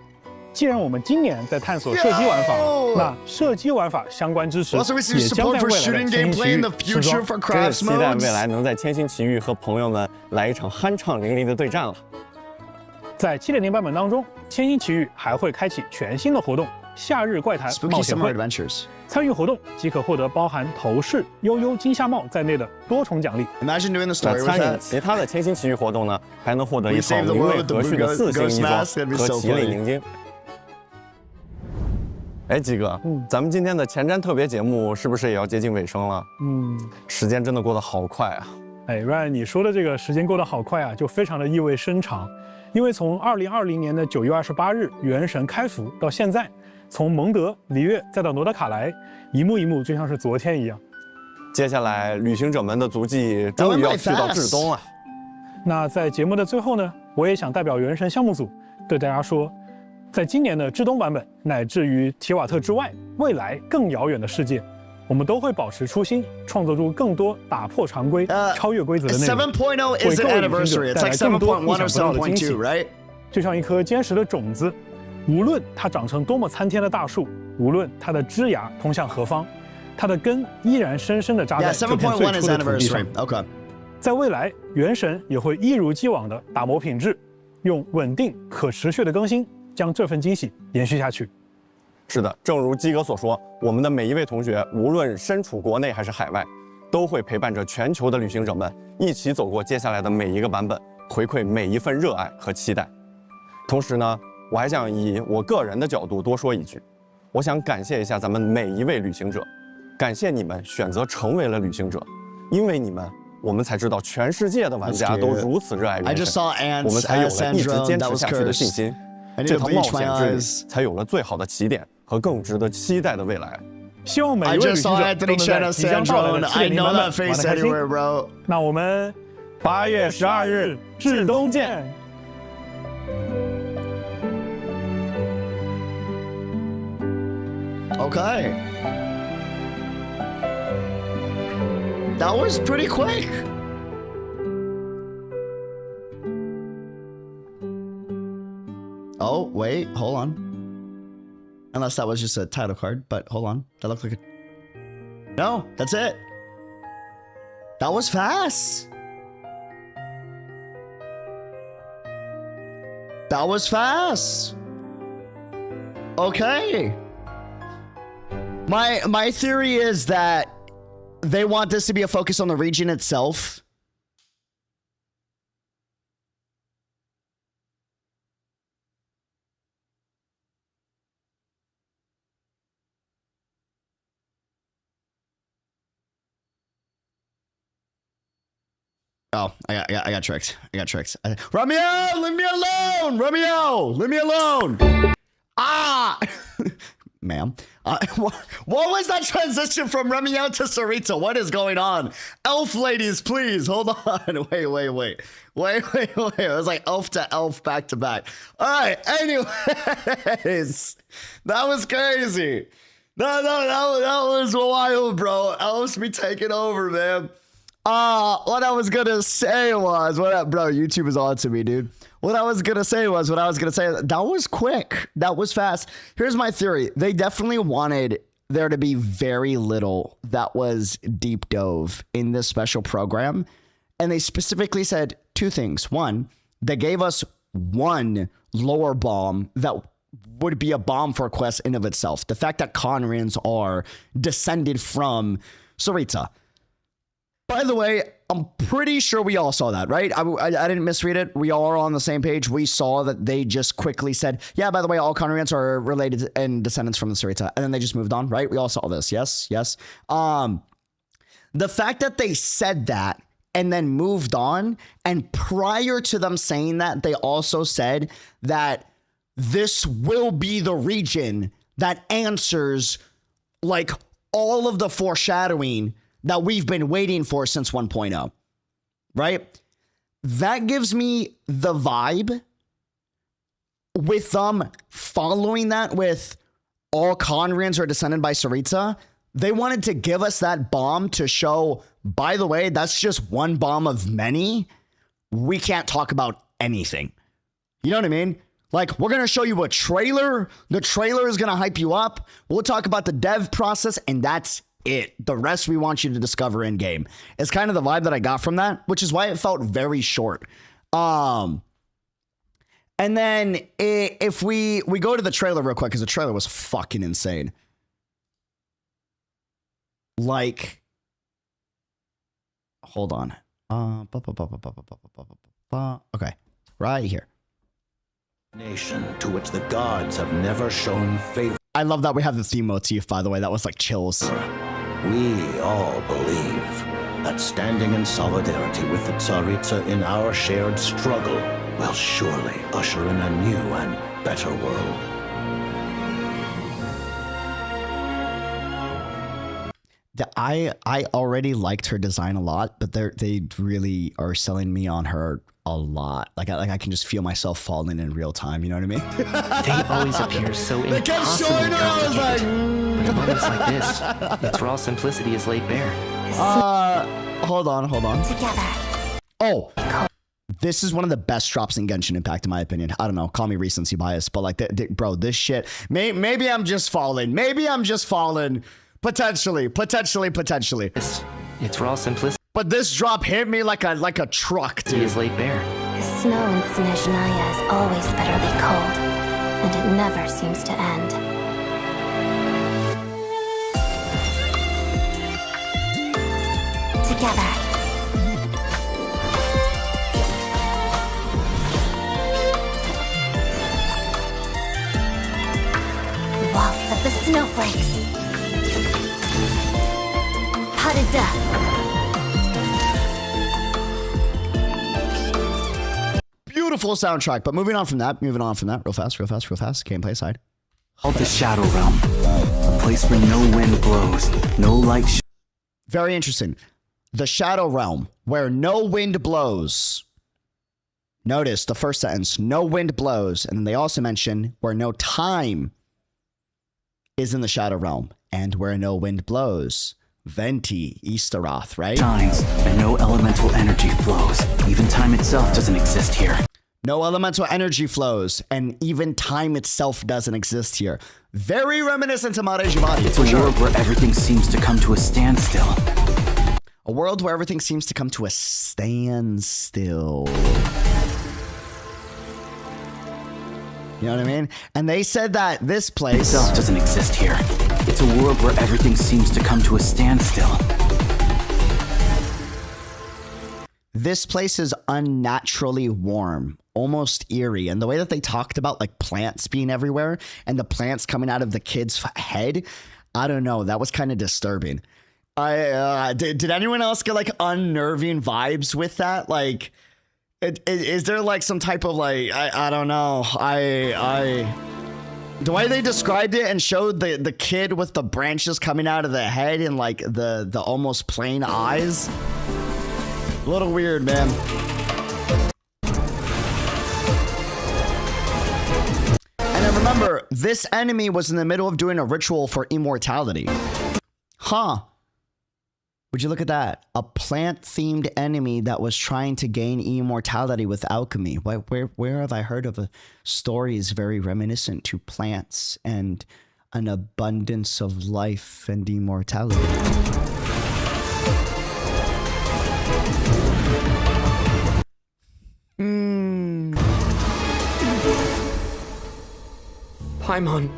既然我们今年在探索射击玩法，那射击玩法相关支持也将在未来的千星奇遇时装。真的期待未来能在千星奇遇和朋友们来一场酣畅淋漓的对战了。在7.0版本当中，千星奇遇还会开启全新的活动——夏日怪谈冒险会。参与活动即可获得包含头饰、悠悠金夏帽在内的多重奖励。参与其他的千星奇遇活动呢，还能获得一套明媚和煦的4星衣装和麒麟凝晶。哎，鸡哥，咱们今天的前瞻特别节目是不是也要接近尾声了？时间真的过得好快啊！哎 ，Ryan， 你说的这个时间过得好快啊，就非常的意味深长。因为从2020年的9月28日原神开服到现在，从蒙德、里约再到罗德卡莱，一幕一幕就像是昨天一样。接下来，旅行者们的足迹终于要去到至东了。那在节目的最后呢，我也想代表原神项目组对大家说，在今年的至东版本，乃至于提瓦特之外，未来更遥远的世界，我们都会保持初心，创作出更多打破常规、超越规则的内容，为各位旅行者带来更多意想不到的惊喜。就像一颗坚实的种子，无论它长成多么参天的大树，无论它的枝芽通向何方，它的根依然深深地扎在这片最初的土地上。在未来，原神也会一如既往地打磨品质，用稳定可持续的更新，将这份惊喜延续下去。是的，正如基哥所说，我们的每一位同学，无论身处国内还是海外，都会陪伴着全球的旅行者们一起走过接下来的每一个版本，回馈每一份热爱和期待。同时呢，我还想以我个人的角度多说一句，我想感谢一下咱们每一位旅行者，感谢你们选择成为了旅行者，因为你们，我们才知道全世界的玩家都如此热爱原神，我们才有了一直坚持下去的信心。这趟冒险之旅才有了最好的起点和更值得期待的未来。希望每一位旅行者都能在即将到来的7.0版本玩得开心。那我们8月12日至东见。Okay. That was pretty quick. Oh, wait, hold on. Unless that was just a title card, but hold on. That looked like a... No, that's it. That was fast. That was fast. Okay. My theory is that they want this to be a focus on the region itself. Oh, I got tricked. I got tricked. Romeo, leave me alone. Romeo, leave me alone. Ah, ma'am. What was that transition from Romeo to Sarita? What is going on? Elf ladies, please hold on. Wait. It was like elf to elf back to back. All right. Anyways, that was crazy. No, that was wild, bro. Elves be taking over, man. What I was gonna say was, bro, YouTube is on to me, dude. What I was gonna say, that was quick. That was fast. Here's my theory. They definitely wanted there to be very little that was deep dove in this special program. And they specifically said two things. One, they gave us one lore bomb that would be a bomb for a quest in of itself. The fact that Conrans are descended from Sarita. By the way, I'm pretty sure we all saw that, right? I didn't misread it. We all are on the same page. We saw that they just quickly said, yeah, by the way, all Conrans are related and descendants from the Sarita. And then they just moved on, right? We all saw this. Yes. The fact that they said that and then moved on, and prior to them saying that, they also said that this will be the region that answers like all of the foreshadowing that we've been waiting for since 1.0, right? That gives me the vibe with them following that with all Conrans are descended by Sarita. They wanted to give us that bomb to show, by the way, that's just one bomb of many. We can't talk about anything. You know what I mean? Like, we're going to show you a trailer. The trailer is going to hype you up. We'll talk about the dev process, and that's it. The rest we want you to discover in game. It's kind of the vibe that I got from that, which is why it felt very short. And then if we go to the trailer real quick, because the trailer was fucking insane. Like, hold on. Okay, right here. Nation to which the gods have never shown favor. I love that we have the theme motif, by the way. That was like chills. We all believe that standing in solidarity with the Tsaritsa in our shared struggle will surely usher in a new and better world. I already liked her design a lot, but they really are selling me on her a lot. Like I can just feel myself falling in real time. You know what I mean? They always appear so impossibly complicated. But in moments like this, its raw simplicity is laid bare. Hold on. Together. Oh, this is one of the best drops in Genshin Impact, in my opinion. I don't know. Call me recency bias, but like, bro, this shit. Maybe I'm just falling. Potentially. It's raw simplicity. But this drop hit me like a truck, dude. It is laid bare. The snow in Snezhnaya is always bitterly cold, and it never seems to end. Together. Waltz of the snowflakes. Pas de death. Beautiful soundtrack, but moving on from that, real fast, gameplay side. Called the Shadow Realm, a place where no wind blows, no light. Very interesting. The Shadow Realm, where no wind blows. Notice the first sentence, no wind blows, and then they also mention where no time is in the Shadow Realm, and where no wind blows. Venti, Easteroth, right? Shines, and no elemental energy flows. Even time itself doesn't exist here. No elemental energy flows, and even time itself doesn't exist here. Very reminiscent to Mare Jivati, It's a world where everything seems to come to a standstill. A world where everything seems to come to a standstill. You know what I mean? And they said that this place itself doesn't exist here. It's a world where everything seems to come to a standstill. This place is unnaturally warm, almost eerie. And the way that they talked about like plants being everywhere and the plants coming out of the kid's head, I don't know. That was kind of disturbing. Did anyone else get like unnerving vibes with that? Like, is there like some type of like, I don't know. The way they described it and showed the kid with the branches coming out of the head and like the almost plain eyes. A little weird, man. And then remember, this enemy was in the middle of doing a ritual for immortality. Huh. Would you look at that? A plant-themed enemy that was trying to gain immortality with alchemy. Where have I heard of stories very reminiscent to plants and an abundance of life and immortality? Paimon,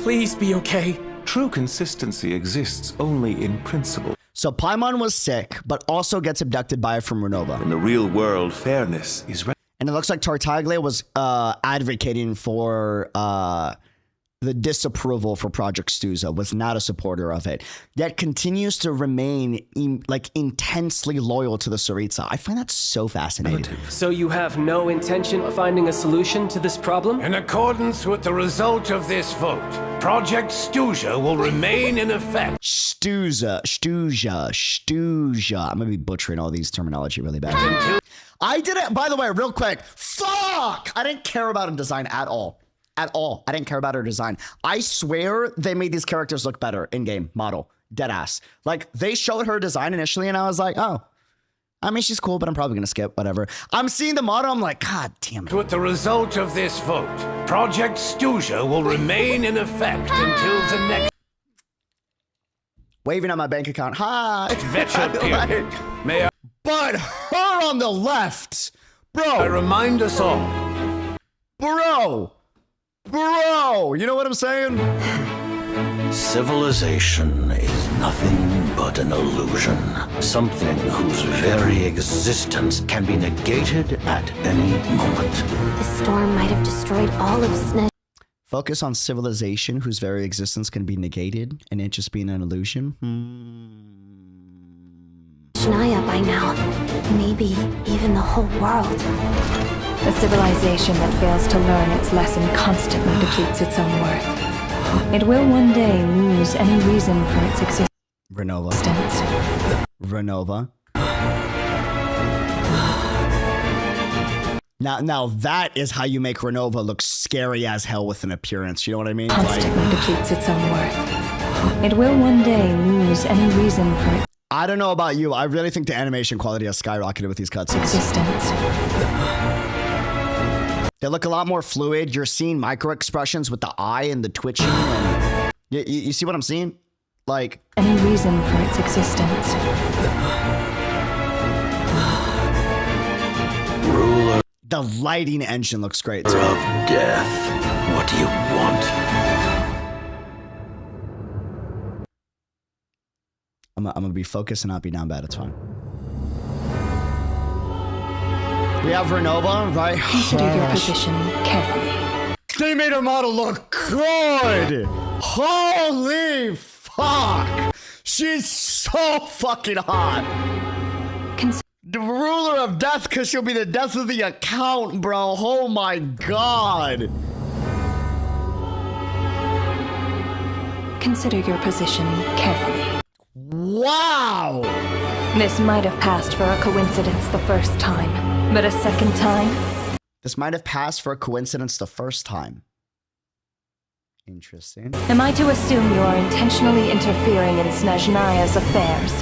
please be okay. True consistency exists only in principle. So Paimon was sick, but also gets abducted by it from Renova. In the real world, fairness is... And it looks like Tartaglia was advocating for the disapproval for Project Stuza, was not a supporter of it, yet continues to remain intensely loyal to the Tsaritsa. I find that so fascinating. So you have no intention of finding a solution to this problem? In accordance with the result of this vote, Project Stuza will remain in effect. Stuza. I'm gonna be butchering all these terminology really bad. I didn't, by the way, real quick, fuck! I didn't care about her design at all. At all. I didn't care about her design. I swear they made these characters look better in-game model. Deadass. Like, they showed her design initially, and I was like, oh. I mean, she's cool, but I'm probably gonna skip, whatever. I'm seeing the model, I'm like, God damn it. With the result of this vote, Project Stuza will remain in effect until the next... Waving at my bank account. Hi! Veteran period. May I... But her on the left! Bro! I remind us all. Bro! You know what I'm saying? Civilization is nothing but an illusion. Something whose very existence can be negated at any moment. The storm might have destroyed all of Snezhnaya. Focus on civilization whose very existence can be negated and it just being an illusion? By now. Maybe even the whole world. A civilization that fails to learn its lesson constantly depletes its own worth. It will one day lose any reason for its existence. Renova. Now that is how you make Renova look scary as hell with an appearance. You know what I mean? Constantly depletes its own worth. It will one day lose any reason for its I don't know about you. I really think the animation quality has skyrocketed with these cutscenes. existence. They look a lot more fluid. You're seeing micro expressions with the eye and the twitching. And you see what I'm seeing? Like any reason for its existence. Ruler the lighting engine looks great too. of death. What do you want? I'm gonna be focused and not be down bad. It's fine. We have Renova, right? Consider your position carefully. They made her model look good. Holy fuck! She's so fucking hot. The ruler of death, because she'll be the death of the account, bro. Oh my god. Consider your position carefully. Wow! This might have passed for a coincidence the first time, but a second time? This might have passed for a coincidence the first time. Interesting. Am I to assume you are intentionally interfering in Snezhnaya's affairs?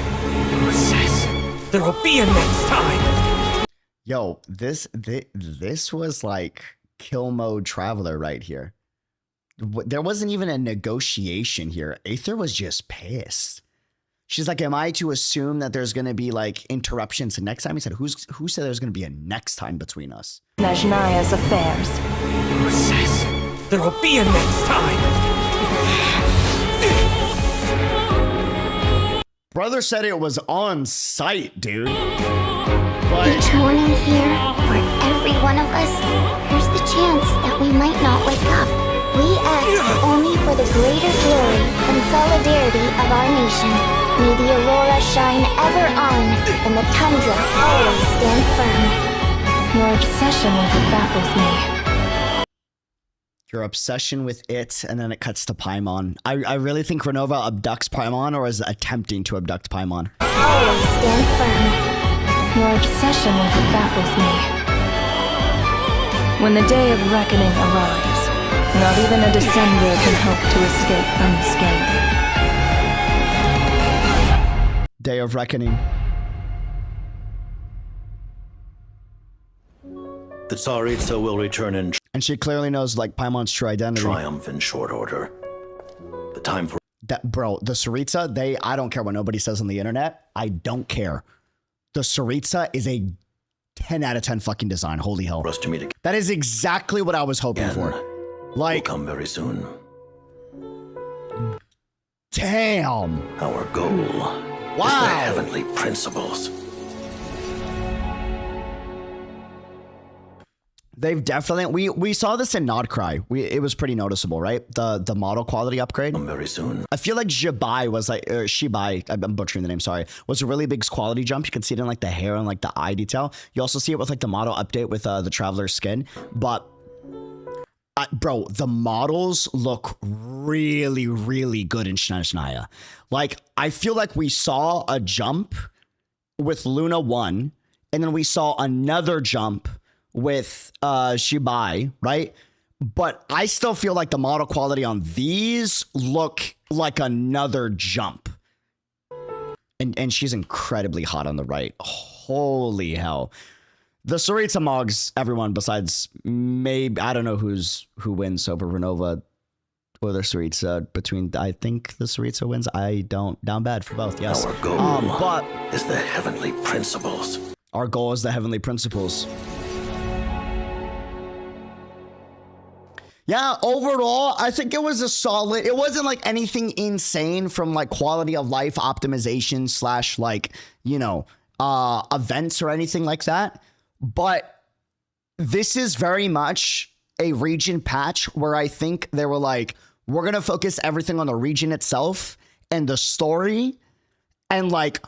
Who says there will be a next time? Yo, this was like kill mode Traveler right here. There wasn't even a negotiation here. Aether was just pissed. She's like, am I to assume that there's going to be like interruptions next time? He said, who said there's going to be a next time between us? SNEZHNAYA's affairs. Who says there will be a next time? Brother said it was on site, dude. Each morning here, for every one of us, there's the chance that we might not wake up. We act only for the greater glory and solidarity of our nation. May the aurora shine ever on, and the tundra always stand firm. Your obsession with it baffles me. Your obsession with it, and then it cuts to Paimon. I really think Renova abducts Paimon, or is attempting to abduct Paimon. Always stand firm. Your obsession with it baffles me. When the day of reckoning arrives, not even a descender can hope to escape unscathed. Day of reckoning. The Tsaritsa will return in and she clearly knows like Paimon's true identity. Triumph in short order. The time for that, bro. The Tsaritsa, I don't care what nobody says on the internet. I don't care. The Tsaritsa is a 10 out of 10 fucking design. Holy hell. For us to meet again. That is exactly what I was hoping for. Like, will come very soon. Damn. Our goal is the heavenly principles. They've definitely we saw this in Nodcry. It was pretty noticeable, right? The model quality upgrade. Very soon. I feel like Shibai was like Shibai, I'm butchering the name, sorry, was a really big quality jump. You can see it in like the hair and like the eye detail. You also see it with like the model update with the Traveler's skin. But bro, the models look really, really good in SNEZHNAYA. Like, I feel like we saw a jump with Luna 1, and then we saw another jump with Shibai, right? But I still feel like the model quality on these look like another jump. And she's incredibly hot on the right. Holy hell. The Tsaritsa Mogs, everyone besides maybe, I don't know who wins over Renova or the Tsaritsa. I think the Tsaritsa wins. I don't, down bad for both, yes. Our goal is the heavenly principles. Our goal is the heavenly principles. Yeah, overall, I think it was a solid, it wasn't like anything insane from like quality of life optimization / like, you know, events or anything like that. But this is very much a region patch where I think they were like, we're going to focus everything on the region itself and the story and like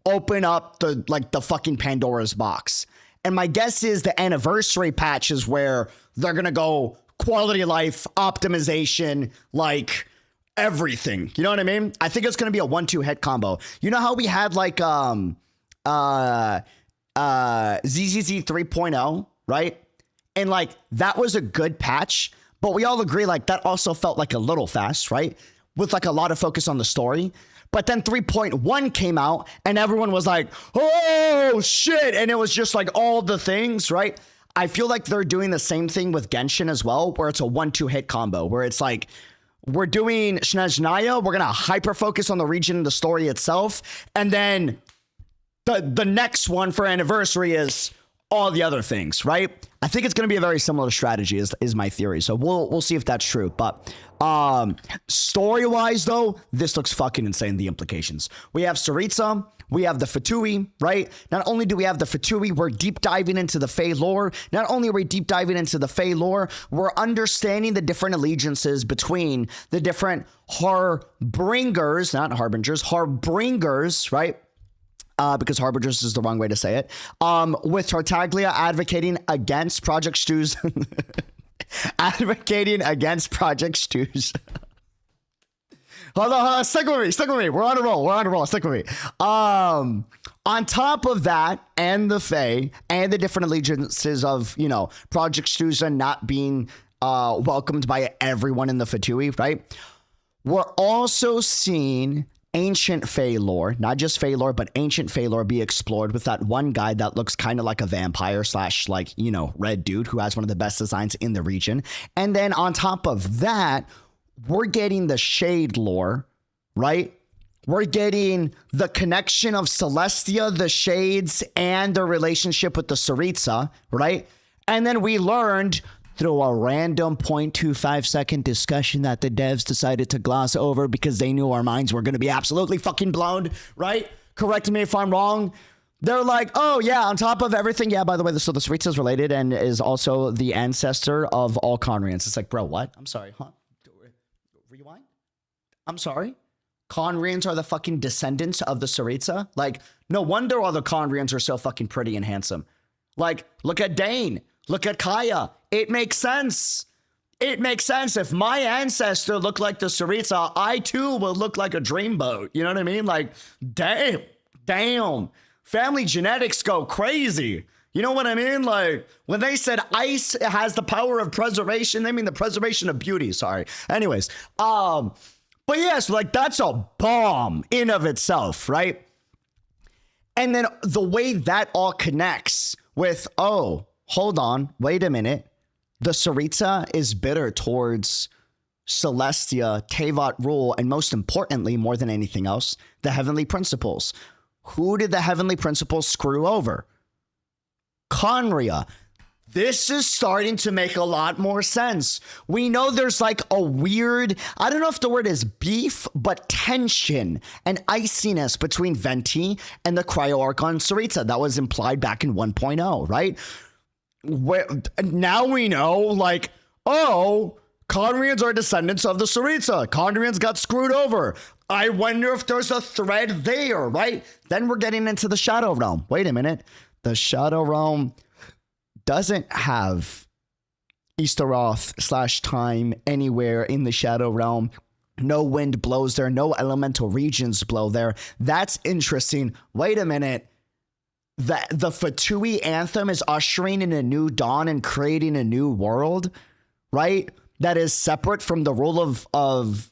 open up the fucking Pandora's box. And my guess is the anniversary patch is where they're going to go quality of life, optimization, like everything. You know what I mean? I think it's going to be a 1-2 hit combo. You know how we had like ZZZ 3.0, right? And like that was a good patch, but we all agree like that also felt like a little fast, right? With like a lot of focus on the story. But then 3.1 came out and everyone was like, oh shit. And it was just like all the things, right? I feel like they're doing the same thing with Genshin as well, where it's a 1-2 hit combo, where it's like, we're doing SNEZHNAYA, we're going to hyper focus on the region and the story itself. And then the next one for anniversary is all the other things, right? I think it's going to be a very similar strategy is my theory. So we'll see if that's true. But story-wise, though, this looks fucking insane, the implications. We have Tsaritsa, we have the Fatui, right? Not only do we have the Fatui, we're deep diving into the Fae lore. Not only are we deep diving into the Fae lore, we're understanding the different allegiances between the different harbingers, not harbingers, harbingers, right? Because harbingers is the wrong way to say it. With Tartaglia advocating against Project Stew's advocating against Project Stew's. Hold on, stick with me. We're on a roll, stick with me. On top of that, and the Fae, and the different allegiances of, you know, Project Stew's not being welcomed by everyone in the Fatui, right? We're also seeing ancient Fae lore, not just Fae lore, but ancient Fae lore be explored with that one guy that looks kind of like a vampire / like, you know, red dude who has one of the best designs in the region. And then on top of that, we're getting the Shade lore, right? We're getting the connection of Celestia, the Shades, and their relationship with the Tsaritsa, right? And then we learned through a random 0.25 second discussion that the devs decided to gloss over because they knew our minds were going to be absolutely fucking blown, right? Correct me if I'm wrong. They're like, oh yeah, on top of everything, yeah, by the way, so the Tsaritsa is related and is also the ancestor of all Conrians. It's like, bro, what? I'm sorry, huh? Rewind? I'm sorry? Conrians are the fucking descendants of the Tsaritsa? Like, no wonder all the Conrians are so fucking pretty and handsome. Like, look at Dane. Look at Kaya. It makes sense. It makes sense. If my ancestor looked like the Tsaritsa, I too will look like a dreamboat. You know what I mean? Like, damn. Family genetics go crazy. You know what I mean? Like, when they said ice has the power of preservation, they mean the preservation of beauty. Sorry. Anyways, but yes, like that's a bomb in of itself, right? And then the way that all connects with, oh, hold on, wait a minute. The Tsaritsa is bitter towards Celestia, Teyvat rule, and most importantly, more than anything else, the heavenly principles. Who did the heavenly principles screw over? Conria. This is starting to make a lot more sense. We know there's like a weird, I don't know if the word is beef, but tension and iciness between Venti and the Cryo-Archon Tsaritsa. That was implied back in 1.0, right? Where, now we know, like, oh, Conrians are descendants of the Tsaritsa. Conrians got screwed over. I wonder if there's a thread there, right? Then we're getting into the Shadow Realm. Wait a minute. The Shadow Realm doesn't have Easteroth / time anywhere in the Shadow Realm. No wind blows there. No elemental regions blow there. That's interesting. Wait a minute. The Fatui anthem is ushering in a new dawn and creating a new world, right? That is separate from the rule of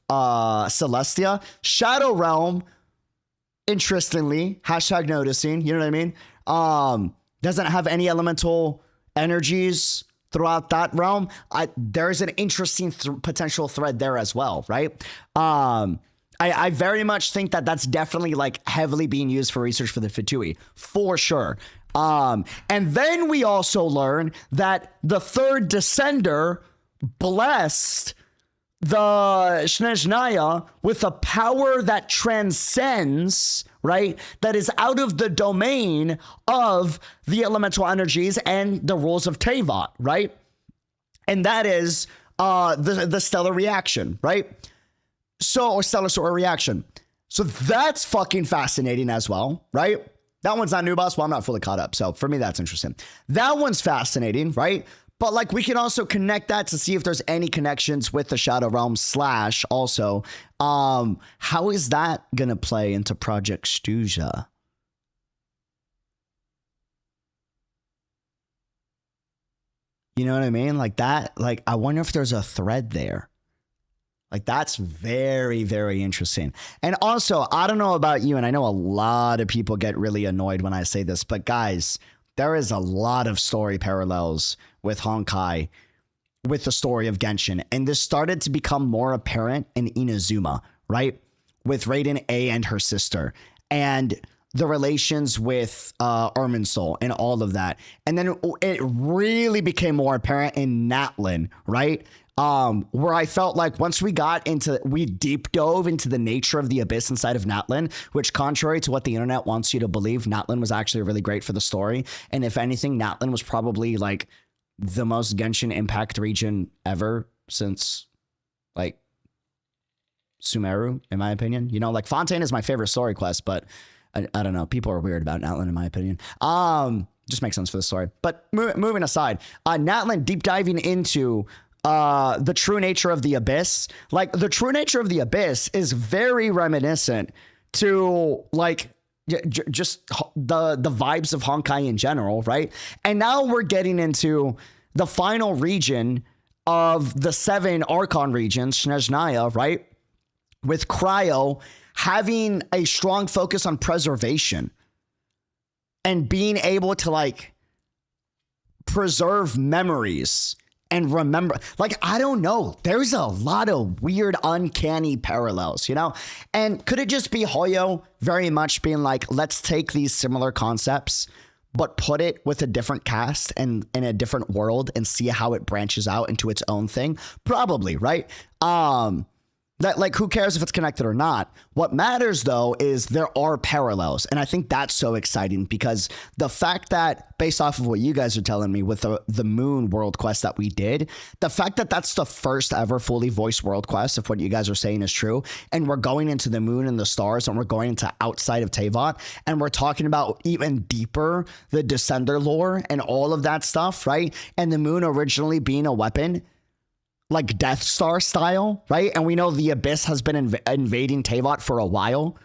Celestia. Shadow Realm, interestingly, #noticing, you know what I mean? Doesn't have any elemental energies throughout that realm. There's an interesting potential thread there as well, right? I very much think that that's definitely like heavily being used for research for the Fatui, for sure. And then we also learn that the third descender blessed the SNEZHNAYA with a power that transcends, right? That is out of the domain of the elemental energies and the rules of Teyvat, right? And that is the stellar reaction, right? So, or stellar sort of reaction. So that's fucking fascinating as well, right? That one's not new, boss. Well, I'm not fully caught up. So for me, that's interesting. That one's fascinating, right? But like we can also connect that to see if there's any connections with the Shadow Realm / also. How is that going to play into Project Stuja? You know what I mean? Like that, like I wonder if there's a thread there. Like that's very, very interesting. And also, I don't know about you, and I know a lot of people get really annoyed when I say this, but guys, there is a lot of story parallels with Honkai, with the story of Genshin. And this started to become more apparent in Inazuma, right? With Raiden A and her sister. And the relations with Irminsul and all of that. And then it really became more apparent in Natlan, right? Where I felt like once we deep dove into the nature of the abyss inside of Natlan, which contrary to what the internet wants you to believe, Natlan was actually really great for the story. And if anything, Natlan was probably like the most Genshin impact region ever since like Sumeru, in my opinion. You know, like Fontaine is my favorite story quest, but I don't know. People are weird about Natlan, in my opinion. Just makes sense for the story. But moving aside, Natlan deep diving into the true nature of the abyss. Like the true nature of the abyss is very reminiscent to like just the vibes of Honkai in general, right? And now we're getting into the final region of the 7 Archon regions, SNEZHNAYA, right? With Cryo having a strong focus on preservation and being able to like preserve memories and remember, like, I don't know. There's a lot of weird, uncanny parallels, you know? And could it just be Hoyo very much being like, let's take these similar concepts, but put it with a different cast and in a different world and see how it branches out into its own thing? Probably, right? That, like, who cares if it's connected or not? What matters, though, is there are parallels. And I think that's so exciting because the fact that, based off of what you guys are telling me with the Moon World Quest that we did, the fact that that's the first ever fully voiced World Quest, if what you guys are saying is true, and we're going into the moon and the stars, and we're going into outside of Teyvat, and we're talking about even deeper the Descender lore and all of that stuff, right? And the moon originally being a weapon, like Death Star style, right? And we know the Abyss has been invading Teyvat for a while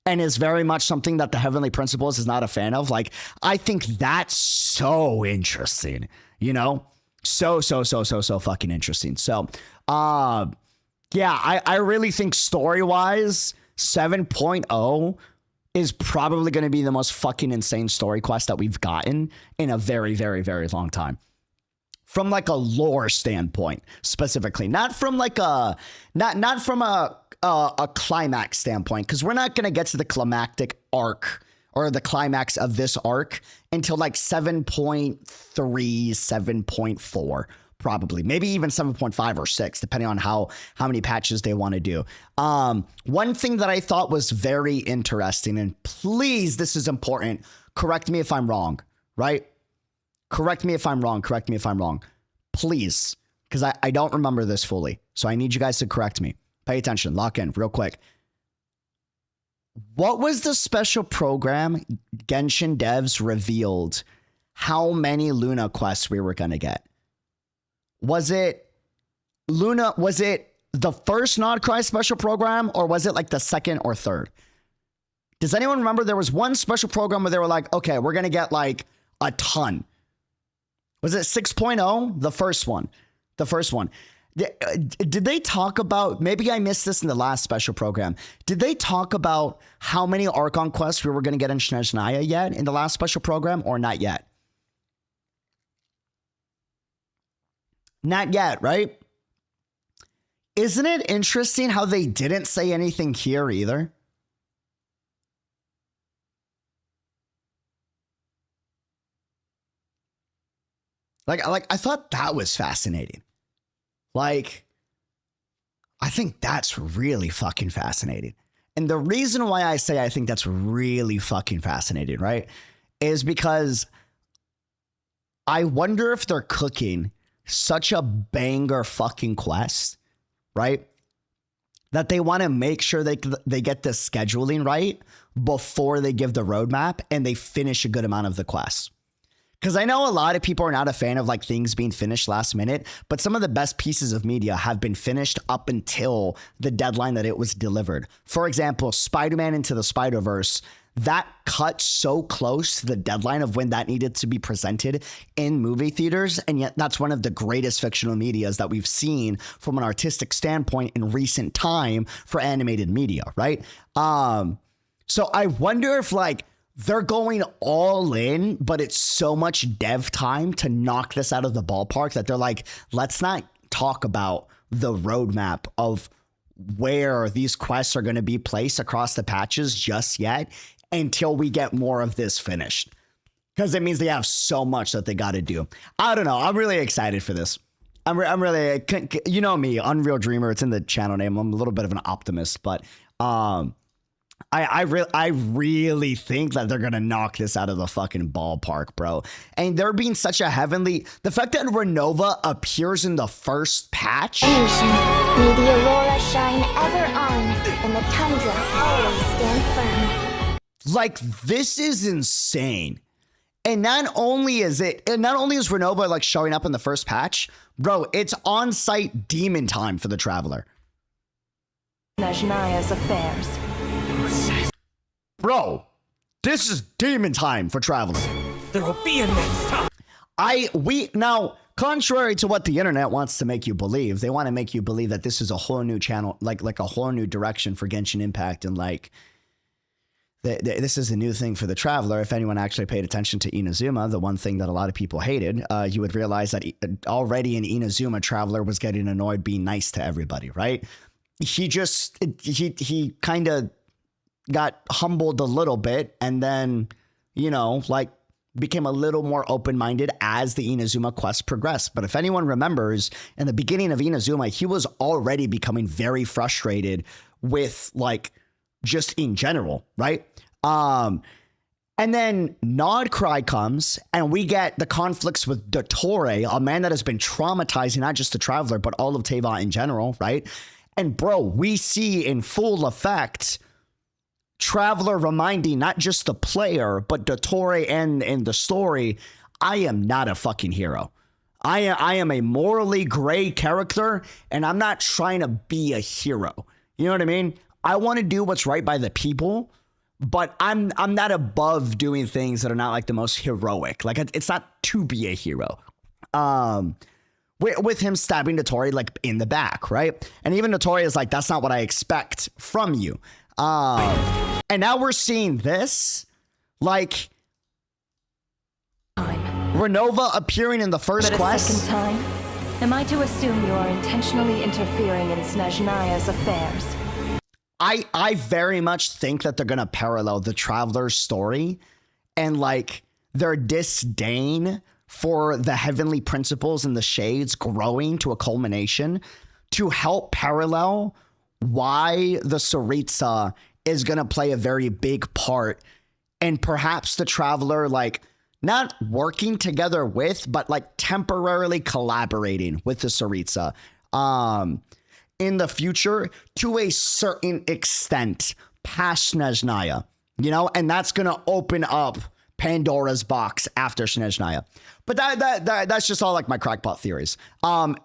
and is very much something that the Heavenly Principles is not a fan of. Like, I think that's so interesting, you know? So fucking interesting. So, yeah, I really think story-wise, 7.0 is probably going to be the most fucking insane story quest that we've gotten in a very, very, very long time. From like a lore standpoint, specifically, not from like a not from a climax standpoint, because we're not gonna get to the climactic arc or the climax of this arc until like 7.3, 7.4, probably, maybe even 7.5 or 6, depending on how many patches they want to do. One thing that I thought was very interesting, and please, this is important. Correct me if I'm wrong, right? Correct me if I'm wrong. Correct me if I'm wrong. Please, because I don't remember this fully. So I need you guys to correct me. Pay attention. Lock in real quick. What was the special program Genshin devs revealed how many Luna quests we were going to get? Was it Luna? Was it the first Nodcry special program, or was it like the second or third? Does anyone remember there was one special program where they were like, okay, we're going to get like a ton? Was it 6.0? The first one. The first one. Did they talk about, maybe I missed this in the last special program. Did they talk about how many Archon quests we were going to get in SNEZHNAYA yet in the last special program, or not yet? Not yet, right? Isn't it interesting how they didn't say anything here either? Like I thought that was fascinating. Like, I think that's really fucking fascinating. And the reason why I say I think that's really fucking fascinating, right, is because I wonder if they're cooking such a banger fucking quest, right, that they want to make sure they get the scheduling right before they give the roadmap and they finish a good amount of the quests. Because I know a lot of people are not a fan of like things being finished last minute, but some of the best pieces of media have been finished up until the deadline that it was delivered. For example, Spider-Man Into the Spider-Verse, that cut so close to the deadline of when that needed to be presented in movie theaters, and yet that's one of the greatest fictional medias that we've seen from an artistic standpoint in recent time for animated media, right? So I wonder if like they're going all in, but it's so much dev time to knock this out of the ballpark that they're like, let's not talk about the roadmap of where these quests are going to be placed across the patches just yet until we get more of this finished. Because it means they have so much that they got to do. I don't know. I'm really excited for this. I'm really, you know me, Unreal Dreamer. It's in the channel name. I'm a little bit of an optimist, but I really think that they're going to knock this out of the fucking ballpark, bro. And they're being such a heavenly... The fact that Renova appears in the first patch... May the aurora shine ever on, and the tundra always stand firm. Like, this is insane. And not only is Renova like showing up in the first patch, bro, it's on-site demon time for the Traveler. SNEZHNAYA's affairs. Bro, this is demon time for Traveler. There will be a next time. Now, contrary to what the internet wants to make you believe, they want to make you believe that this is a whole new channel, like a whole new direction for Genshin Impact, and like this is a new thing for the Traveler. If anyone actually paid attention to Inazuma, the one thing that a lot of people hated, you would realize that already in Inazuma, Traveler was getting annoyed being nice to everybody, right? He kind of got humbled a little bit and then, like became a little more open-minded as the Inazuma quest progressed. But if anyone remembers, in the beginning of Inazuma, he was already becoming very frustrated with like just in general, right? And then Nodcry comes and we get the conflicts with Dottore, a man that has been traumatizing not just the Traveler, but all of Teyvat in general, right? And bro, we see in full effect Traveler reminding not just the player, but Dottore and in the story, I am not a fucking hero. I am a morally gray character, and I'm not trying to be a hero. You know what I mean? I want to do what's right by the people, but I'm not above doing things that are not like the most heroic. Like it's not to be a hero. With him stabbing Dottore like in the back, right? And even Dottore is like, that's not what I expect from you. And now we're seeing this, like Renova appearing in the first quest. Second time, am I to assume you are intentionally interfering in Snezhnaya's affairs? I very much think that they're gonna parallel the Traveler's story and like their disdain for the heavenly principles and the shades growing to a culmination to help parallel why the Tsaritsa is going to play a very big part and perhaps the Traveler like not working together with, but like temporarily collaborating with the Tsaritsa in the future to a certain extent past Snezhnaya, and that's going to open up Pandora's box after Snezhnaya. But that's just all like my crackpot theories. And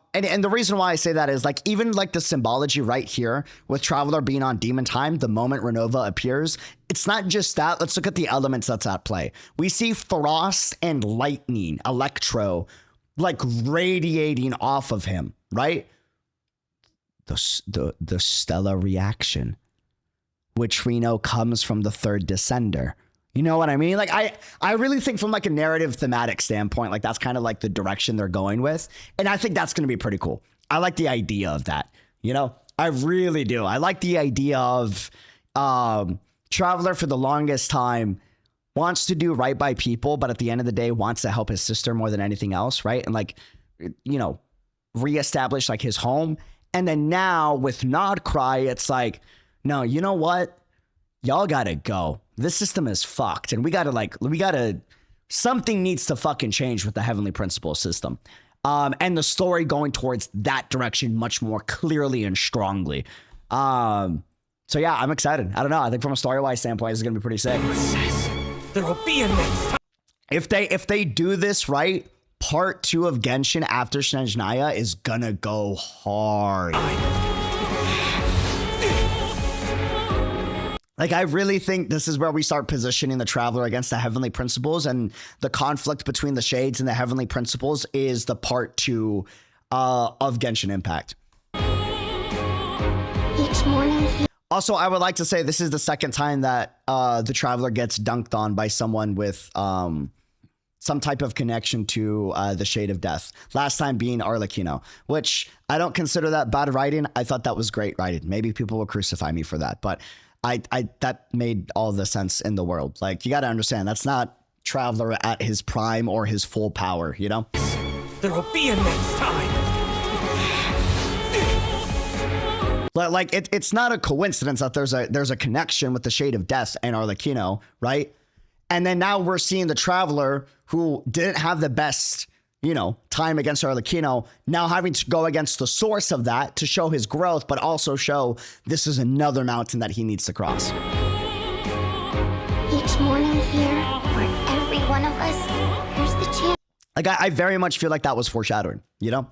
the reason why I say that is like even like the symbology right here with Traveler being on Demon Time the moment Renova appears, it's not just that. Let's look at the elements that's at play. We see frost and lightning, electro, like radiating off of him, right? The stellar reaction, which we know comes from the third descender. You know what I mean? Like I really think from like a narrative thematic standpoint, like that's kind of like the direction they're going with. And I think that's going to be pretty cool. I like the idea of that. I really do. I like the idea of Traveler for the longest time wants to do right by people, but at the end of the day wants to help his sister more than anything else. Right. And like, reestablish like his home. And then now with Nodcry, it's like, no, you know what? Y'all gotta go. This system is fucked. And we gotta, something needs to fucking change with the Heavenly Principle system. And the story going towards that direction much more clearly and strongly. So yeah, I'm excited. I don't know. I think from a story-wise standpoint, this is gonna be pretty sick. There will be a next time. If they do this right, part 2 of Genshin after Snezhnaya is gonna go hard. Like, I really think this is where we start positioning the Traveler against the Heavenly Principles, and the conflict between the Shades and the Heavenly Principles is the part 2 of Genshin Impact. Each morning. Also, I would like to say this is the second time that the Traveler gets dunked on by someone with some type of connection to the Shade of Death. Last time being Arlecchino, which I don't consider that bad writing. I thought that was great writing. Maybe people will crucify me for that, but I that made all the sense in the world. Like, you got to understand, that's not Traveler at his prime or his full power, you know? There will be a next time. Like, it's not a coincidence that there's a connection with the Shade of Death and Arlecchino, right? And then now we're seeing the Traveler, who didn't have the best, time against Arlecchino, now having to go against the source of that to show his growth, but also show this is another mountain that he needs to cross. Each morning here, for every one of us, here's the chance Like, I very much feel like that was foreshadowing, that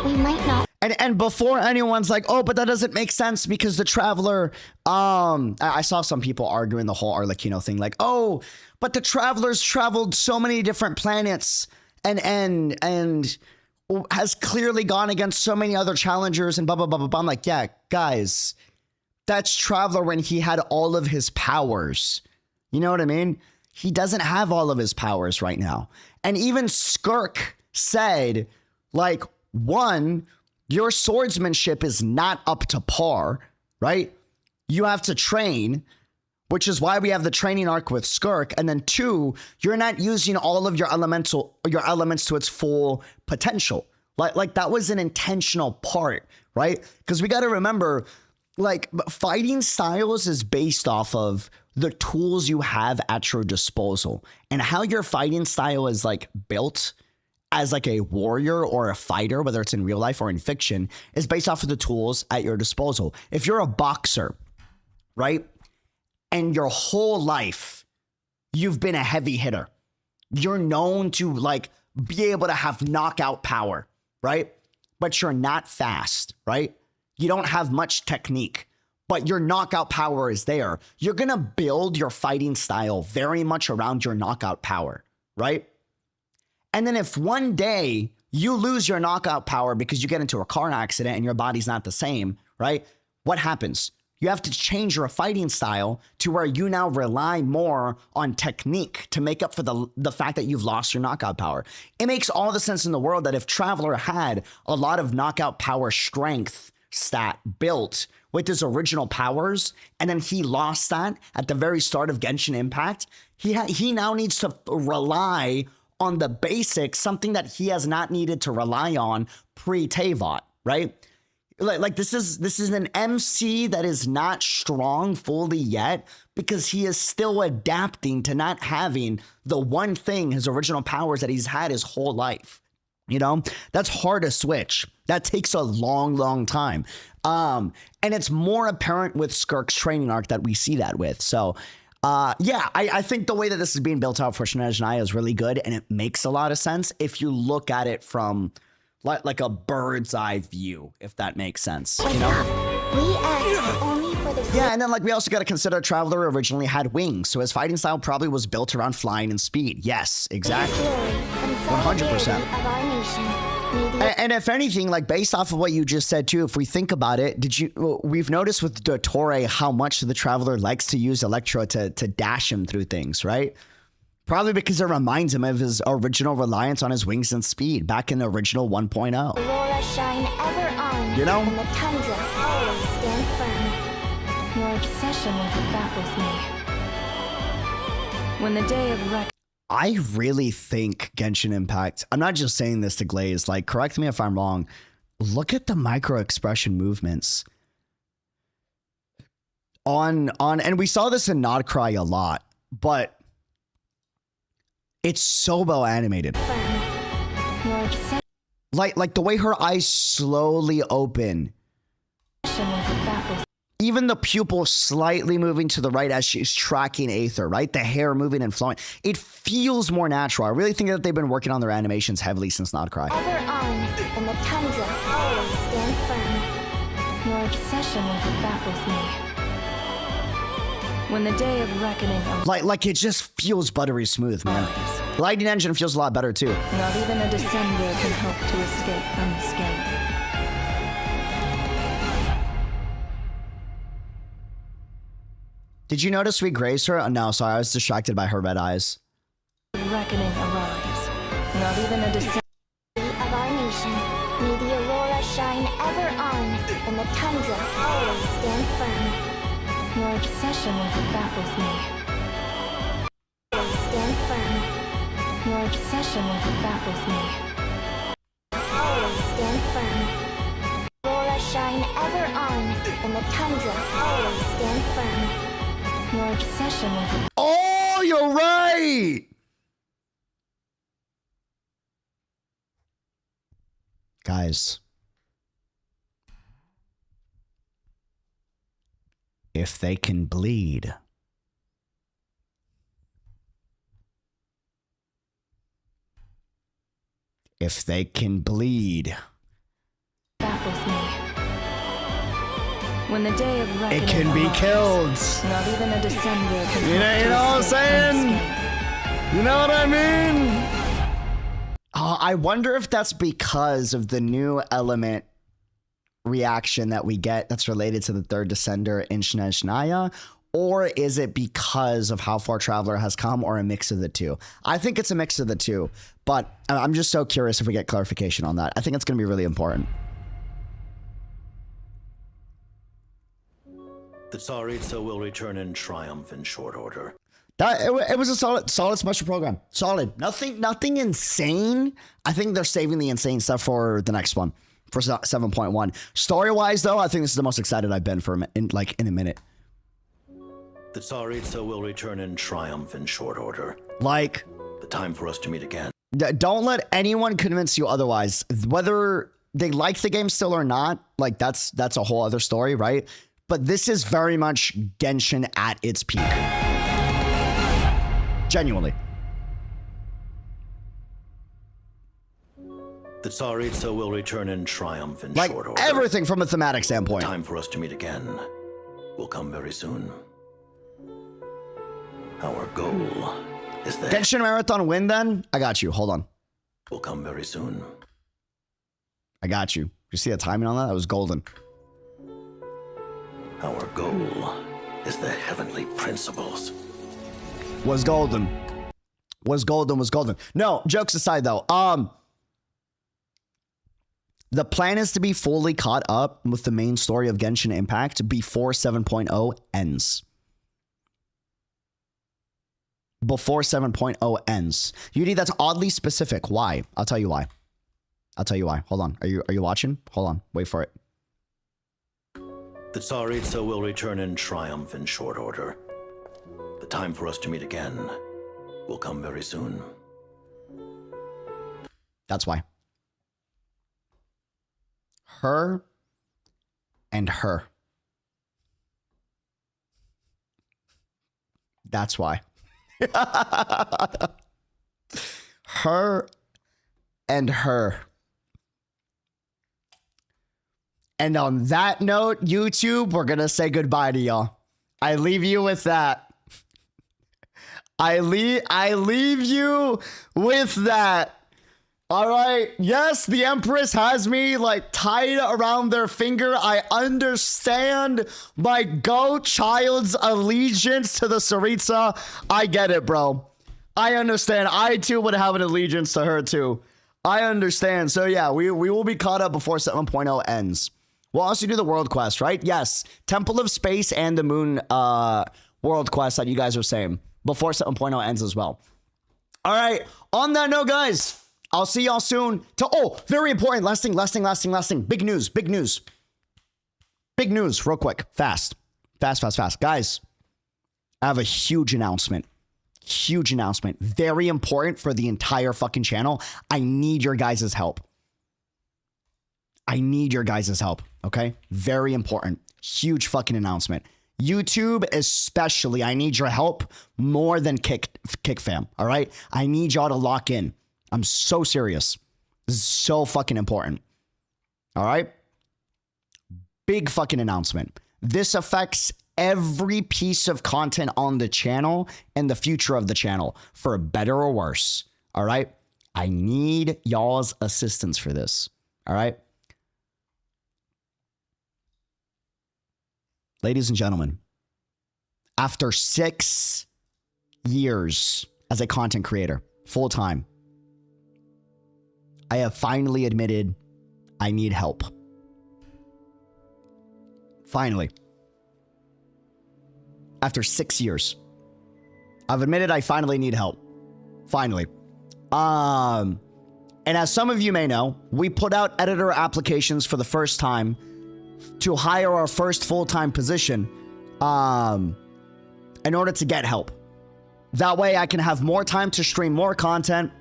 we might not. And before anyone's like, oh, but that doesn't make sense because the Traveler, I saw some people arguing the whole Arlecchino thing, like, oh, but the Traveler's traveled so many different planets and has clearly gone against so many other challengers and blah, blah, blah, blah, blah. I'm like, yeah, guys, that's Traveler when he had all of his powers. You know what I mean? He doesn't have all of his powers right now. And even Skirk said, like, one, your swordsmanship is not up to par, right? You have to train, which is why we have the training arc with Skirk. And then two, you're not using all of your elements to its full potential. Like that was an intentional part, right? Because we got to remember, like, fighting styles is based off of the tools you have at your disposal, and how your fighting style is like built as like a warrior or a fighter, whether it's in real life or in fiction, is based off of the tools at your disposal. If you're a boxer, right, and your whole life you've been a heavy hitter, you're known to like be able to have knockout power, right? But you're not fast, right? You don't have much technique, but your knockout power is there. You're going to build your fighting style very much around your knockout power, right? And then if one day you lose your knockout power because you get into a car accident and your body's not the same, right? What happens? You have to change your fighting style to where you now rely more on technique to make up for the fact that you've lost your knockout power. It makes all the sense in the world that if Traveler had a lot of knockout power strength stat built with his original powers, and then he lost that at the very start of Genshin Impact, he now needs to rely on the basics, something that he has not needed to rely on pre-Teyvat, right? Like this is an MC that is not strong fully yet because he is still adapting to not having the one thing, his original powers that he's had his whole life. You know, that's hard to switch. That takes a long, long time. And it's more apparent with Skirk's training arc that we see that with. So, yeah, I think the way that this is being built out for SNEZHNAYA is really good, and it makes a lot of sense if you look at it from like a bird's eye view, if that makes sense. You know? We act only for the... Yeah, and then like we also got to consider Traveler originally had wings, so his fighting style probably was built around flying and speed. Yes, exactly. 100%. And if anything, like based off of what you just said too, if we think about it, we've noticed with Dottore how much the Traveler likes to use Electro to dash him through things, right? Probably because it reminds him of his original reliance on his wings and speed back in the original 1.0. Aurora shine ever on. You know? And the tundra always stand firm. Your obsession with it baffles me. When the day of I really think Genshin Impact, I'm not just saying this to Glaze, like, correct me if I'm wrong, look at the micro expression movements on, and we saw this in Nodcry a lot, but it's so well animated. Like the way her eyes slowly open. Even the pupil slightly moving to the right as she's tracking Aether, right? The hair moving and flowing. It feels more natural. I really think that they've been working on their animations heavily since Nodcry. Ever on, and the tundra always stand firm. Your obsession with it baffles me. When the day of reckoning... Like it just feels buttery smooth, man. Lightning Engine feels a lot better too. Not even a descender can hope to escape unscathed. Did you notice we grazed her? Oh, no, sorry, I was distracted by her red eyes. Reckoning arrives. Not even a descender of our nation. May the aurora shine ever on, and the tundra always stand firm. Your obsession with it baffles me. Always stand firm. Your obsession with it baffles me. Always stand firm. Aurora shine ever on, and the tundra always stand firm. Your obsession with it. Oh, you're right! Guys. If they can bleed. If they can bleed. Baffles me. When the day of reckoning it can be killed. Not even a descender can you know what I'm saying? You know what I mean? I wonder if that's because of the new element reaction that we get that's related to the third descender in SNEZHNAYA? Or is it because of how far Traveler has come, or a mix of the two? I think it's a mix of the two, but I'm just so curious if we get clarification on that. I think it's going to be really important. The Tsaritsa will return in triumph in short order. It was a solid special program. Solid. Nothing insane. I think they're saving the insane stuff for the next one, for 7.1. Story-wise, though, I think this is the most excited I've been for in a minute. The Tsaritsa will return in triumph in short order. Like, the time for us to meet again. Don't let anyone convince you otherwise. Whether they like the game still or not, like that's a whole other story, right? But this is very much Genshin at its peak. Genuinely. The Tsaritsa will return in triumph in like short order. Everything from a thematic standpoint. The time for us to meet again will come very soon. Our goal is that Genshin Marathon win then? I got you. Hold on. Will come very soon. I got you. You see the timing on that? That was golden. Our goal is the heavenly principles. Was golden. Was golden. No, jokes aside though. The plan is to be fully caught up with the main story of Genshin Impact before 7.0 ends. Before 7.0 ends. Yudi, that's oddly specific. Why? I'll tell you why. Hold on. Are you watching? Hold on. Wait for it. The Tsaritsa will return in triumph in short order. The time for us to meet again will come very soon. That's why. Her and her. That's why. Her and her. And on that note, YouTube, we're going to say goodbye to y'all. I leave you with that. I leave you with that. All right. Yes, the Empress has me like tied around their finger. I understand my goat child's allegiance to the Tsaritsa. I get it, bro. I understand. I too would have an allegiance to her too. I understand. So yeah, we will be caught up before 7.0 ends. We'll also do the world quest, right? Yes. Temple of Space and the Moon world quest that you guys are saying before 7.0 ends as well. All right. On that note, guys, I'll see y'all soon. Very important. Last thing. Big news. Big news, real quick. Fast. Guys, I have a huge announcement. Very important for the entire fucking channel. I need your guys' help. Okay? Very important. Huge fucking announcement. YouTube especially, I need your help more than Kick fam, all right? I need y'all to lock in. I'm so serious. This is so fucking important. All right? Big fucking announcement. This affects every piece of content on the channel and the future of the channel, for better or worse. All right? I need y'all's assistance for this. All right? Ladies and gentlemen, after 6 years as a content creator, full-time, I have finally admitted I need help. Finally. After 6 years, I've admitted I finally need help. Finally. And as some of you may know, we put out editor applications for the first time to hire our first full-time position in order to get help. That way I can have more time to stream more content,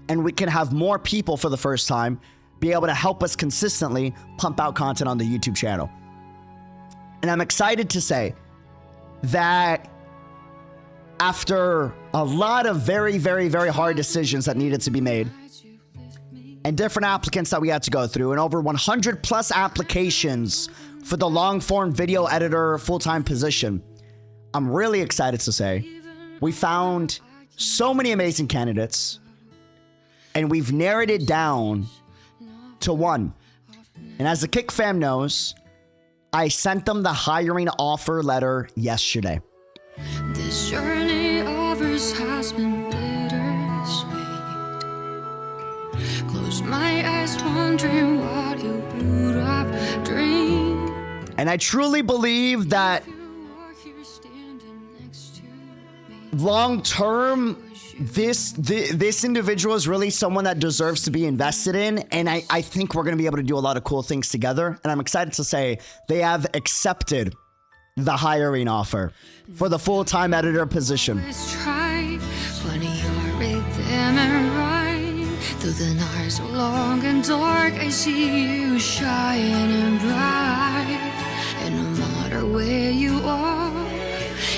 and we can have more people for the first time be able to help us consistently pump out content on the YouTube channel. And I'm excited to say that after a lot of very, very, very hard decisions that needed to be made, and different applicants that we had to go through, and over 100 plus applications for the long form video editor full-time position, I'm really excited to say we found so many amazing candidates, and we've narrowed it down to one. And as the Kick fam knows, I sent them the hiring offer letter yesterday. This journey of ours has been bittersweet. Close my eyes, wondering what you would have dreamed. And I truly believe that long term, this individual is really someone that deserves to be invested in. And I think we're going to be able to do a lot of cool things together. And I'm excited to say they have accepted the hiring offer for the full-time editor position. Try, but you're with them and right. Through the nights so long and dark, I see you shining bright. And no matter where you are,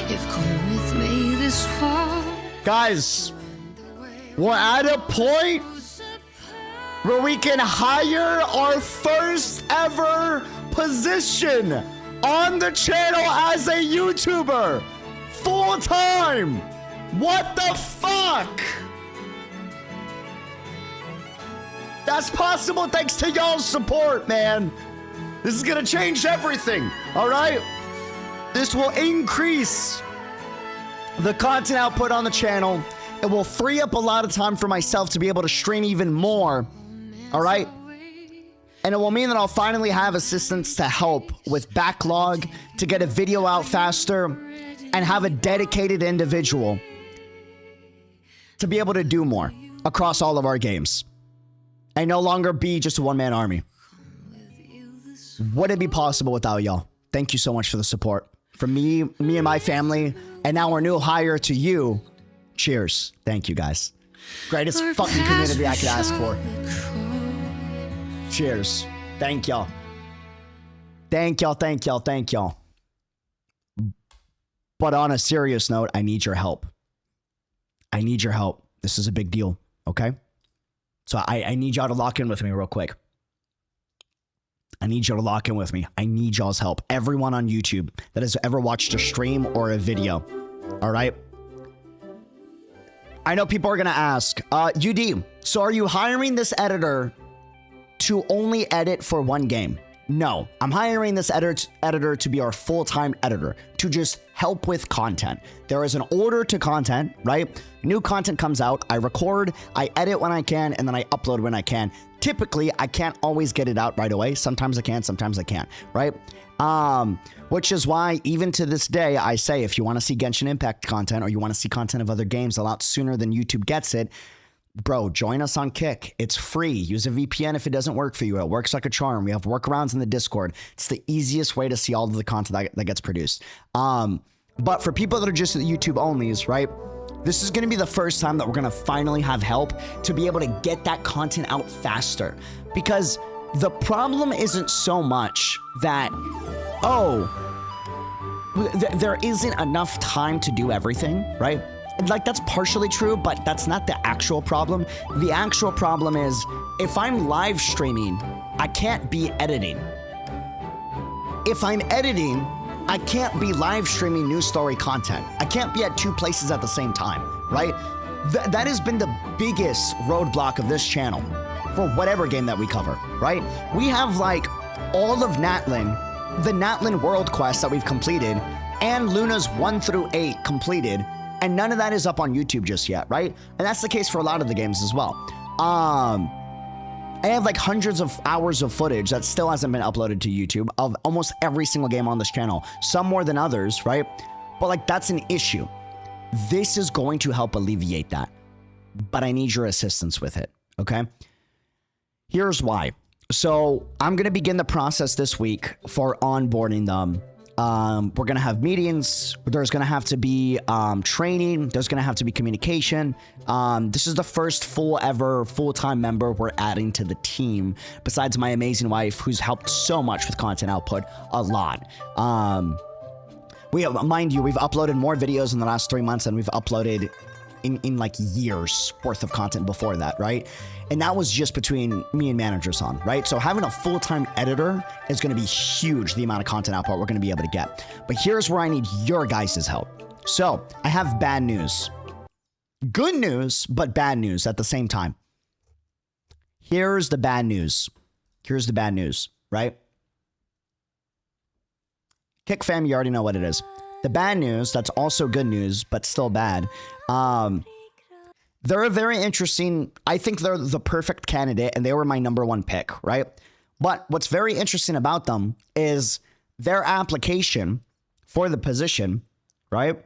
you've come with me this far. Guys, we're at a point where we can hire our first ever position on the channel as a YouTuber. Full time. What the fuck? That's possible thanks to y'all's support, man. This is gonna change everything, all right? This will increase the content output on the channel. It will free up a lot of time for myself to be able to stream even more, all right? And it will mean that I'll finally have assistants to help with backlog, to get a video out faster, and have a dedicated individual to be able to do more across all of our games. And no longer be just a one-man army. Would it be possible without y'all? Thank you so much for the support. From me and my family, and now our new hire to you. Cheers. Thank you, guys. Greatest fucking community I could ask for. Cheers. Thank y'all. Thank y'all, thank y'all, thank y'all. But on a serious note, I need your help. I need your help. This is a big deal, okay? So I need y'all to lock in with me real quick. I need y'all to lock in with me. I need y'all's help. Everyone on YouTube that has ever watched a stream or a video. All right? I know people are going to ask, UD, so are you hiring this editor to only edit for one game? No, I'm hiring this editor to be our full-time editor, to just help with content. There is an order to content, right? New content comes out, I record, I edit when I can, and then I upload when I can. Typically, I can't always get it out right away. Sometimes I can, sometimes I can't, right? Which is why, even to this day, I say, if you want to see Genshin Impact content, or you want to see content of other games a lot sooner than YouTube gets it, bro, join us on Kick. It's free. Use a VPN if it doesn't work for you. It works like a charm. We have workarounds in the Discord. It's the easiest way to see all of the content that gets produced. But for people that are just YouTube onlys, right? This is going to be the first time that we're going to finally have help to be able to get that content out faster. Because the problem isn't so much that, there isn't enough time to do everything, right? Like, that's partially true, but that's not the actual problem. The actual problem is, if I'm live streaming, I can't be editing. If I'm editing, I can't be live streaming news story content. I can't be at two places at the same time, right? That has been the biggest roadblock of this channel for whatever game that we cover, right? We have like all of Natlin, the Natlin World Quest that we've completed, and Luna's 1 through 8 completed, and none of that is up on YouTube just yet, right? And that's the case for a lot of the games as well. I have like hundreds of hours of footage that still hasn't been uploaded to YouTube of almost every single game on this channel. Some more than others, right? But like, that's an issue. This is going to help alleviate that. But I need your assistance with it, okay? Here's why. So I'm going to begin the process this week for onboarding them. We're going to have meetings. There's going to have to be training. There's going to have to be communication. This is the first full-time member we're adding to the team, besides my amazing wife, who's helped so much with content output, a lot. Mind you, we've uploaded more videos in the last 3 months than we've uploaded in like years worth of content before that, right? And that was just between me and Manager Son, right? So having a full-time editor is going to be huge, the amount of content output we're going to be able to get. But here's where I need your guys' help. So I have bad news. Good news, but bad news at the same time. Here's the bad news. Here's the bad news, right? Kick fam, you already know what it is. The bad news, that's also good news, but still bad. They're a very interesting, I think they're the perfect candidate, and they were my #1 pick, right? But what's very interesting about them is their application for the position, right,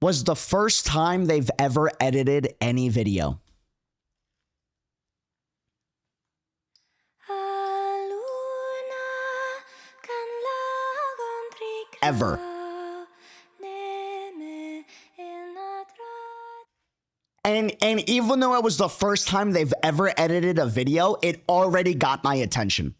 was the first time they've ever edited any video. Ever. And even though it was the first time they've ever edited a video, it already got my attention.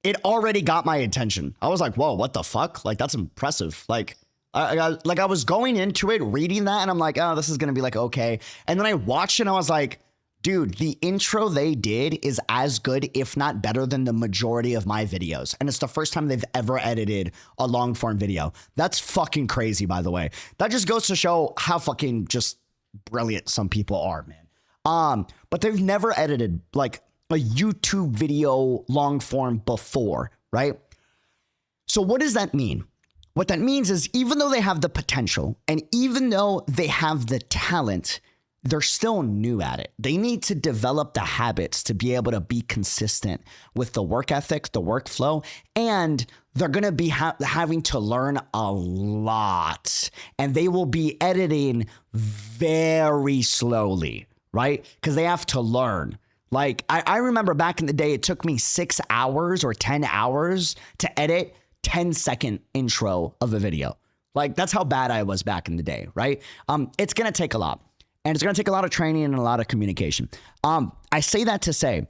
It already got my attention. I was like, whoa, what the fuck? Like, that's impressive. Like I was going into it, reading that, and I'm like, oh, this is going to be like, okay. And then I watched it, and I was like, dude, the intro they did is as good, if not better, than the majority of my videos. And it's the first time they've ever edited a long form video. That's fucking crazy, by the way. That just goes to show how fucking just brilliant some people are, man. But they've never edited like a YouTube video long form before, right? So what does that mean? What that means is even though they have the potential and even though they have the talent, they're still new at it. They need to develop the habits to be able to be consistent with the work ethic, the workflow, and they're going to be having to learn a lot. And they will be editing very slowly, right? Because they have to learn. Like, I remember back in the day, it took me 6 hours or 10 hours to edit 10-second intro of a video. Like, that's how bad I was back in the day, right? It's going to take a lot. And it's going to take a lot of training and a lot of communication. I say that to say,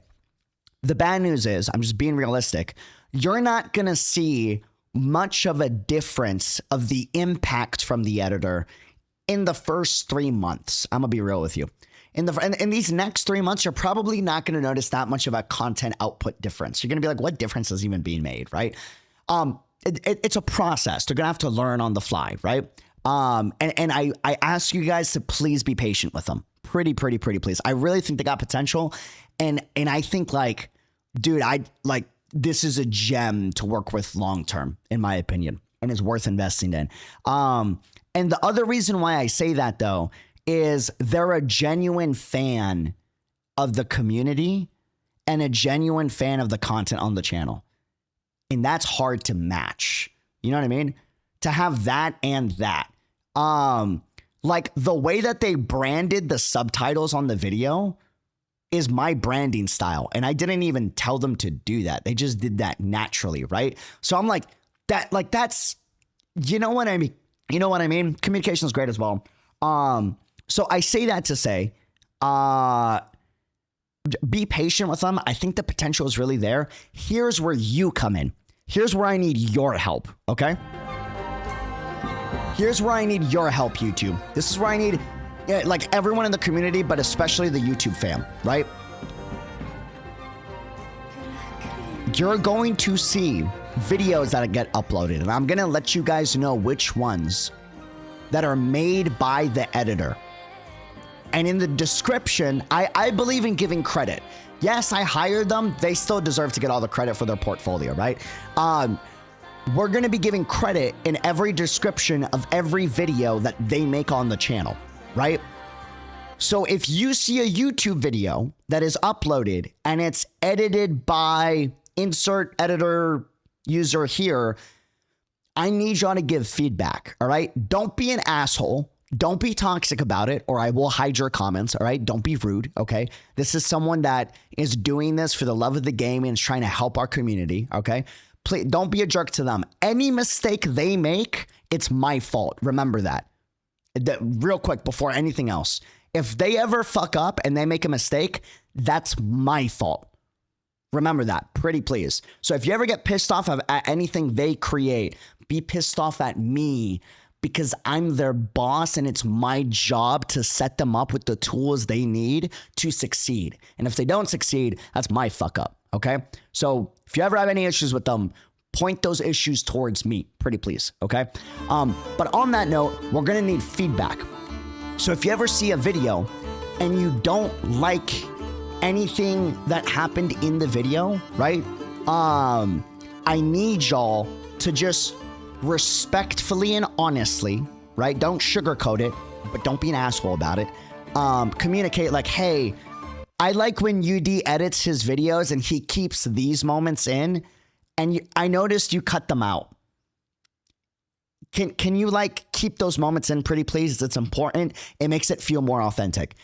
the bad news is, I'm just being realistic, you're not going to see much of a difference of the impact from the editor in the first 3 months. I'm going to be real with you. In these next 3 months, you're probably not going to notice that much of a content output difference. You're going to be like, what difference is even being made, right? It's a process. They're going to have to learn on the fly, right? And I ask you guys to please be patient with them. Pretty please. I really think they got potential. And I think like, dude, this is a gem to work with long-term, in my opinion, and is worth investing in. And the other reason why I say that though, is they're a genuine fan of the community and a genuine fan of the content on the channel. And that's hard to match. You know what I mean? To have that and that. Like the way that they branded the subtitles on the video is my branding style. And I didn't even tell them to do that. They just did that naturally, right? So I'm like, that's, you know what I mean? You know what I mean? Communication is great as well. So I say that to say, be patient with them. I think the potential is really there. Here's where you come in. Here's where I need your help, okay? Here's where I need your help, YouTube. This is where I need, like, everyone in the community, but especially the YouTube fam, right? You're going to see videos that get uploaded, and I'm going to let you guys know which ones that are made by the editor. And in the description, I believe in giving credit. Yes, I hired them. They still deserve to get all the credit for their portfolio, right? We're going to be giving credit in every description of every video that they make on the channel, right? So if you see a YouTube video that is uploaded and it's edited by insert editor user here, I need y'all to give feedback, all right? Don't be an asshole. Don't be toxic about it, or I will hide your comments, all right? Don't be rude, okay? This is someone that is doing this for the love of the game and is trying to help our community, okay? Please, don't be a jerk to them. Any mistake they make, it's my fault. Remember that. Real quick, before anything else. If they ever fuck up and they make a mistake, that's my fault. Remember that, pretty please. So if you ever get pissed off at anything they create, be pissed off at me, because I'm their boss and it's my job to set them up with the tools they need to succeed. And if they don't succeed, that's my fuck up, okay? So if you ever have any issues with them, point those issues towards me, pretty please, okay? But on that note, we're gonna need feedback. So if you ever see a video and you don't like anything that happened in the video, right? I need y'all to just respectfully and honestly, right? Don't sugarcoat it, but don't be an asshole about it. Communicate like, hey, I like when UD edits his videos and he keeps these moments in, and I noticed you cut them out. Can you like keep those moments in, pretty please? It's important. It makes it feel more authentic.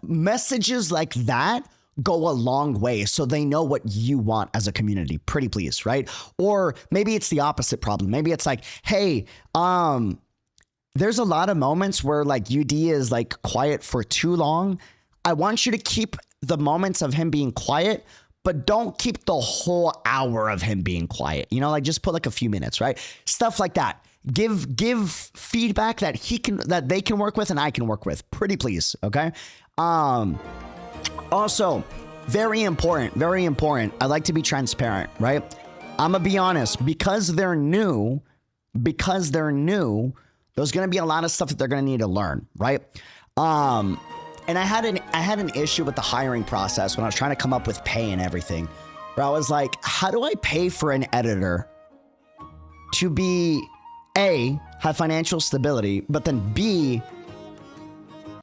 Messages like that go a long way, so they know what you want as a community, pretty please, right? Or maybe it's the opposite problem. Maybe it's like, hey, there's a lot of moments where like UD is like quiet for too long. I want you to keep the moments of him being quiet, but don't keep the whole hour of him being quiet. You know, like just put like a few minutes, right? Stuff like that. Give feedback that they can work with and I can work with. Pretty please, okay? Also, very important. I like to be transparent, right? I'm gonna be honest, because they're new, there's gonna be a lot of stuff that they're gonna need to learn, right? And I had an issue with the hiring process when I was trying to come up with pay and everything, where I was like, how do I pay for an editor to be A, have financial stability, but then B,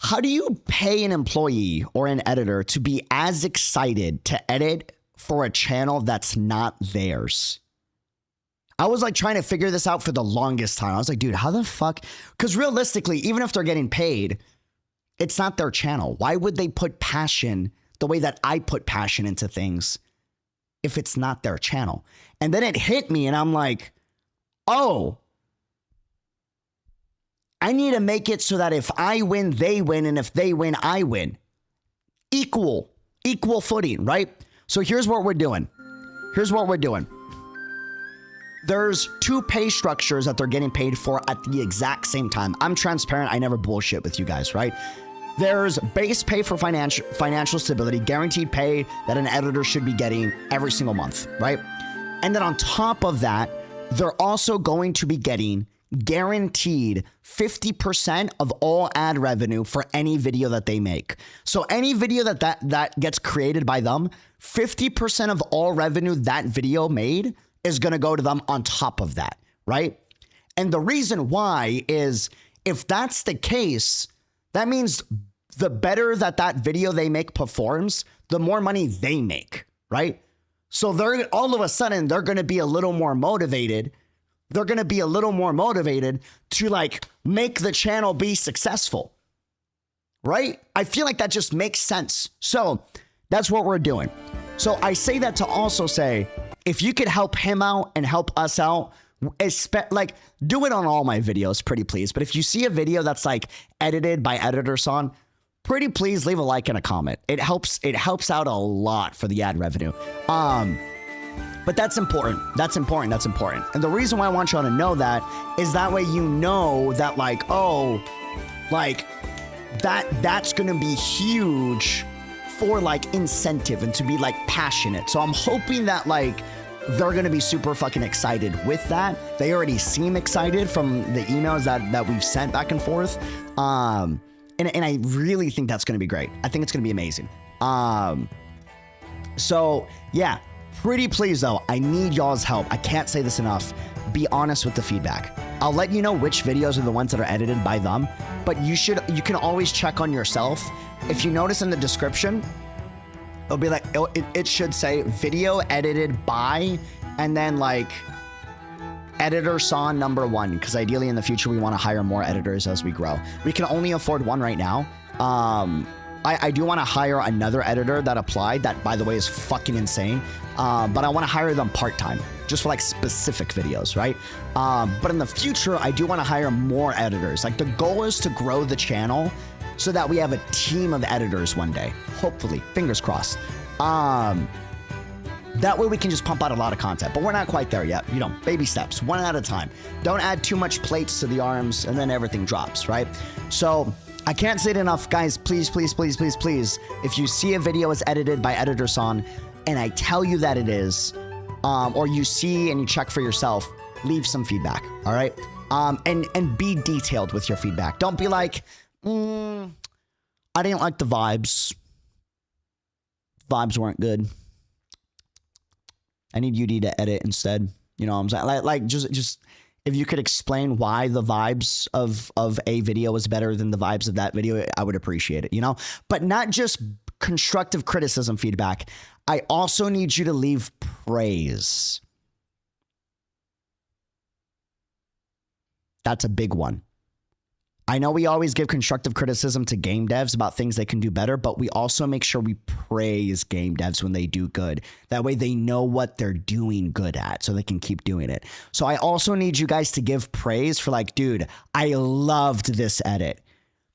how do you pay an employee or an editor to be as excited to edit for a channel that's not theirs? I was like trying to figure this out for the longest time. I was like, dude, how the fuck? Because realistically, even if they're getting paid, it's not their channel. Why would they put passion the way that I put passion into things if it's not their channel? And then it hit me and I'm like, oh, I need to make it so that if I win, they win. And if they win, I win. Equal footing, right? So here's what we're doing. There's two pay structures that they're getting paid for at the exact same time. I'm transparent. I never bullshit with you guys, right? There's base pay for financial stability, guaranteed pay that an editor should be getting every single month, right? And then on top of that, they're also going to be getting guaranteed 50% of all ad revenue for any video that they make. So any video that gets created by them, 50% of all revenue that video made is going to go to them on top of that, right? And the reason why is if that's the case, that means the better that video they make performs, the more money they make, right? So they're all of a sudden, they're going to be a little more motivated. They're going to be a little more motivated to like make the channel be successful, right? I feel like that just makes sense. So that's what we're doing. So I say that to also say, if you could help him out and help us out, like do it on all my videos, pretty please. But if you see a video that's like edited by Editor Son, pretty please leave a like and a comment. It helps out a lot for the ad revenue. But that's important. That's important. And the reason why I want y'all to know that is that way you know that like, oh, like that's going to be huge for like incentive and to be like passionate. So I'm hoping that like they're going to be super fucking excited with that. They already seem excited from the emails that we've sent back and forth. And I really think that's going to be great. I think it's going to be amazing. So yeah. Pretty please though, I need y'all's help. I can't say this enough. Be honest with the feedback. I'll let you know which videos are the ones that are edited by them, but you can always check on yourself. If you notice in the description, it'll be like, it should say video edited by, and then like Editor Son #1, because ideally in the future we want to hire more editors as we grow. We can only afford one right now. I do want to hire another editor that applied, that by the way is fucking insane. But I want to hire them part-time, just for like specific videos, right? But in the future, I do want to hire more editors. Like the goal is to grow the channel so that we have a team of editors one day. Hopefully, fingers crossed. That way we can just pump out a lot of content, but we're not quite there yet. You know, baby steps, one at a time. Don't add too much plates to the arms and then everything drops, right? So I can't say it enough, guys. Please, please, please, please, please. If you see a video is edited by Editor Son and I tell you that it is, or you see and you check for yourself, leave some feedback, all right? And be detailed with your feedback. Don't be like, I didn't like the vibes. vibes weren't good. I need UD to edit instead. You know what I'm saying? Like just if you could explain why the vibes of a video is better than the vibes of that video, I would appreciate it, you know? But not just constructive criticism feedback. I also need you to leave praise. That's a big one. I know we always give constructive criticism to game devs about things they can do better, but we also make sure we praise game devs when they do good. That way they know what they're doing good at so they can keep doing it. So I also need you guys to give praise for like, dude, I loved this edit.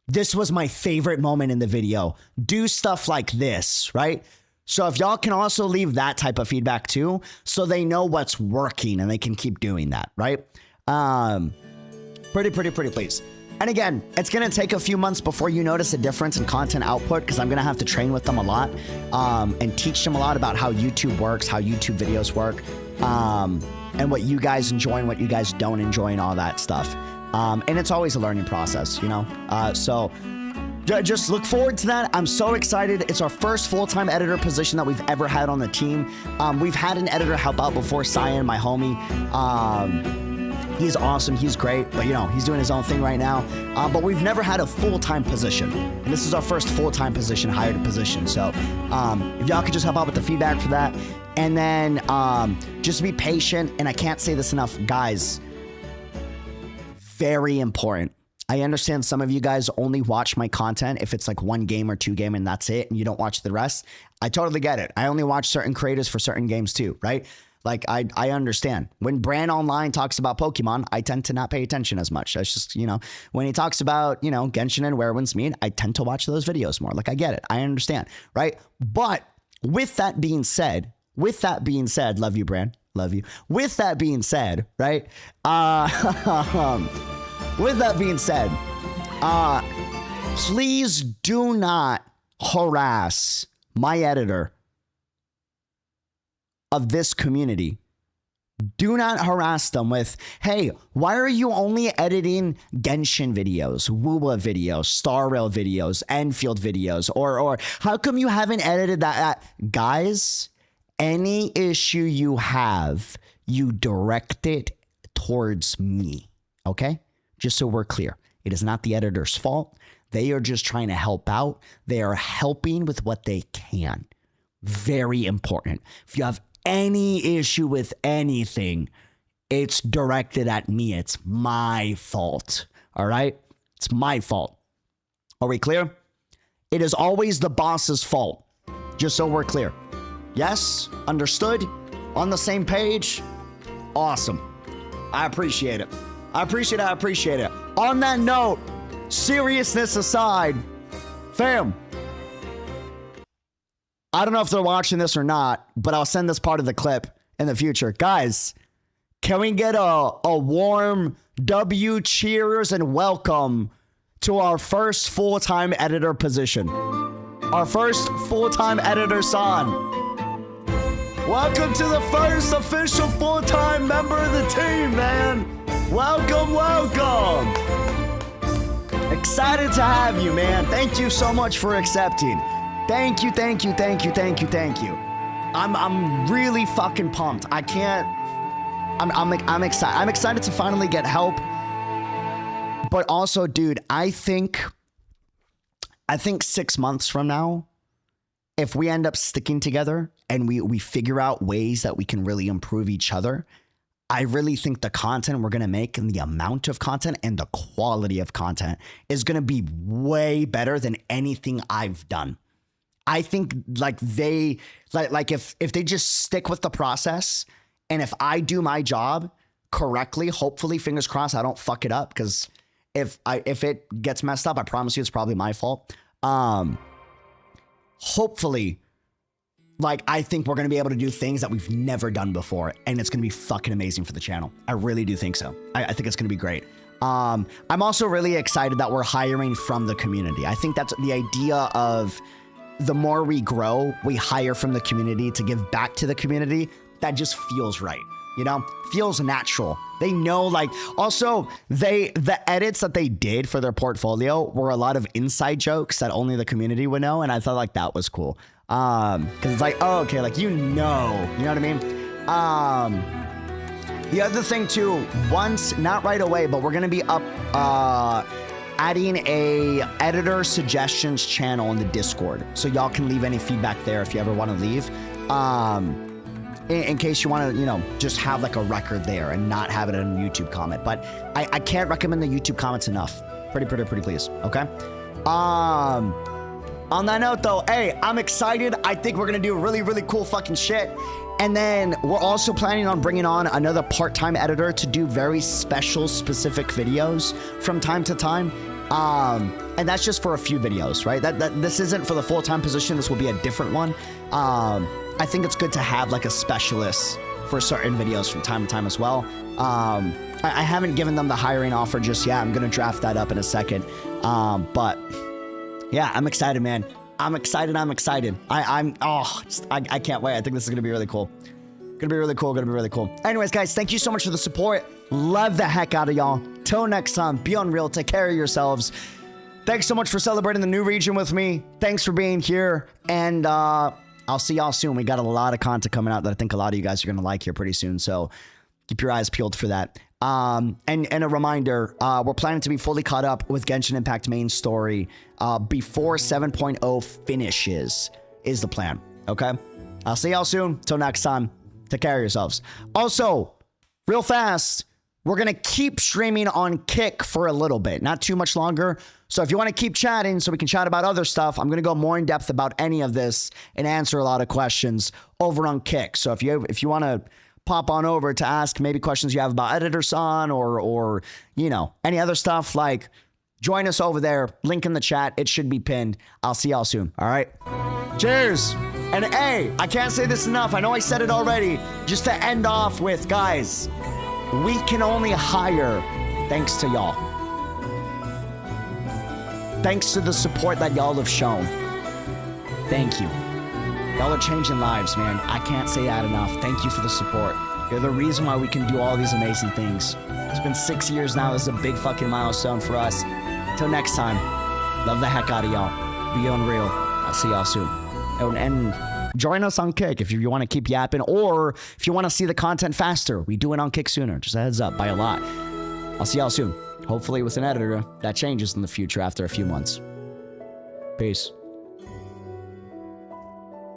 This was my favorite moment in the video. Do stuff like this, right? So if y'all can also leave that type of feedback too, so they know what's working and they can keep doing that, right? Pretty please. And again, it's going to take a few months before you notice a difference in content output because I'm going to have to train with them a lot and teach them a lot about how YouTube works, how YouTube videos work, and what you guys enjoy and what you guys don't enjoy and all that stuff. And it's always a learning process, you know? So just look forward to that. I'm so excited. It's our first full-time editor position that we've ever had on the team. We've had an editor help out before, Cyan, my homie. He's awesome. He's great. But, you know, he's doing his own thing right now. But we've never had a full-time position. And this is our first full-time position, hired position. So if y'all could just help out with the feedback for that. And then just be patient. And I can't say this enough, guys. Very important. I understand some of you guys only watch my content if it's like one game or two game and that's it. And you don't watch the rest. I totally get it. I only watch certain creators for certain games too, right? Like, I understand. When Brand Online talks about Pokemon, I tend to not pay attention as much. That's just, you know, when he talks about, you know, Genshin and Where Winds Meet, I tend to watch those videos more. Like, I get it. I understand, right? But with that being said, love you, Brand. Love you. With that being said, right? With that being said, please do not harass my editor of this community. Do not harass them with, hey, why are you only editing Genshin videos, Wuwa videos, Star Rail videos, Enfield videos, or how come you haven't edited that? Guys, any issue you have, you direct it towards me, okay? Just so we're clear. It is not the editor's fault. They are just trying to help out. They are helping with what they can. Very important. If you have any issue with anything, it's directed at me. It's my fault. All right? It's my fault. Are we clear? It is always the boss's fault. Just so we're clear. Yes? Understood? On the same page? Awesome. I appreciate it. I appreciate it. On that note, seriousness aside, fam, I don't know if they're watching this or not, but I'll send this part of the clip in the future. Guys, can we get a warm W, cheers, and welcome to our first full-time editor position? Our first full-time editor, San. Welcome to the first official full-time member of the team, man. Welcome, welcome. Excited to have you, man. Thank you so much for accepting. Thank you. I'm really fucking pumped. I can't. I'm excited. I'm excited to finally get help. But also, dude, I think 6 months from now, if we end up sticking together and we figure out ways that we can really improve each other, I really think the content we're going to make and the amount of content and the quality of content is going to be way better than anything I've done. I think if they just stick with the process, and if I do my job correctly, hopefully, fingers crossed, I don't fuck it up, because if it gets messed up, I promise you it's probably my fault. Hopefully, I think we're going to be able to do things that we've never done before, and it's going to be fucking amazing for the channel. I really do think so. I think it's going to be great. I'm also really excited that we're hiring from the community. I think that's the idea of the more we grow, we hire from the community to give back to the community. That just feels right. You know, feels natural. They know, also the edits that they did for their portfolio were a lot of inside jokes that only the community would know. And I thought that was cool. Because it's like, oh, okay, like, you know what I mean? The other thing too, not right away, but we're gonna be up adding a editor suggestions channel in the Discord, so y'all can leave any feedback there if you ever want to leave. In case you want to, just have like a record there and not have it in a YouTube comment. But I can't recommend the YouTube comments enough. Pretty please. Okay. On that note, though, hey, I'm excited. I think we're gonna do really cool fucking shit. And then we're also planning on bringing on another part-time editor to do very special, specific videos from time to time. And that's just for a few videos, right? This isn't for the full-time position. This will be a different one. I think it's good to have like a specialist for certain videos from time to time as well. I haven't given them the hiring offer just yet. I'm gonna draft that up in a second. But yeah, I'm excited, man. I'm excited. I can't wait. I think this is gonna be really cool. Gonna be really cool. Anyways, guys, thank you so much for the support. Love the heck out of y'all. Till next time, be unreal. Take care of yourselves. Thanks so much for celebrating the new region with me. Thanks for being here. And I'll see y'all soon. We got a lot of content coming out that I think a lot of you guys are gonna like here pretty soon. So keep your eyes peeled for that. And a reminder, we're planning to be fully caught up with Genshin Impact main story before 7.0 finishes is the plan. Okay? I'll see y'all soon. Till next time, take care of yourselves. Also, real fast, we're going to keep streaming on Kick for a little bit, not too much longer. So if you want to keep chatting so we can chat about other stuff, I'm going to go more in depth about any of this and answer a lot of questions over on Kick. So if you want to pop on over to ask maybe questions you have about Editor-san or any other stuff, like, join us over there. Link in the chat. It should be pinned. I'll see y'all soon. All right. Cheers. And hey, I can't say this enough. I know I said it already. Just to end off with, guys, we can only hire thanks to y'all. Thanks to the support that y'all have shown. Thank you. Y'all are changing lives, man. I can't say that enough. Thank you for the support. You're the reason why we can do all these amazing things. It's been 6 years now. This is a big fucking milestone for us. Until next time, love the heck out of y'all. Be unreal. I'll see y'all soon. And join us on Kick if you want to keep yapping, or if you want to see the content faster. We do it on Kick sooner. Just a heads up, by a lot. I'll see y'all soon. Hopefully with an editor that changes in the future after a few months. Peace.